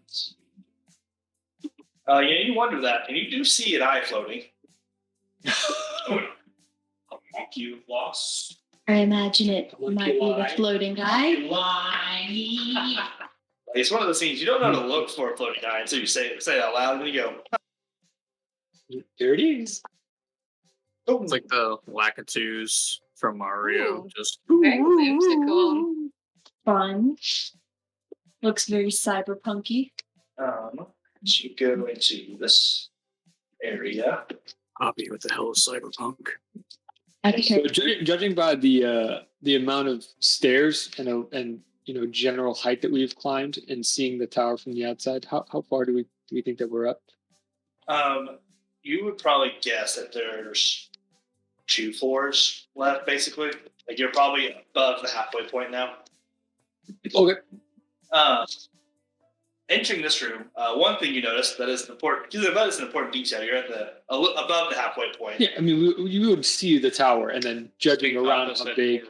You wonder that, and you do see an eye floating. A monkey you've lost. I imagine it might be the lie. floating guy. Lie. It's one of those things you don't know how to look for a floating eye until you say it out loud, and you go, There it is. It's like the Lakitus from Mario. Ooh. Just Very whimsical. Fun. Looks very cyberpunky. you go into this area. Poppy, what the hell is cyberpunk? So judging by the amount of stairs and general height that we've climbed and seeing the tower from the outside, how far do we think that we're up? You would probably guess that there's 2 floors left, basically. Like you're probably above the halfway point now. Okay. Entering this room, one thing you notice that is important, because that is an important detail. You're at above the halfway point. Yeah, I mean, you would see the tower, and then judging around how big.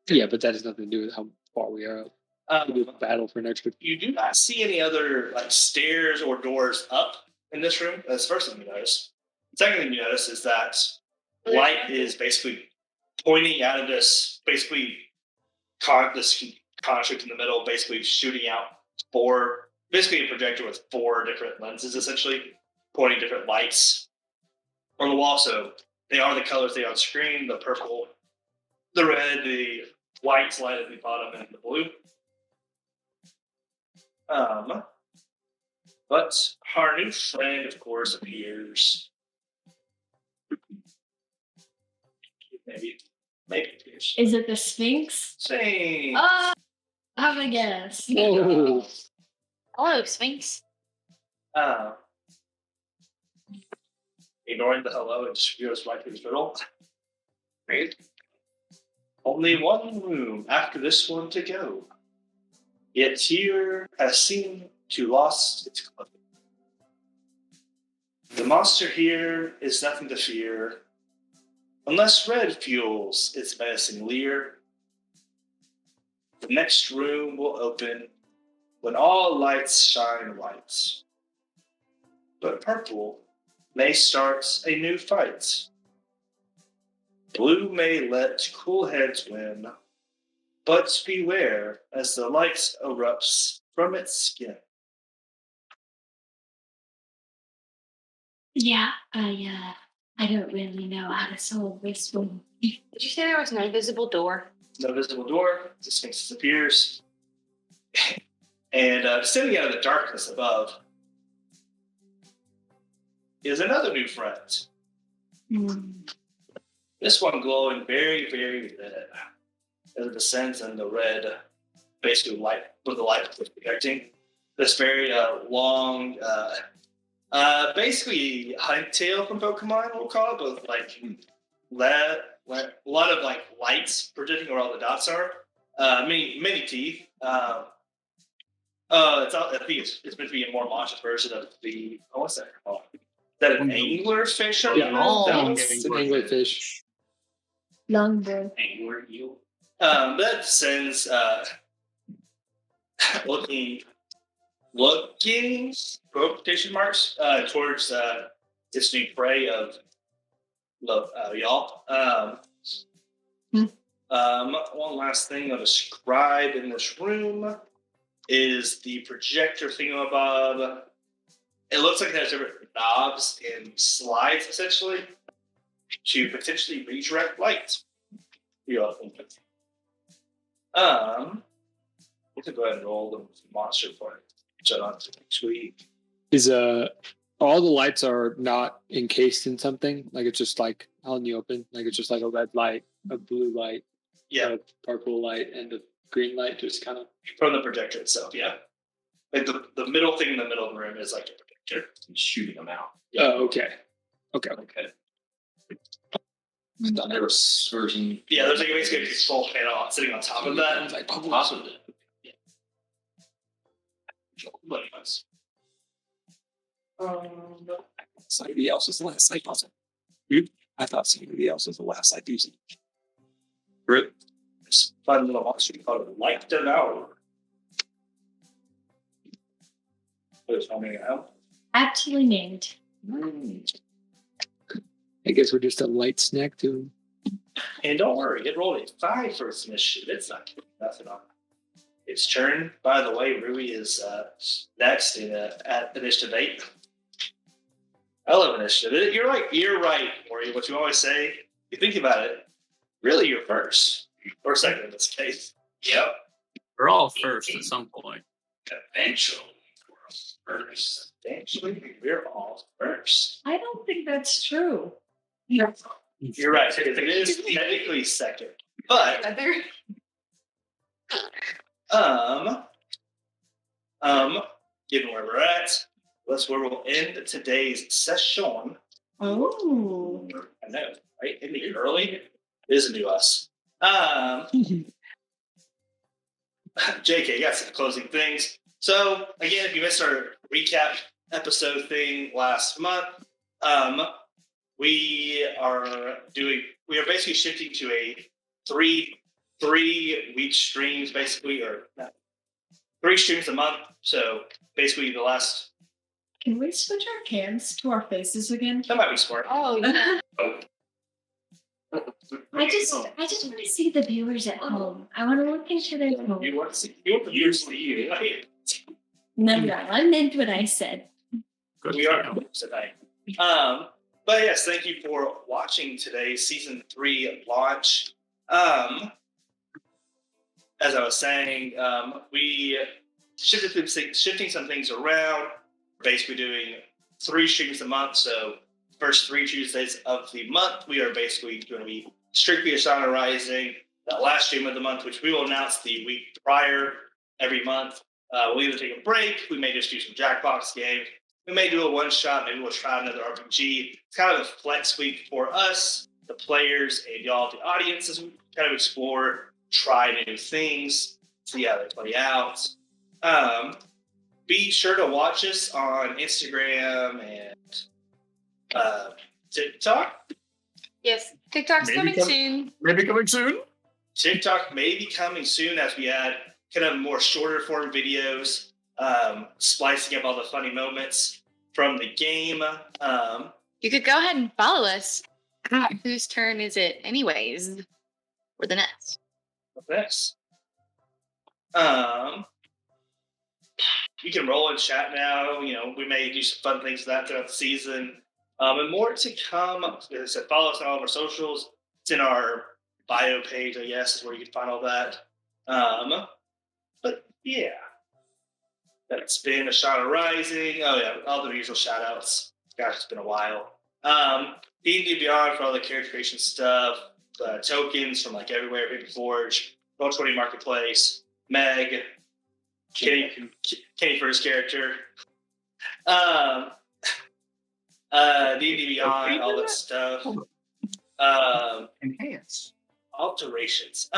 Yeah, but that has nothing to do with how far we are up. We do a battle for an extra. You do not see any other stairs or doors up in this room. That's the first thing you notice. The second thing you notice is that light is basically pointing out of this this construct in the middle, basically shooting out basically a projector with 4 different lenses, essentially pointing different lights on the wall. So They are the colors they are on screen: the purple, the red, the white light at the bottom, and the blue. But our new friend, of course, appears. Maybe appears. Is it the Sphinx? Same. Have a guess. Whoa. Hello, Sphinx. Ignoring the hello, it just goes right through the middle. Right. Only one room after this one to go. Yet here has seemed to lost its cloak. The monster here is nothing to fear, unless red fuels its menacing leer. The next room will open when all lights shine white. But purple may start a new fight. Blue may let cool heads win, but beware as the light erupts from its skin. Yeah, I don't really know how to solve this one. Did you say there was no visible door? No visible door, the Sphinx disappears. And sitting out of the darkness above is another new friend. This one glowing very, very red as it descends in the red, basically light, with the light projecting. This very long, basically hunt tail from Pokemon, we'll call it, with like a lot of like lights projecting where all the dots are. Many teeth. I think it's meant to be a more monstrous version of the. What's that called? Is that an anglerfish? It's an anglerfish. Longbow. Angler eel. That sends looking quotation marks towards its new prey of y'all. One last thing I'll describe in this room is the projector thingamabob. It looks like it has different knobs and slides, essentially, to potentially redirect light. You can go ahead and roll the monster part. Shut on to next week. Is all the lights are not encased in something? Like it's just like out in the open? Like it's just like a red light, a blue light, Yeah, a purple light, and a green light just kind of... from the projector itself, yeah. Like the middle thing in the middle of the room is like a projector. Shooting them out. Oh, okay. Okay. I thought there was version. Yeah, there's like basically a full panel sitting on top of that. Like possible. But anyways. Somebody else is the last sight puzzle. I thought somebody else was the last sight using. This fun little monster called Light Devourer. Who's homing it out? Aptly named. I guess we're just a light snack to him. And don't worry, it rolled a 5 for its initiative. It's not nothing on its turn. By the way, Rui is next at initiative 8. I love initiative. You're right, Maury. What you always say, you think about it, really you're first. Or second in this case. Yep. We're all first at some point. Eventually, we're first. Eventually, we're all first. I don't think that's true. You're right. It is technically second. But given where we're at, that's where we'll end today's session. Oh. I know, right? Ending early. It isn't to us. JK, you got some closing things. So again, if you missed our recap episode thing last month, we are basically shifting to a three week streams, basically, or 3 streams a month. So basically the last. Can we switch our cams to our faces again? That might be smart. Oh, yeah. I just want to see the viewers at home. I want to look into their home. You want to see you. No, I meant what I said. Good We are for you. tonight. But yes, thank you for watching today's season 3 launch. As I was saying, we shifting some things around. Basically doing 3 streams a month. So first 3 Tuesdays of the month, we are basically going to be strictly Ashana Rising. That last stream of the month, which we will announce the week prior every month, we'll either take a break. We may just do some Jackbox games. We may do a one-shot. Maybe we'll try another RPG. It's kind of a flex week for us, the players, and y'all, the audience, as we kind of explore, try new things, see how they play out. Be sure to watch us on Instagram and TikTok. Yes, TikTok's coming soon. Maybe coming soon. TikTok may be coming soon as we add kind of more shorter form videos, splicing up all the funny moments from the game. You could go ahead and follow us. Whose turn is it, anyways? We're the next. This. You can roll in chat now. You know, we may do some fun things with that throughout the season. And more to come. As I said, follow us on all of our socials. It's in our bio page, I guess, is where you can find all that. But yeah, that's been Ashana Rising. Oh yeah, all the usual shout outs. Gosh, it's been a while. D&D Beyond for all the character creation stuff, tokens from like everywhere, Paper Forge, Roll20 Marketplace, Meg, Kenny for his character. D&D Beyond, all that stuff. Enhance. Alterations.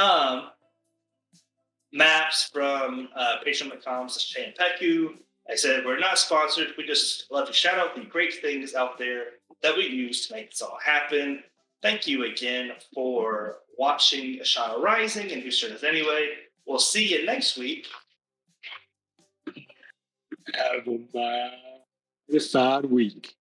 Maps from patreon.com/Champeku. Like I said, we're not sponsored. We just love to shout out the great things out there that we use to make this all happen. Thank you again for watching Ashana Rising and Whose Turn Is Anyway. We'll see you next week. Have a magnified week.